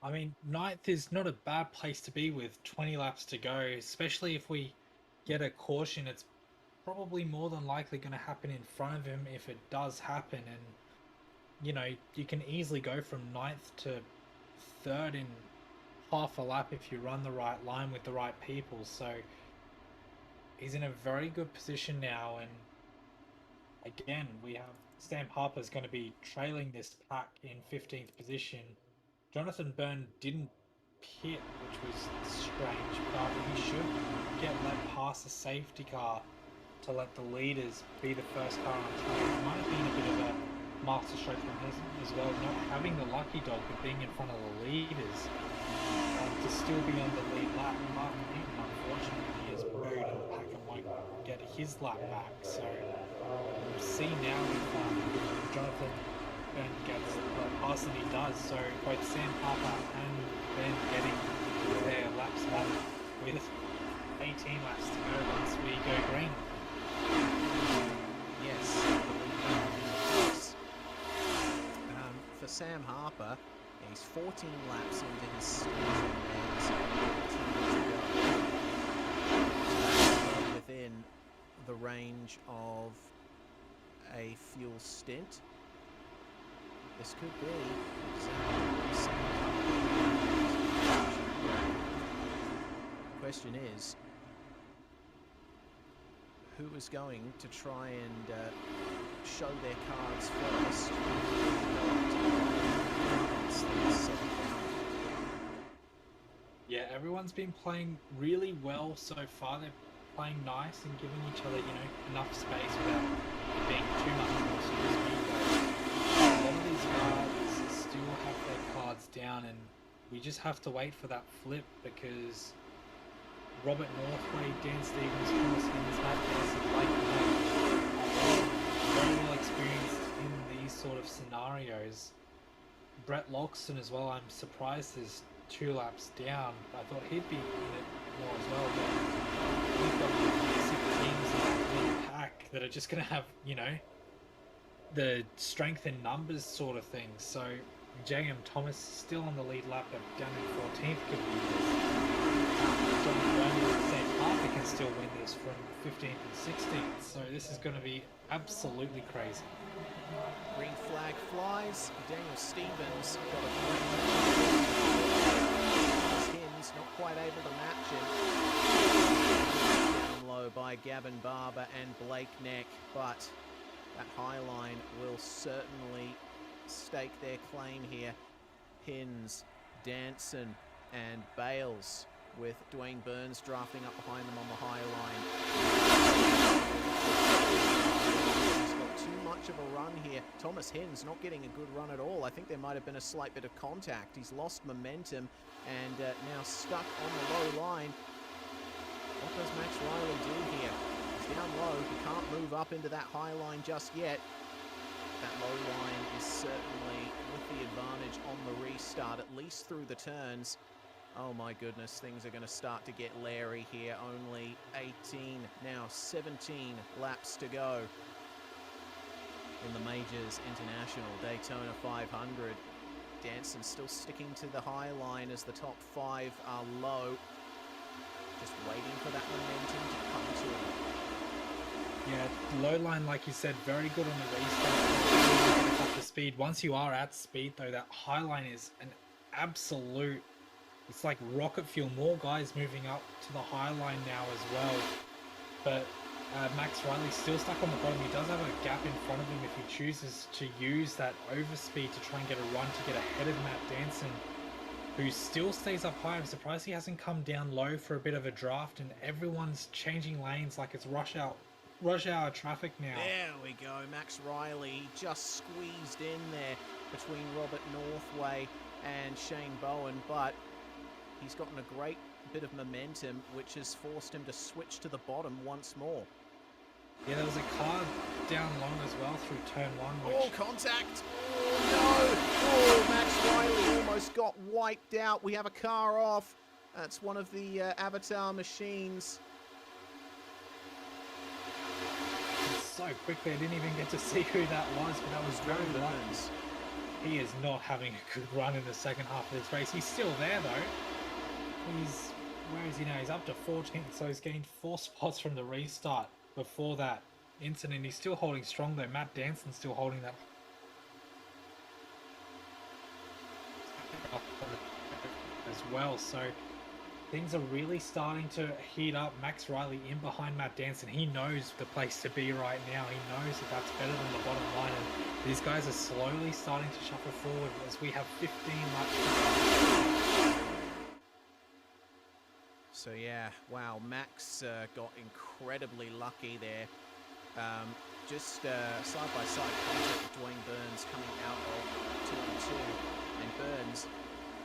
I mean, 9th is not a bad place to be with 20 laps to go, especially if we get a caution. It's probably more than likely going to happen in front of him if it does happen. And, you can easily go from 9th to 3rd in half a lap if you run the right line with the right people. So he's in a very good position now, and again, we have Sam Harper's going to be trailing this pack in 15th position. Jonathan Byrne didn't pit, which was strange, but he should get let past the safety car to let the leaders be the first car on track. It might have been a bit of a masterstroke from him as well, not having the lucky dog but being in front of the leaders to still be on the lead lap. Martin Newton, unfortunately, is buried in the pack and won't get his lap back. So we'll see now if Jonathan Byrne gets let past than he does. So both Sam Harper and Ben getting their laps back with 18 laps to go once we go green. Yes, I believe that will be the case. For Sam Harper, he's 14 laps into his season and 14 to go. Within the range of a fuel stint. This could be exactly Sam Harper. The question is, who is going to try and show their cards first? Yeah, everyone's been playing really well so far. They're playing nice and giving each other, enough space without it being too much more super speed. A lot of these guys still have their cards down, and we just have to wait for that flip because Robert Northway, Dan Stevens, Thomas Higgins, Matt Pearson, Blake Knapp, very well experienced in these sort of scenarios. Brett Loxton as well, I'm surprised there's 2 laps down. I thought he'd be in it more as well, but we've got basic teams in the pack that are just going to have, the strength in numbers sort of thing. So J.M. Thomas still on the lead lap, but down in 14th could be this. John Byrne and Sam Harper can still win this from 15th and 16th. So this is going to be absolutely crazy. Green flag flies. Daniel Stevens got a great Hims not quite able to match him. Down low by Gavin Barber and Blake Neck, but that high line will certainly stake their claim here. Hins, Danson and Bales, with Dwayne Burns drafting up behind them on the high line. He's got too much of a run here. Thomas Hins not getting a good run at all. I think there might have been a slight bit of contact. He's lost momentum and now stuck on the low line. What does Max Riley do here? He's down low. He can't move up into that high line just yet. That low line is certainly with the advantage on the restart, at least through the turns. Oh my goodness, things are going to start to get leery here. Only 18, now 17 laps to go in the Majors International Daytona 500. Danson still sticking to the high line as the top 5 are low. Just waiting for that momentum to come to him. Yeah, low line, like you said, very good on the restart. Up to speed. Once you are at speed, though, that high line is an absolute. It's like rocket fuel. More guys moving up to the high line now as well. But Max Riley's still stuck on the bottom. He does have a gap in front of him if he chooses to use that overspeed to try and get a run to get ahead of Matt Danson, who still stays up high. I'm surprised he hasn't come down low for a bit of a draft, and everyone's changing lanes like it's rush hour traffic now. There we go. Max Riley just squeezed in there between Robert Northway and Shane Bowen, but he's gotten a great bit of momentum, which has forced him to switch to the bottom once more. Yeah, there was a car down long as well through turn 1. Oh, contact! Oh, no! Oh, Max Riley almost got wiped out. We have a car off. That's one of the Avatar machines. So quickly, I didn't even get to see who that was, but that was very Burns. He is not having a good run in the second half of this race. He's still there, though. Where is he now? He's up to 14th, so he's gained 4 spots from the restart before that incident. He's still holding strong, though. Matt Danson's still holding that as well, so things are really starting to heat up. Max Riley in behind Matt Danson. He knows the place to be right now. He knows that that's better than the bottom line. And these guys are slowly starting to shuffle forward as we have 15 laps. So yeah, wow, Max got incredibly lucky there. Just side-by-side contact with Dwayne Burns coming out of turn 2. And Burns,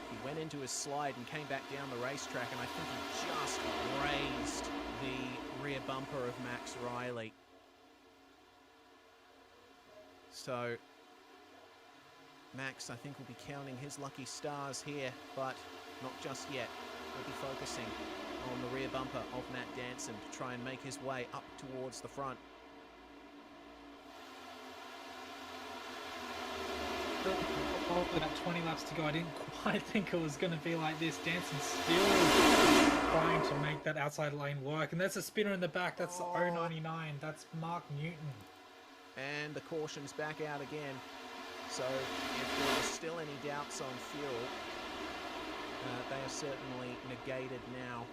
he went into his slide and came back down the racetrack, and I think he just grazed the rear bumper of Max Riley. So Max, I think, will be counting his lucky stars here, but not just yet. He'll be focusing on the rear bumper of Matt Danson to try and make his way up towards the front. About 20 laps to go. I didn't quite think it was going to be like this. Danson's still trying to make that outside lane work. And there's a spinner in the back. That's the 099. That's Mark Newton. And the caution's back out again. So if there are still any doubts on fuel, they are certainly negated now.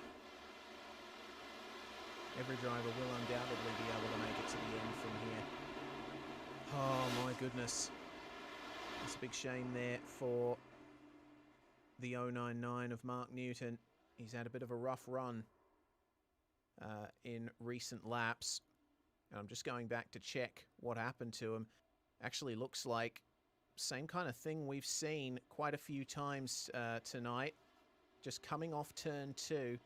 Every driver will undoubtedly be able to make it to the end from here. Oh my goodness. It's a big shame there for the 099 of Mark Newton. He's had a bit of a rough run in recent laps. And I'm just going back to check what happened to him. Actually looks like same kind of thing we've seen quite a few times tonight. Just coming off turn 2.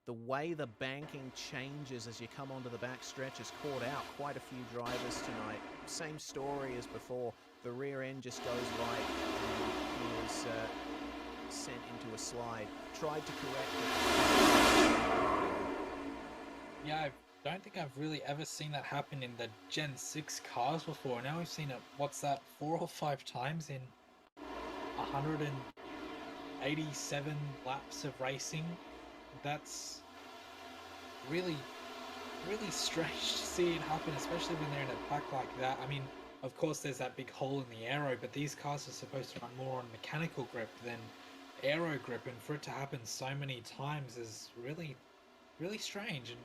The way the banking changes as you come onto the back stretch has caught out quite a few drivers tonight. Same story as before. The rear end just goes right and he was sent into a slide. Tried to correct it. Yeah, I don't think I've really ever seen that happen in the Gen 6 cars before. Now we've seen it, what's that, 4 or 5 times in 187 laps of racing. That's really strange to see it happen, especially when they're in a pack like that. I mean, of course there's that big hole in the aero, but these cars are supposed to run more on mechanical grip than aero grip, and for it to happen so many times is really strange. And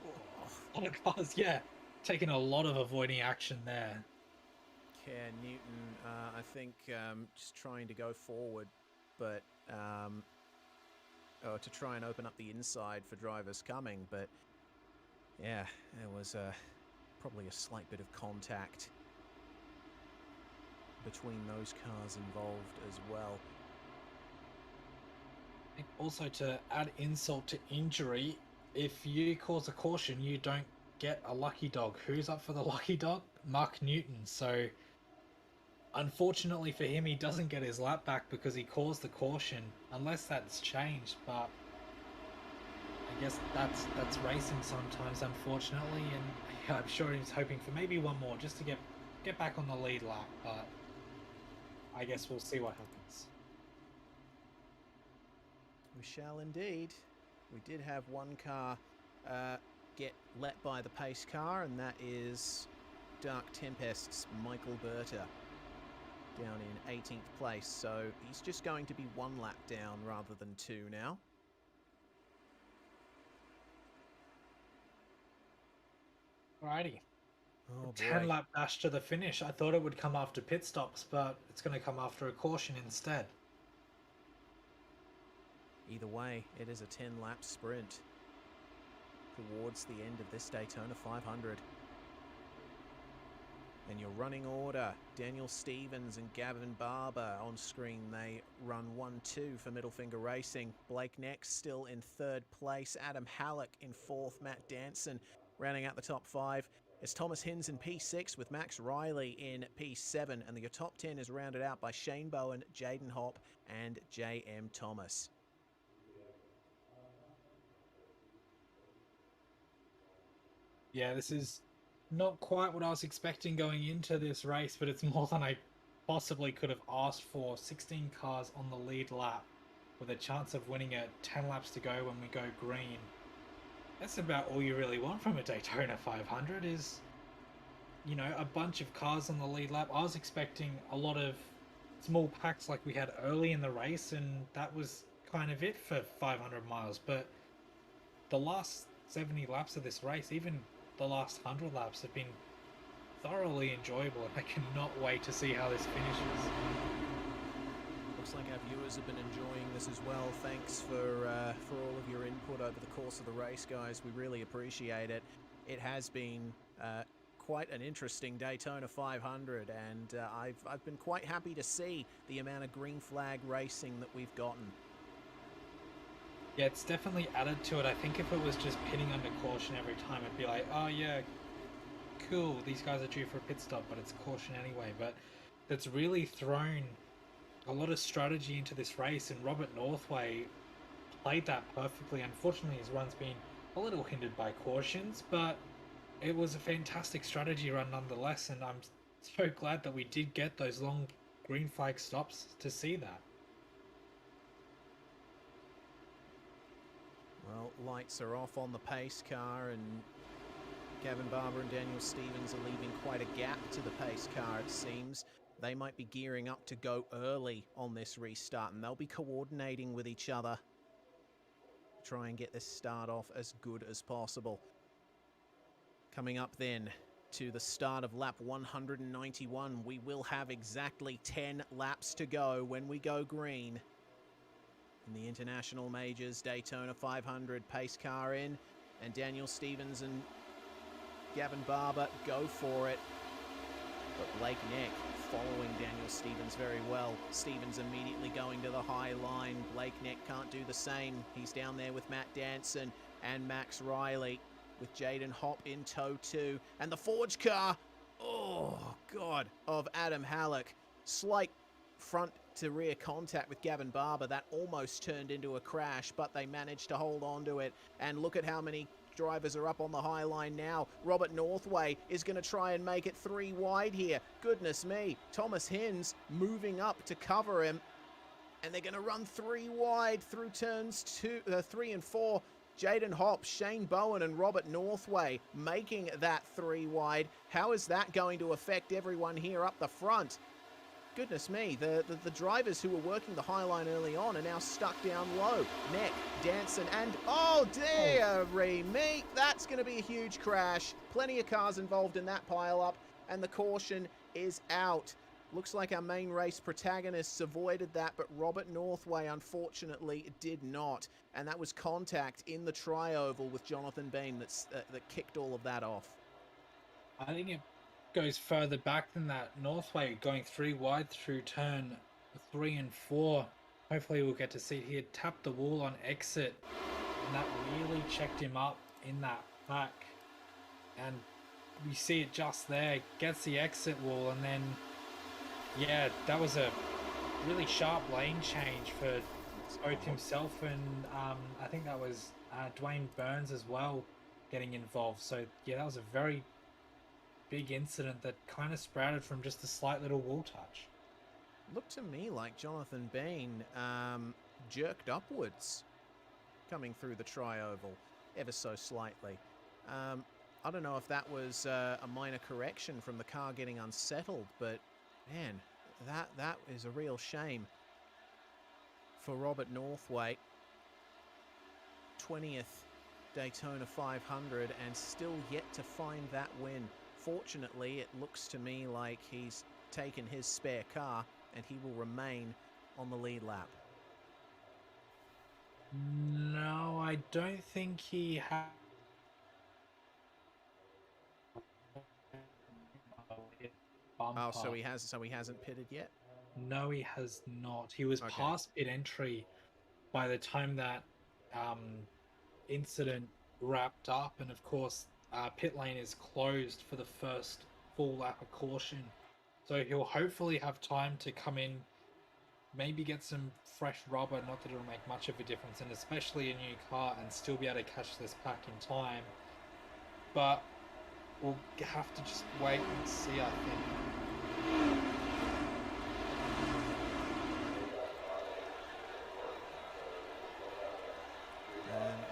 a lot of cars, yeah, taking a lot of avoiding action there. Yeah, Newton, I think just trying to go forward, but to try and open up the inside for drivers coming, but yeah, there was probably a slight bit of contact between those cars involved as well. I think also, to add insult to injury, if you cause a caution, you don't get a lucky dog. Who's up for the lucky dog? Mark Newton. So unfortunately for him, he doesn't get his lap back because he caused the caution, unless that's changed. But I guess that's racing sometimes, unfortunately, and yeah, I'm sure he's hoping for maybe one more just to get back on the lead lap, but I guess we'll see what happens. We shall indeed. We did have one car get let by the pace car, and that is Dark Tempest's Michael Berta down in 18th place. So he's just going to be 1 lap down rather than 2 now. Alrighty. Oh, 10 lap dash to the finish. I thought it would come after pit stops, but it's going to come after a caution instead. Either way, it is a 10-lap sprint towards the end of this Daytona 500. And your running order, Daniel Stevens and Gavin Barber on screen. They run 1-2 for Middle Finger Racing. Blake next, still in 3rd place. Adam Halleck in 4th. Matt Danson rounding out the top 5. It's Thomas Hins in P6 with Max Riley in P7. And your top 10 is rounded out by Shane Bowen, Jaden Hopp, and J.M. Thomas. Yeah, this is not quite what I was expecting going into this race, but it's more than I possibly could have asked for. 16 cars on the lead lap with a chance of winning it. 10 laps to go when we go green. That's about all you really want from a Daytona 500 is, you know, a bunch of cars on the lead lap. I was expecting a lot of small packs like we had early in the race, and that was kind of it for 500 miles. But the last 70 laps of this race, even the last 100 laps, have been thoroughly enjoyable, and I cannot wait to see how this finishes. Looks like our viewers have been enjoying this as well. Thanks for all of your input over the course of the race, guys. We really appreciate it. It has been quite an interesting Daytona 500, and I've been quite happy to see the amount of green flag racing that we've gotten. Yeah, it's definitely added to it. I think if it was just pitting under caution every time, it'd be like, oh yeah, cool, these guys are due for a pit stop, but it's caution anyway. But that's really thrown a lot of strategy into this race, and Robert Northway played that perfectly. Unfortunately, his run's been a little hindered by cautions, but it was a fantastic strategy run nonetheless, and I'm so glad that we did get those long green flag stops to see that. Well, lights are off on the pace car, and Gavin Barber and Daniel Stevens are leaving quite a gap to the pace car, it seems. They might be gearing up to go early on this restart, and they'll be coordinating with each other to try and get this start off as good as possible. Coming up then to the start of lap 191, we will have exactly 10 laps to go when we go green. In the International Majors, Daytona 500, pace car in, and Daniel Stevens and Gavin Barber go for it. But Blake Neck following Daniel Stevens very well. Stevens immediately going to the high line. Blake Neck can't do the same. He's down there with Matt Danson and Max Riley, with Jaden Hopp in tow too. And the Forge car, oh God, of Adam Halleck. Slight front to rear contact with Gavin Barber. That almost turned into a crash, but they managed to hold on to it. And look at how many drivers are up on the high line now. Robert Northway is going to try and make it 3 wide here. Goodness me. Thomas Hins moving up to cover him. And they're going to run 3 wide through turns 3 and 4. Jaden Hopp, Shane Bowen and Robert Northway making that 3 wide. How is that going to affect everyone here up the front? Goodness me, the drivers who were working the high line early on are now stuck down low. Neck, Danson, and oh dear me, that's going to be a huge crash. Plenty of cars involved in that pile-up, and the caution is out. Looks like our main race protagonists avoided that, but Robert Northway unfortunately did not. And that was contact in the tri-oval with Jonathan Bean that kicked all of that off. I think it goes further back than that. Northway going 3 wide through turn 3 and 4. Hopefully we'll get to see it here. Tapped the wall on exit, and that really checked him up in that back. And we see it just there. Gets the exit wall, and then yeah, that was a really sharp lane change for both himself and I think that was Dwayne Burns as well getting involved. So yeah, that was a very big incident that kind of sprouted from just a slight little wall touch. Looked to me like Jonathan Bean jerked upwards coming through the tri-oval ever so slightly. I don't know if that was a minor correction from the car getting unsettled, but man, that is a real shame for Robert Northway. 20th Daytona 500 and still yet to find that win. Fortunately, it looks to me like he's taken his spare car and he will remain on the lead lap. No, I don't think he has. Oh, so he hasn't pitted yet? No, he has not. He was past pit entry by the time that incident wrapped up, and of course pit lane is closed for the first full lap of caution, so he'll hopefully have time to come in, maybe get some fresh rubber, not that it'll make much of a difference, and especially a new car, and still be able to catch this pack in time. But we'll have to just wait and see, I think.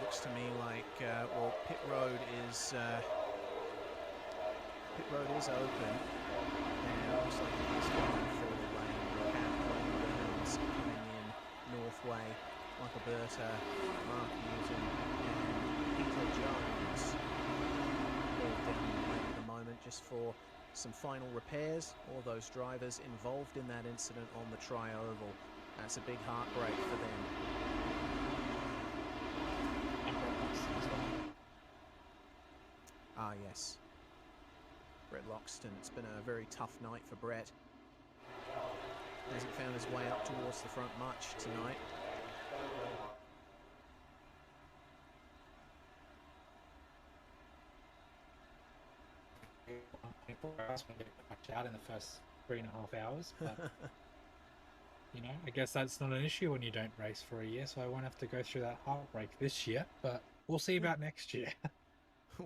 Looks to me like well, pit road is open, and it looks like it is going for the lane. We have Colin Burns coming in, Northway, Michael Berta, Mark Newton, and just for some final repairs. All those drivers involved in that incident on the tri-oval. That's a big heartbreak for them. And Brett Loxton as well. Ah, yes. Brett Loxton. It's been a very tough night for Brett. Hasn't found his way up towards the front much tonight. I was going to get cracked out in the first 3.5 hours, but you know, I guess that's not an issue when you don't race for a year, so I won't have to go through that heartbreak this year, but we'll see about next year.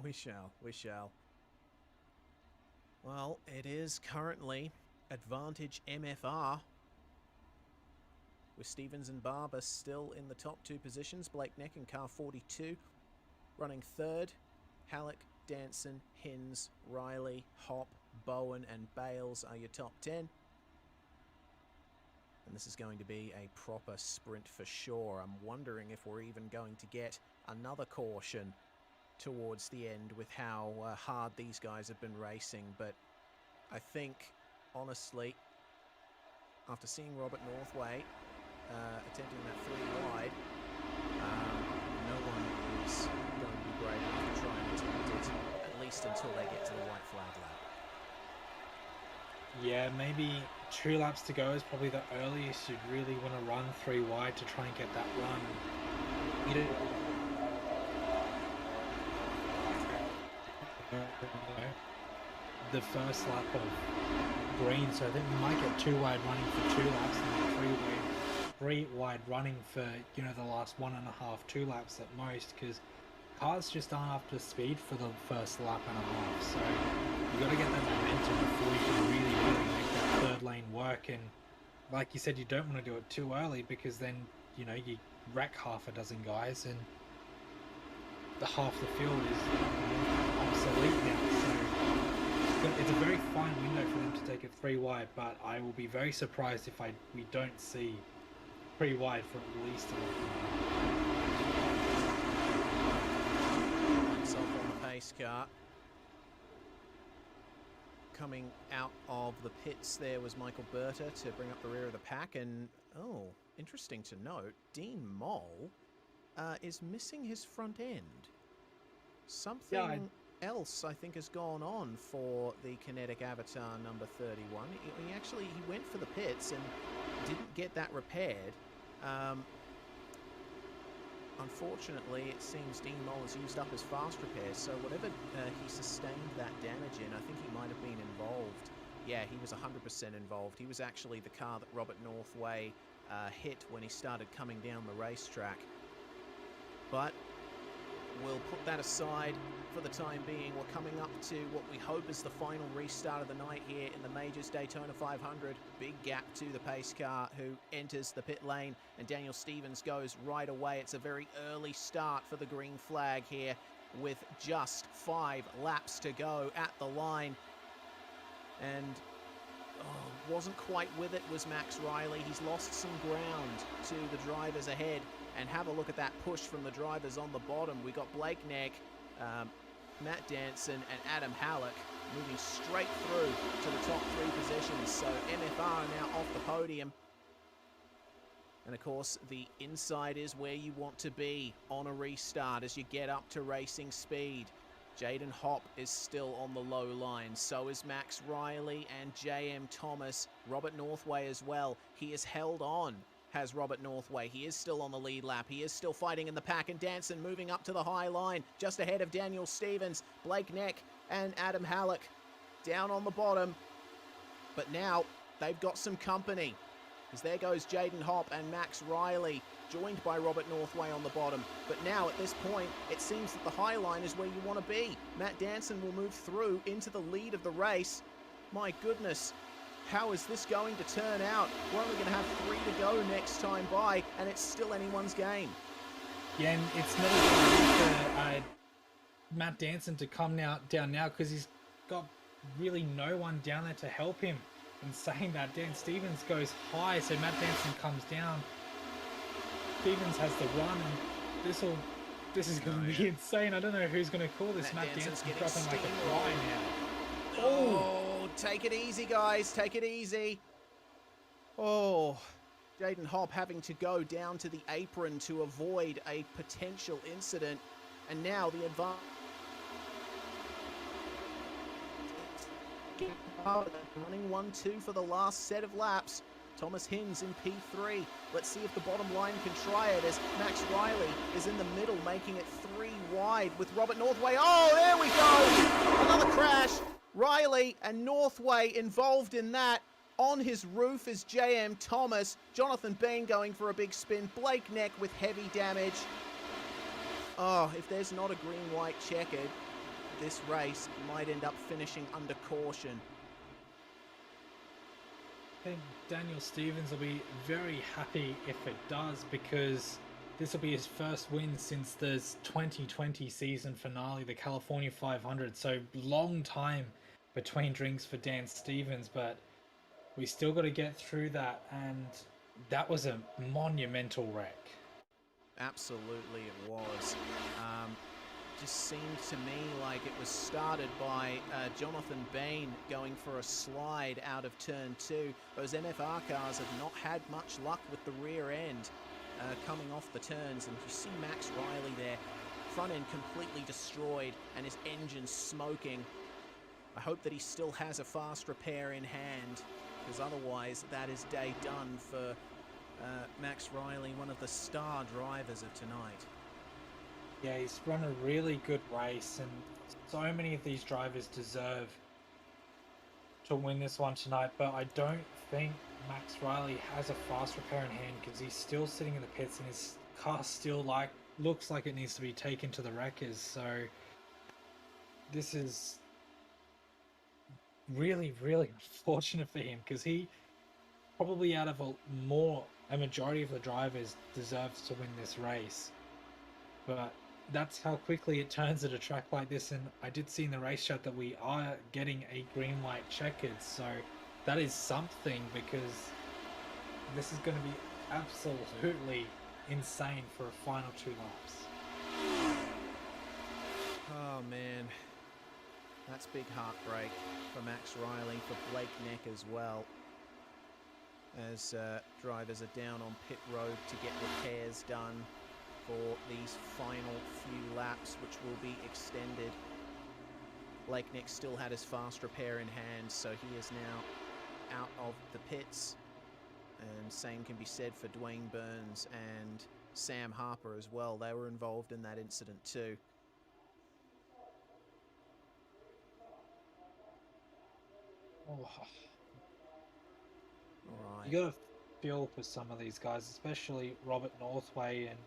We shall, we shall. Well, it is currently advantage MFR, with Stevens and Barber still in the top 2 positions. Blake Neck in car 42, running third. Halleck, Danson, Hins, Riley, Hop, Bowen and Bales are your top 10. And this is going to be a proper sprint for sure. I'm wondering if we're even going to get another caution towards the end with how hard these guys have been racing. But I think, honestly, after seeing Robert Northway attempting that 3 wide, no one is going to be brave enough to try and attempt it, at least until they get to the white flag lap. Yeah, maybe 2 laps to go is probably the earliest you'd really want to run 3 wide to try and get that run. You don't know, the first lap of green, so I think we might get 2 wide running for 2 laps and then 3 wide running for, you know, the last 1.5, 2 laps at most, because cars just aren't up to speed for the first lap and a half, so you got to get that momentum before you can really make that 3rd lane work. And like you said, you don't want to do it too early, because then, you know, you wreck half a dozen guys and the half the field is obsolete now. So it's a very fine window for them to take it 3 wide, but I will be very surprised if we don't see 3 wide for at least a little Himself on the pace car. Coming out of the pits there was Michael Berta to bring up the rear of the pack, and oh, interesting to note, Dean Moll is missing his front end. Something else I think has gone on for the Kinetic Avatar number 31. He went for the pits and didn't get that repaired. Unfortunately, it seems Dean Moll has used up his fast repairs, so whatever he sustained that damage in, I think he might have been involved. Yeah, he was 100% involved. He was actually the car that Robert Northway hit when he started coming down the racetrack. But we'll put that aside for the time being. We're coming up to what we hope is the final restart of the night here in the Majors Daytona 500. Big gap to the pace car, who enters the pit lane, and Daniel Stevens goes right away. It's a very early start for the green flag here with just 5 laps to go at the line. And wasn't quite with it was Max Riley. He's lost some ground to the drivers ahead. And have a look at that push from the drivers on the bottom. We got Blake Neck, Matt Danson and Adam Halleck moving straight through to the top 3 positions. So MFR are now off the podium. And of course, the inside is where you want to be on a restart as you get up to racing speed. Jaden Hop is still on the low line. So is Max Riley and JM Thomas. Robert Northway as well. He is held on. Has Robert Northway. He is still on the lead lap. He is still fighting in the pack, and Danson moving up to the high line just ahead of Daniel Stevens. Blake Neck and Adam Halleck down on the bottom. But now they've got some company, as there goes Jaden Hop and Max Riley, joined by Robert Northway on the bottom. But now at this point, it seems that the high line is where you want to be. Matt Danson will move through into the lead of the race. My goodness. How is this going to turn out? We're only going to have 3 to go next time by, and it's still anyone's game. Yeah, and it's not easy for Matt Danson to come down now, because he's got really no one down there to help him. And saying that, Dan Stevens goes high, so Matt Danson comes down. Stevens has to run, and this is going to be insane. I don't know who's going to call this. Matt Danson's dropping like a fly now. Oh, take it easy, guys. Take it easy. Oh, Jaden Hobb having to go down to the apron to avoid a potential incident. And now the advance. Running 1-2 for the last set of laps. Thomas Hinds in P3. Let's see if the bottom line can try it as Max Riley is in the middle, making it 3 wide with Robert Northway. Oh, there we go. Another crash. Riley and Northway involved in that. On his roof is JM Thomas. Jonathan Bean going for a big spin. Blake Neck with heavy damage. Oh, if there's not a green-white checkered, this race might end up finishing under caution. I think Daniel Stevens will be very happy if it does, because this will be his first win since the 2020 season finale, the California 500. So long time between drinks for Dan Stevens, but we still got to get through that, and that was a monumental wreck. Absolutely it was. Just seemed to me like it was started by Jonathan Bean going for a slide out of turn 2. Those MFR cars have not had much luck with the rear end coming off the turns, and you see Max Riley there, front end completely destroyed and his engine smoking. I hope that he still has a fast repair in hand, because otherwise that is day done for Max Riley, one of the star drivers of tonight. Yeah, he's run a really good race, and so many of these drivers deserve to win this one tonight, but I don't think Max Riley has a fast repair in hand, because he's still sitting in the pits and his car still looks like it needs to be taken to the wreckers. So this is really, really unfortunate for him, because he probably out of a majority of the drivers deserves to win this race. But that's how quickly it turns at a track like this, and I did see in the race chat that we are getting a green-white checkered, so that is something, because this is going to be absolutely insane for a final 2 laps. Oh man, that's big heartbreak for Max Riley, for Blake Neck as well, as drivers are down on pit road to get repairs done for these final few laps, which will be extended. Blake Neck still had his fast repair in hand, so he is now out of the pits. And same can be said for Dwayne Burns and Sam Harper as well. They were involved in that incident too. Oh. All right. You got to feel for some of these guys, especially Robert Northway and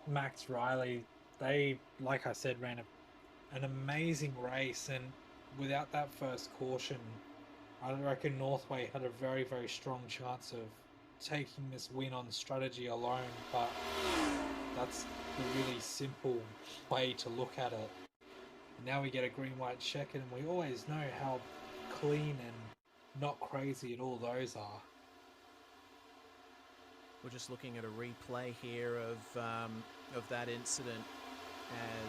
Max Riley. They, like I said, ran an amazing race, and without that first caution, I reckon Northway had a very, very strong chance of taking this win on strategy alone, but that's the really simple way to look at it. Now we get a green-white checkered, and we always know how clean and not crazy at all those are. We're just looking at a replay here of that incident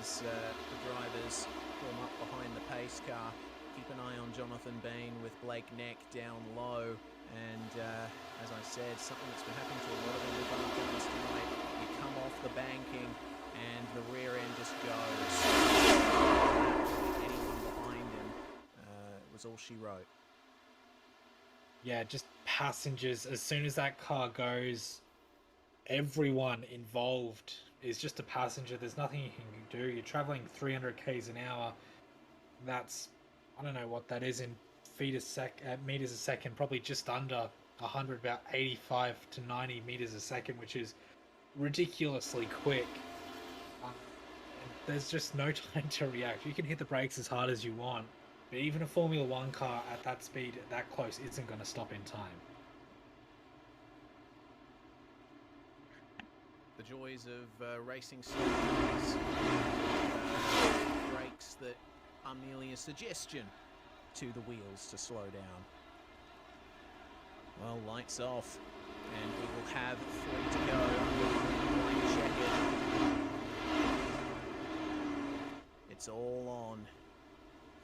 as the drivers form up behind the pace car. Keep an eye on Jonathan Bean with Blake Neck down low, and as I said, something that's been happening to a lot of MFR cars tonight. You come off the banking and the rear end just goes. Anyone behind him was all she wrote. Yeah, just passengers. As soon as that car goes, everyone involved is just a passenger. There's nothing you can do. You're traveling 300 k's an hour. That's, I don't know what that is in meters a second, probably just under 100, about 85 to 90 meters a second, which is ridiculously quick. And there's just no time to react. You can hit the brakes as hard as you want, but even a Formula 1 car at that speed, that close, isn't going to stop in time. The joys of racing stories. Brakes that are merely a suggestion to the wheels to slow down. Well, lights off, and we will have 3 to go under the green-white checkered. It's all on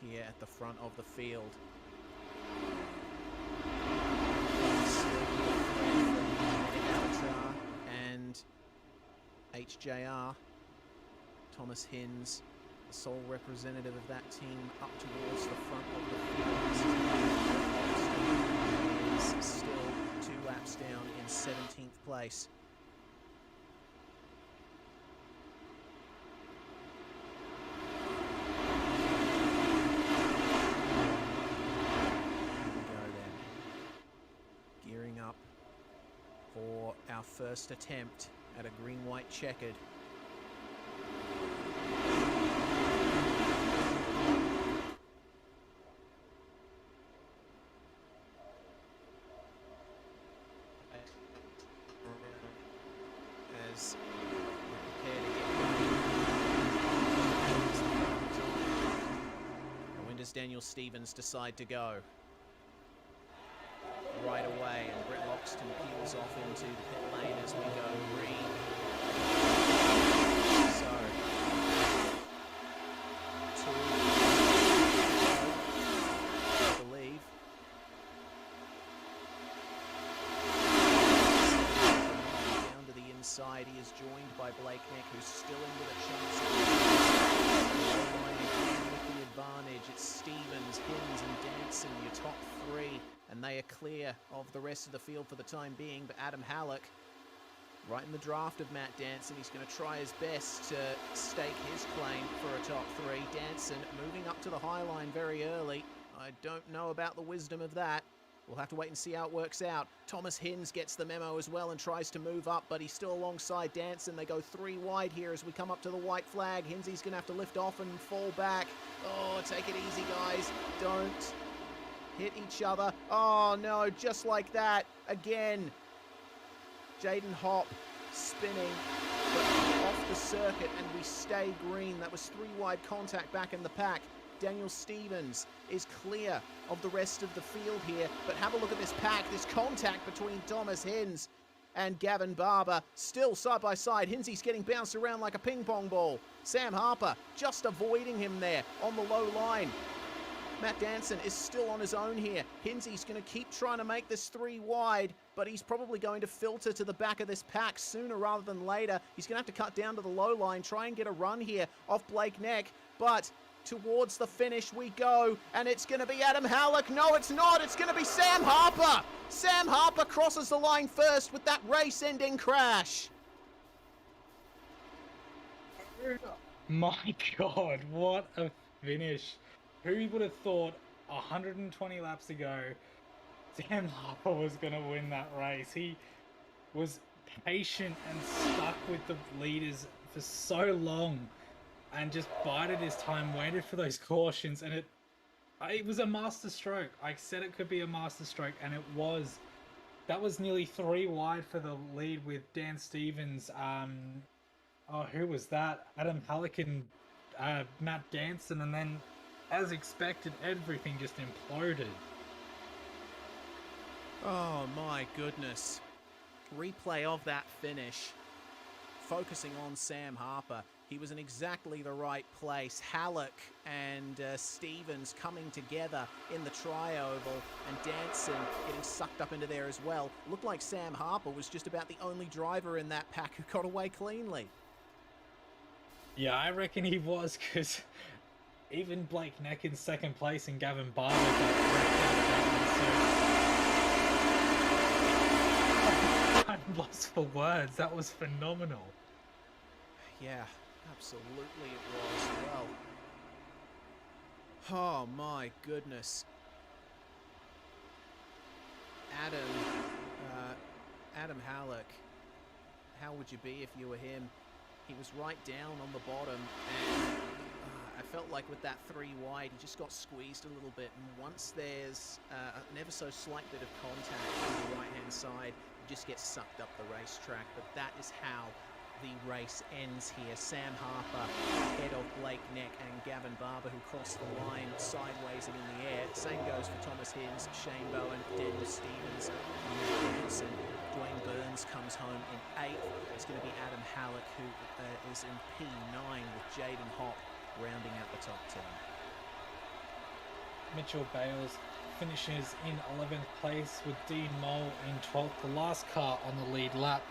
here at the front of the field. And HJR, Thomas Hinz, the sole representative of that team, up towards the front of the field. Is still 2 laps down in 17th place. Gearing up for our first attempt at a green-white checkered. As we prepare to get going. When does Daniel Stevens decide to go? Right away, and Brett Loxton peels off into the pit lane as we go green. So, 2, I believe. Down to the inside, he is joined by Blake Neck, who's still in with a chance. With the advantage, it's Stevens, Hinz, and Danson, your top 3. And they are clear of the rest of the field for the time being, but Adam Halleck, right in the draft of Matt Danson, he's going to try his best to stake his claim for a top 3. Danson moving up to the high line very early. I don't know about the wisdom of that. We'll have to wait and see how it works out. Thomas Hinz gets the memo as well and tries to move up, but he's still alongside Danson. They go 3 wide here as we come up to the white flag. Hinzy's going to have to lift off and fall back. Oh, take it easy, guys. Don't hit each other. Oh no, just like that. Again. Jaden Hopp spinning, but off the circuit, and we stay green. That was 3 wide contact back in the pack. Daniel Stevens is clear of the rest of the field here, but have a look at this pack, this contact between Thomas Hinz and Gavin Barber, still side by side. Hinzy's getting bounced around like a ping pong ball. Sam Harper just avoiding him there on the low line. Matt Danson is still on his own here. Hinzy's going to keep trying to make this 3 wide, but he's probably going to filter to the back of this pack sooner rather than later. He's going to have to cut down to the low line, try and get a run here off Blake Neck, but towards the finish we go, and it's going to be Adam Halleck. No, it's not. It's going to be Sam Harper. Sam Harper crosses the line first with that race-ending crash. My God, what a finish. Who would have thought 120 laps ago Sam Harper was going to win that race? He was patient and stuck with the leaders for so long and just bided his time, waited for those cautions, and it was a master stroke. I said it could be a master stroke, and it was. That was nearly 3 wide for the lead with Dan Stevens. Who was that? Adam Halleck and Matt Danson, and then, as expected, everything just imploded. Oh my goodness. Replay of that finish. Focusing on Sam Harper. He was in exactly the right place. Halleck and Stevens coming together in the tri-oval, and Danson getting sucked up into there as well. Looked like Sam Harper was just about the only driver in that pack who got away cleanly. Yeah, I reckon he was, because even Blake Neck in second place and Gavin Barber got wrecked out of that one, so I'm lost for words. That was phenomenal. Yeah, absolutely it was. Well, oh my goodness. Adam Halleck, how would you be if you were him? He was right down on the bottom, and I felt like with that 3 wide, he just got squeezed a little bit, and once there's an ever so slight bit of contact on the right-hand side, you just get sucked up the racetrack. But that is how the race ends here. Sam Harper ahead of Blake Neck and Gavin Barber, who crossed the line sideways and in the air. Same goes for Thomas Hinz, Shane Bowen, Daniel Stevens, and Dwayne Burns comes home in 8th. It's going to be Adam Halleck, who is in P9 with Jaden Hopp rounding out the top 10. Mitchell Bales finishes in 11th place with Dean Mole in 12th, the last car on the lead lap.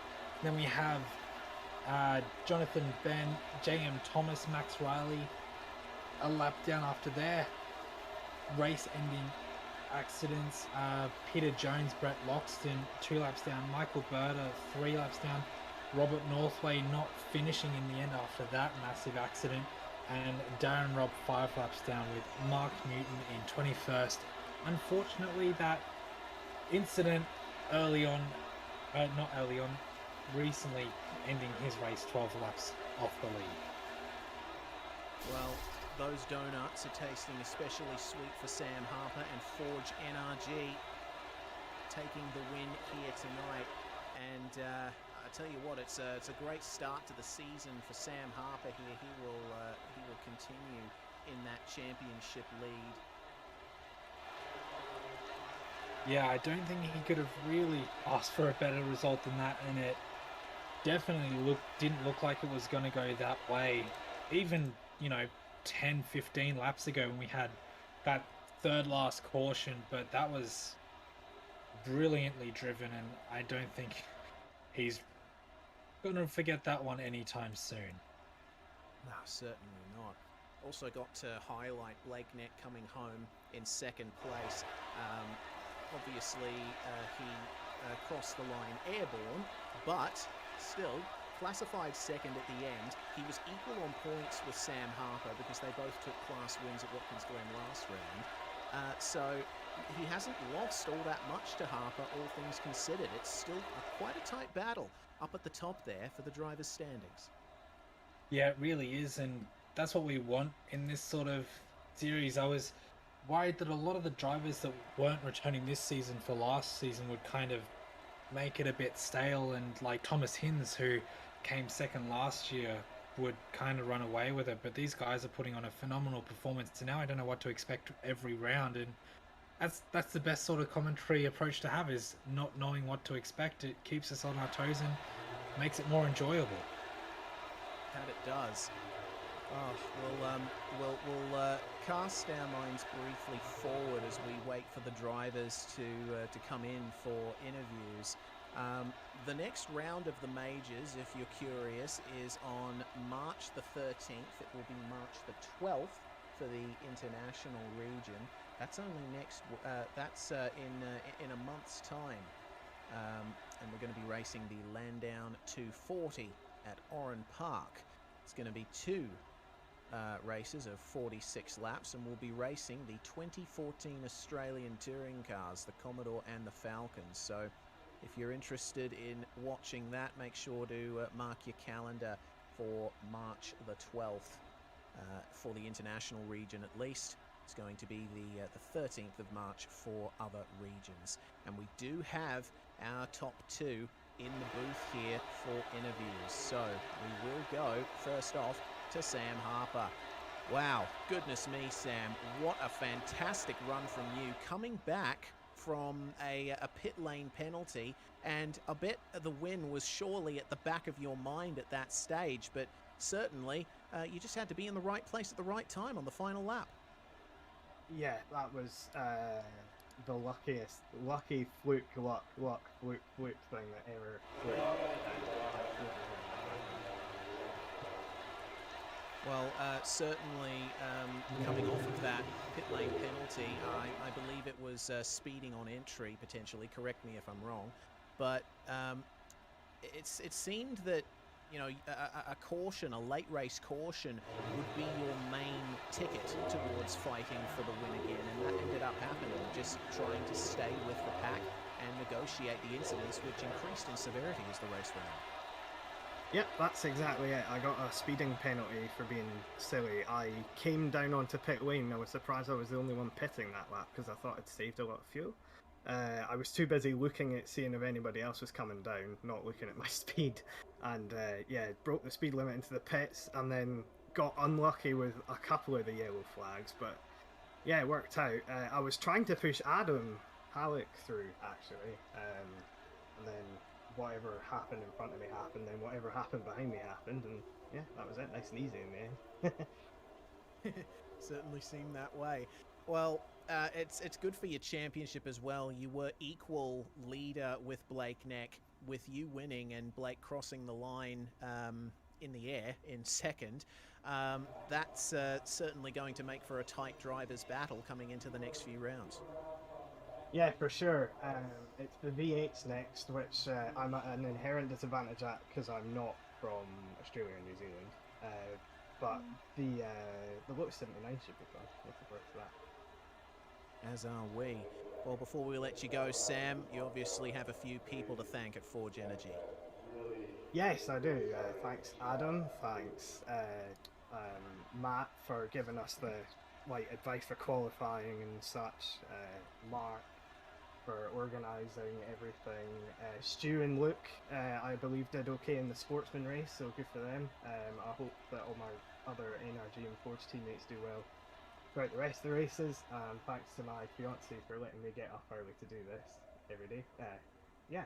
Then we have Jonathan Ben, J.M. Thomas, Max Riley a lap down after their race-ending accidents. Peter Jones, Brett Loxton 2 laps down, Michael Berta 3 laps down, Robert Northway not finishing in the end after that massive accident, and Darren Robb 5 laps down with Mark Newton in 21st. Unfortunately, that incident recently ending his race 12 laps off the lead. Well, those donuts are tasting especially sweet for Sam Harper and Forge NRG taking the win here tonight. And I tell you what, it's a great start to the season for Sam Harper here. He will continue in that championship lead. Yeah, I don't think he could have really asked for a better result than that, and it definitely didn't look like it was going to go that way. Even, 10, 15 laps ago when we had that third last caution, but that was brilliantly driven, and I don't think he's going to forget that one anytime soon. No, certainly not. Also got to highlight Blake Neck coming home in second place. Obviously, he crossed the line airborne, but still classified second at the end. He was equal on points with Sam Harper because they both took class wins at Watkins Glen last round. So he hasn't lost all that much to Harper, all things considered. It's still quite a tight battle up at the top there for the drivers' standings. Yeah, it really is, and that's what we want in this sort of series. I was worried that a lot of the drivers that weren't returning this season for last season would kind of make it a bit stale, and like Thomas Hinz, who came second last year, would kind of run away with it. But these guys are putting on a phenomenal performance, so now I don't know what to expect every round, and that's the best sort of commentary approach to have, is not knowing what to expect. It keeps us on our toes and makes it more enjoyable. That it does. Oh, we'll cast our minds briefly forward as we wait for the drivers to come in for interviews. The next round of the majors, if you're curious, is on March the 13th. It will be March the 12th for the international region. That's only next. That's in a month's time, and we're going to be racing the Landown 240 at Oran Park. It's going to be 2 races of 46 laps, and we'll be racing the 2014 Australian touring cars, the Commodore and the Falcons. So if you're interested in watching that, make sure to mark your calendar for March the 12th for the international region at least. It's going to be the 13th of March for other regions. And we do have our top 2 in the booth here for interviews. So we will go first off to Sam Harper. Wow, goodness me, Sam, what a fantastic run from you, coming back from a pit lane penalty, and I bet the win was surely at the back of your mind at that stage, but certainly you just had to be in the right place at the right time on the final lap. Yeah, that was the lucky fluke thing that ever fluke. Well, certainly coming off of that pit lane penalty, I believe it was speeding on entry, potentially. Correct me if I'm wrong. But it seemed that, a caution, a late race caution, would be your main ticket towards fighting for the win again. And that ended up happening, just trying to stay with the pack and negotiate the incidents, which increased in severity as the race went on. Yep, that's exactly it. I got a speeding penalty for being silly. I came down onto pit lane. I was surprised I was the only one pitting that lap because I thought I'd saved a lot of fuel. I was too busy looking at seeing if anybody else was coming down, not looking at my speed. And broke the speed limit into the pits, and then got unlucky with a couple of the yellow flags. But yeah, it worked out. I was trying to push Adam Halleck through, actually. And then whatever happened in front of me happened, then whatever happened behind me happened, and yeah, that was it. Nice and easy in the end. Certainly seemed that way. Well, it's good for your championship as well. You were equal leader with Blake Neck, with you winning and Blake crossing the line in the air in second. That's certainly going to make for a tight driver's battle coming into the next few rounds. Yeah, for sure. It's the V8s next, which I'm at an inherent disadvantage at because I'm not from Australia or New Zealand. But the Lotus 79 should be fun. Looking forward to that. As are we. Well, before we let you go, Sam, you obviously have a few people to thank at Forge Energy. Yes, I do. Thanks, Adam. Thanks, Matt, for giving us the advice for qualifying and such. Mark for organising everything. Stu and Luke, I believe, did okay in the sportsman race, so good for them. I hope that all my other NRG and Forge teammates do well throughout the rest of the races. And thanks to my fiance for letting me get up early to do this every day. Yeah.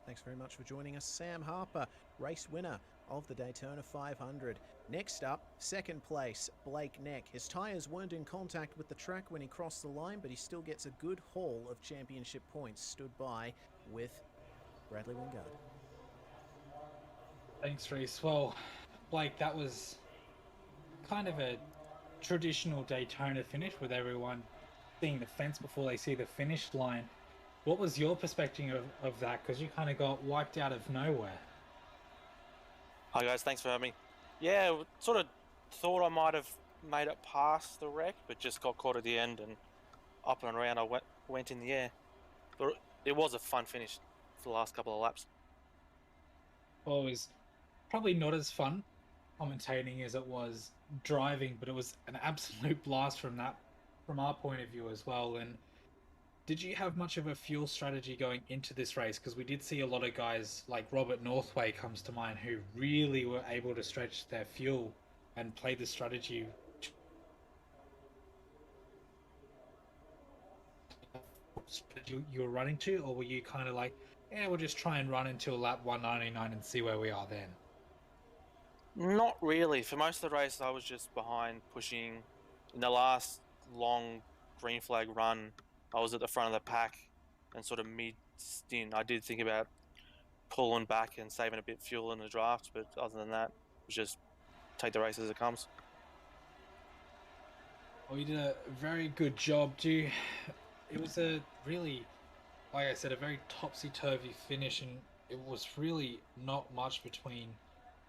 Thanks very much for joining us, Sam Harper, race winner of the Daytona 500. Next up, second place, Blake Neck. His tyres weren't in contact with the track when he crossed the line, but he still gets a good haul of championship points. Stood by with Bradley Wingard. Thanks, Reese. Well, Blake, that was kind of a traditional Daytona finish with everyone seeing the fence before they see the finish line. What was your perspective of that? Because you kind of got wiped out of nowhere. Hi guys, thanks for having me. Yeah, sort of thought I might have made it past the wreck, but just got caught at the end and up and around I went in the air. But it was a fun finish for the last couple of laps. Well, it was probably not as fun commentating as it was driving, but it was an absolute blast from our point of view as well. And did you have much of a fuel strategy going into this race? Because we did see a lot of guys like Robert Northway comes to mind who really were able to stretch their fuel and play the strategy. You were running to, or were you kind of like, yeah, we'll just try and run until lap 199 and see where we are then? Not really. For most of the race, I was just behind, pushing. In the last long green flag run, I was at the front of the pack and sort of mid-stint. I did think about pulling back and saving a bit of fuel in the draft, but other than that, it was just take the race as it comes. Well, you did a very good job too. It was a really, like I said, a very topsy-turvy finish, and it was really not much between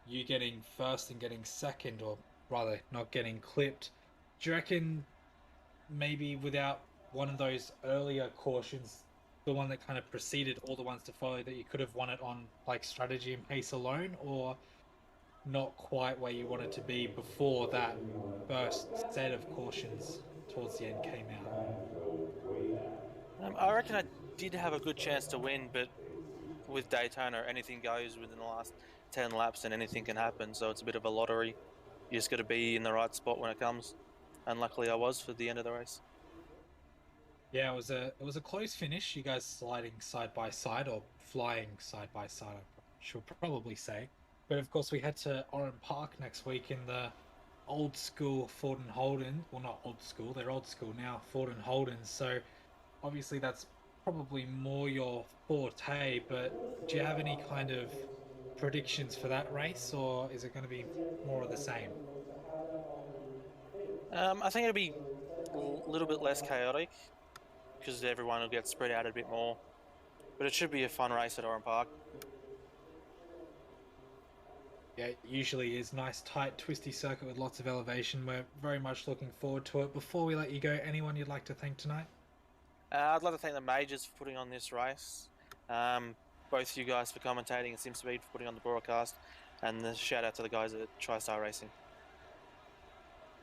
you getting first and getting second, or rather not getting clipped. Do you reckon maybe without one of those earlier cautions, the one that kind of preceded all the ones to follow, that you could have won it on like strategy and pace alone, or not quite where you wanted to be before that first set of cautions towards the end came out? I reckon I did have a good chance to win, but with Daytona, anything goes within the last 10 laps and anything can happen, so it's a bit of a lottery. You just got to be in the right spot when it comes, and luckily I was for the end of the race. Yeah, it was a close finish. You guys sliding side by side, or flying side by side, I should probably say. But of course, we head to Oran Park next week in the old school Ford and Holden. Well, not old school; they're old school now, Ford and Holden. So obviously, that's probably more your forte. But do you have any kind of predictions for that race, or is it going to be more of the same? I think it'll be a little bit less chaotic because everyone will get spread out a bit more. But it should be a fun race at Oran Park. Yeah, it usually is nice, tight, twisty circuit with lots of elevation. We're very much looking forward to it. Before we let you go, anyone you'd like to thank tonight? I'd like to thank the majors for putting on this race. Both you guys for commentating and SimSpeed for putting on the broadcast. And the shout out to the guys at TriStar Racing.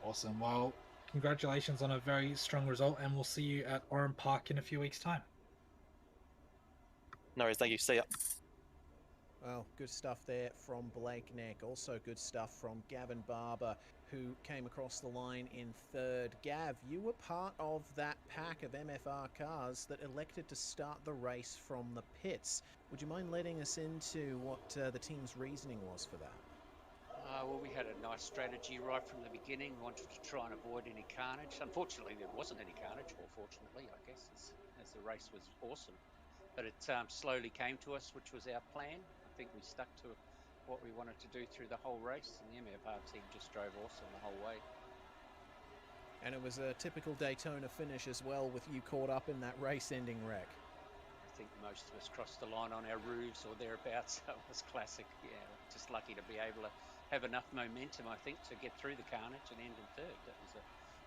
Awesome. Well, congratulations on a very strong result, and we'll see you at Oran Park in a few weeks' time. No worries, thank you. See ya. Well, good stuff there from Blake Neck. Also good stuff from Gavin Barber, who came across the line in third. Gav, you were part of that pack of MFR cars that elected to start the race from the pits. Would you mind letting us into what the team's reasoning was for that? Well, we had a nice strategy right from the beginning. We wanted to try and avoid any carnage. Unfortunately, there wasn't any carnage, or fortunately, I guess, as the race was awesome. But it slowly came to us, which was our plan. I think we stuck to what we wanted to do through the whole race, and the MFR team just drove awesome the whole way. And it was a typical Daytona finish as well, with you caught up in that race-ending wreck. I think most of us crossed the line on our roofs or thereabouts, so it was classic. Yeah, just lucky to be able to have enough momentum, I think, to get through the carnage and end in third. That was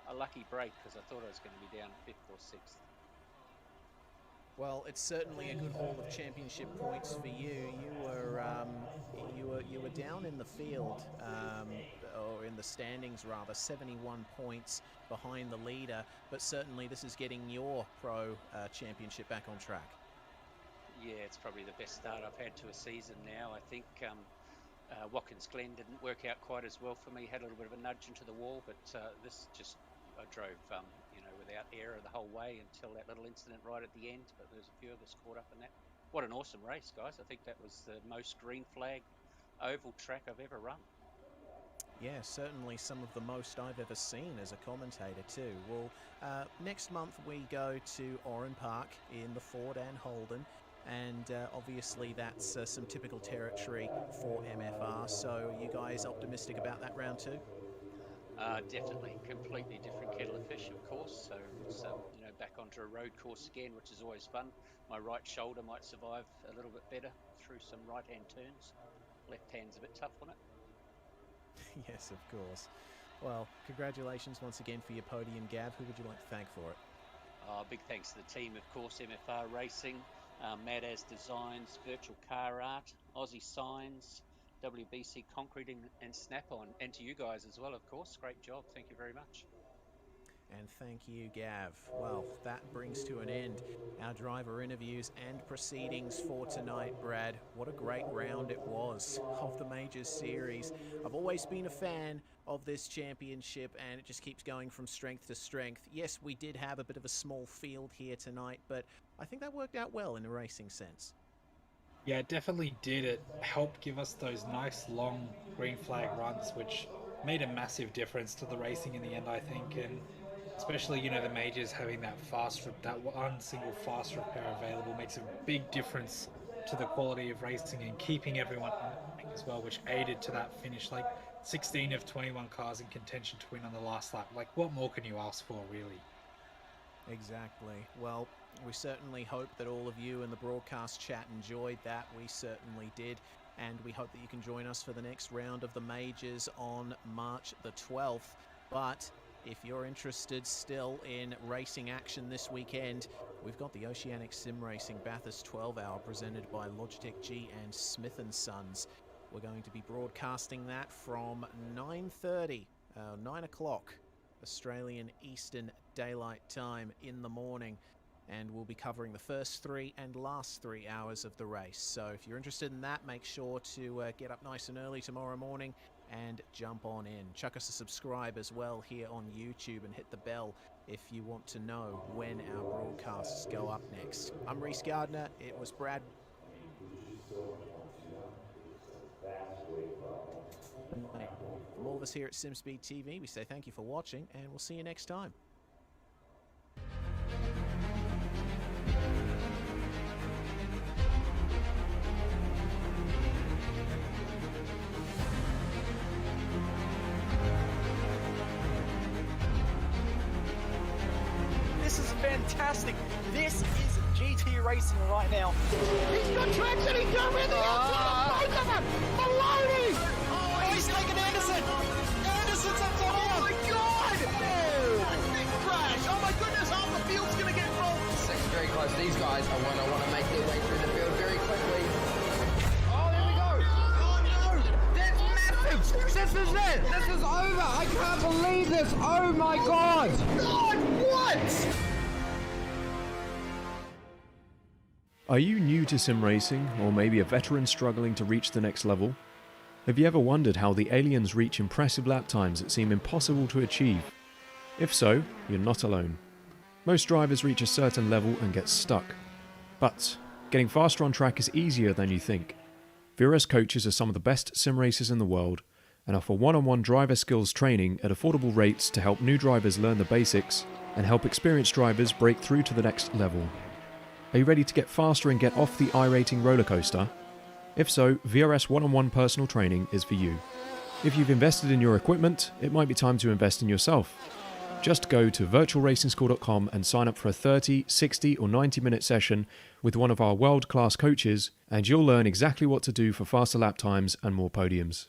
a lucky break, because I thought I was going to be down 5th or 6th. Well, it's certainly a good haul of championship points for you. You were down in the field, or in the standings rather, 71 points behind the leader. But certainly, this is getting your pro championship back on track. Yeah, it's probably the best start I've had to a season now. I think Watkins Glen didn't work out quite as well for me. Had a little bit of a nudge into the wall, but this just, I drove, without error the whole way until that little incident right at the end. But there's a few of us caught up in that. What an awesome race, guys. I think that was the most green flag oval track I've ever run. Yeah, certainly some of the most I've ever seen as a commentator too. Well, next month we go to Oran Park in the Ford and Holden. And obviously that's some typical territory for MFR. So are you guys optimistic about that round too? Definitely, completely different kettle of fish, of course. So it's back onto a road course again, which is always fun. My right shoulder might survive a little bit better through some right-hand turns. Left hand's a bit tough on it. Yes, of course. Well, congratulations once again for your podium, Gav. Who would you like to thank for it? Big thanks to the team, of course, MFR Racing, Mad As Designs, Virtual Car Art, Aussie Signs, WBC Concreting and Snap-on, and to you guys as well, of course. Great job. Thank you very much. And thank you, Gav. Well, that brings to an end our driver interviews and proceedings for tonight, Brad. What a great round it was of the Majors Series. I've always been a fan of this championship, and it just keeps going from strength to strength. Yes, we did have a bit of a small field here tonight, but I think that worked out well in a racing sense. Yeah, it definitely did. It helped give us those nice long green flag runs, which made a massive difference to the racing in the end, I think. And especially, the majors having that one single fast repair available makes a big difference to the quality of racing and keeping everyone as well, which aided to that finish. Like 16 of 21 cars in contention to win on the last lap. Like, what more can you ask for, really? Exactly. Well, we certainly hope that all of you in the broadcast chat enjoyed that. We certainly did. And we hope that you can join us for the next round of the majors on March the 12th. But if you're interested still in racing action this weekend, we've got the Oceanic Sim Racing Bathurst 12 Hour presented by Logitech G and Smith & Sons. We're going to be broadcasting that from 9 o'clock Australian Eastern Daylight Time in the morning. And we'll be covering the first 3 and last 3 hours of the race. So if you're interested in that, make sure to get up nice and early tomorrow morning and jump on in. Chuck us a subscribe as well here on YouTube and hit the bell if you want to know when our broadcasts go up next. I'm Reese Gardner. It was Brad. From all of us here at SimSpeed TV, we say thank you for watching, and we'll see you next time. This is fantastic. This is GT racing right now. He's got traction, he's got with the outside, both of them! Maloney! Oh, he's taken Anderson. Anderson's up top. Oh my god! Oh! Big crash! Oh my goodness, half the field's gonna get rolled! Six very close. These guys, I want to make their way through the field very quickly. Oh, there we go. Oh no! That's massive! This is it! This is over! I can't believe this! Oh my god! God, what? Are you new to sim racing, or maybe a veteran struggling to reach the next level? Have you ever wondered how the aliens reach impressive lap times that seem impossible to achieve? If so, you're not alone. Most drivers reach a certain level and get stuck. But getting faster on track is easier than you think. Vera's coaches are some of the best sim racers in the world, and offer one-on-one driver skills training at affordable rates to help new drivers learn the basics and help experienced drivers break through to the next level. Are you ready to get faster and get off the iRating roller coaster? If so, VRS one-on-one personal training is for you. If you've invested in your equipment, it might be time to invest in yourself. Just go to virtualracingschool.com and sign up for a 30, 60 or 90-minute session with one of our world-class coaches, and you'll learn exactly what to do for faster lap times and more podiums.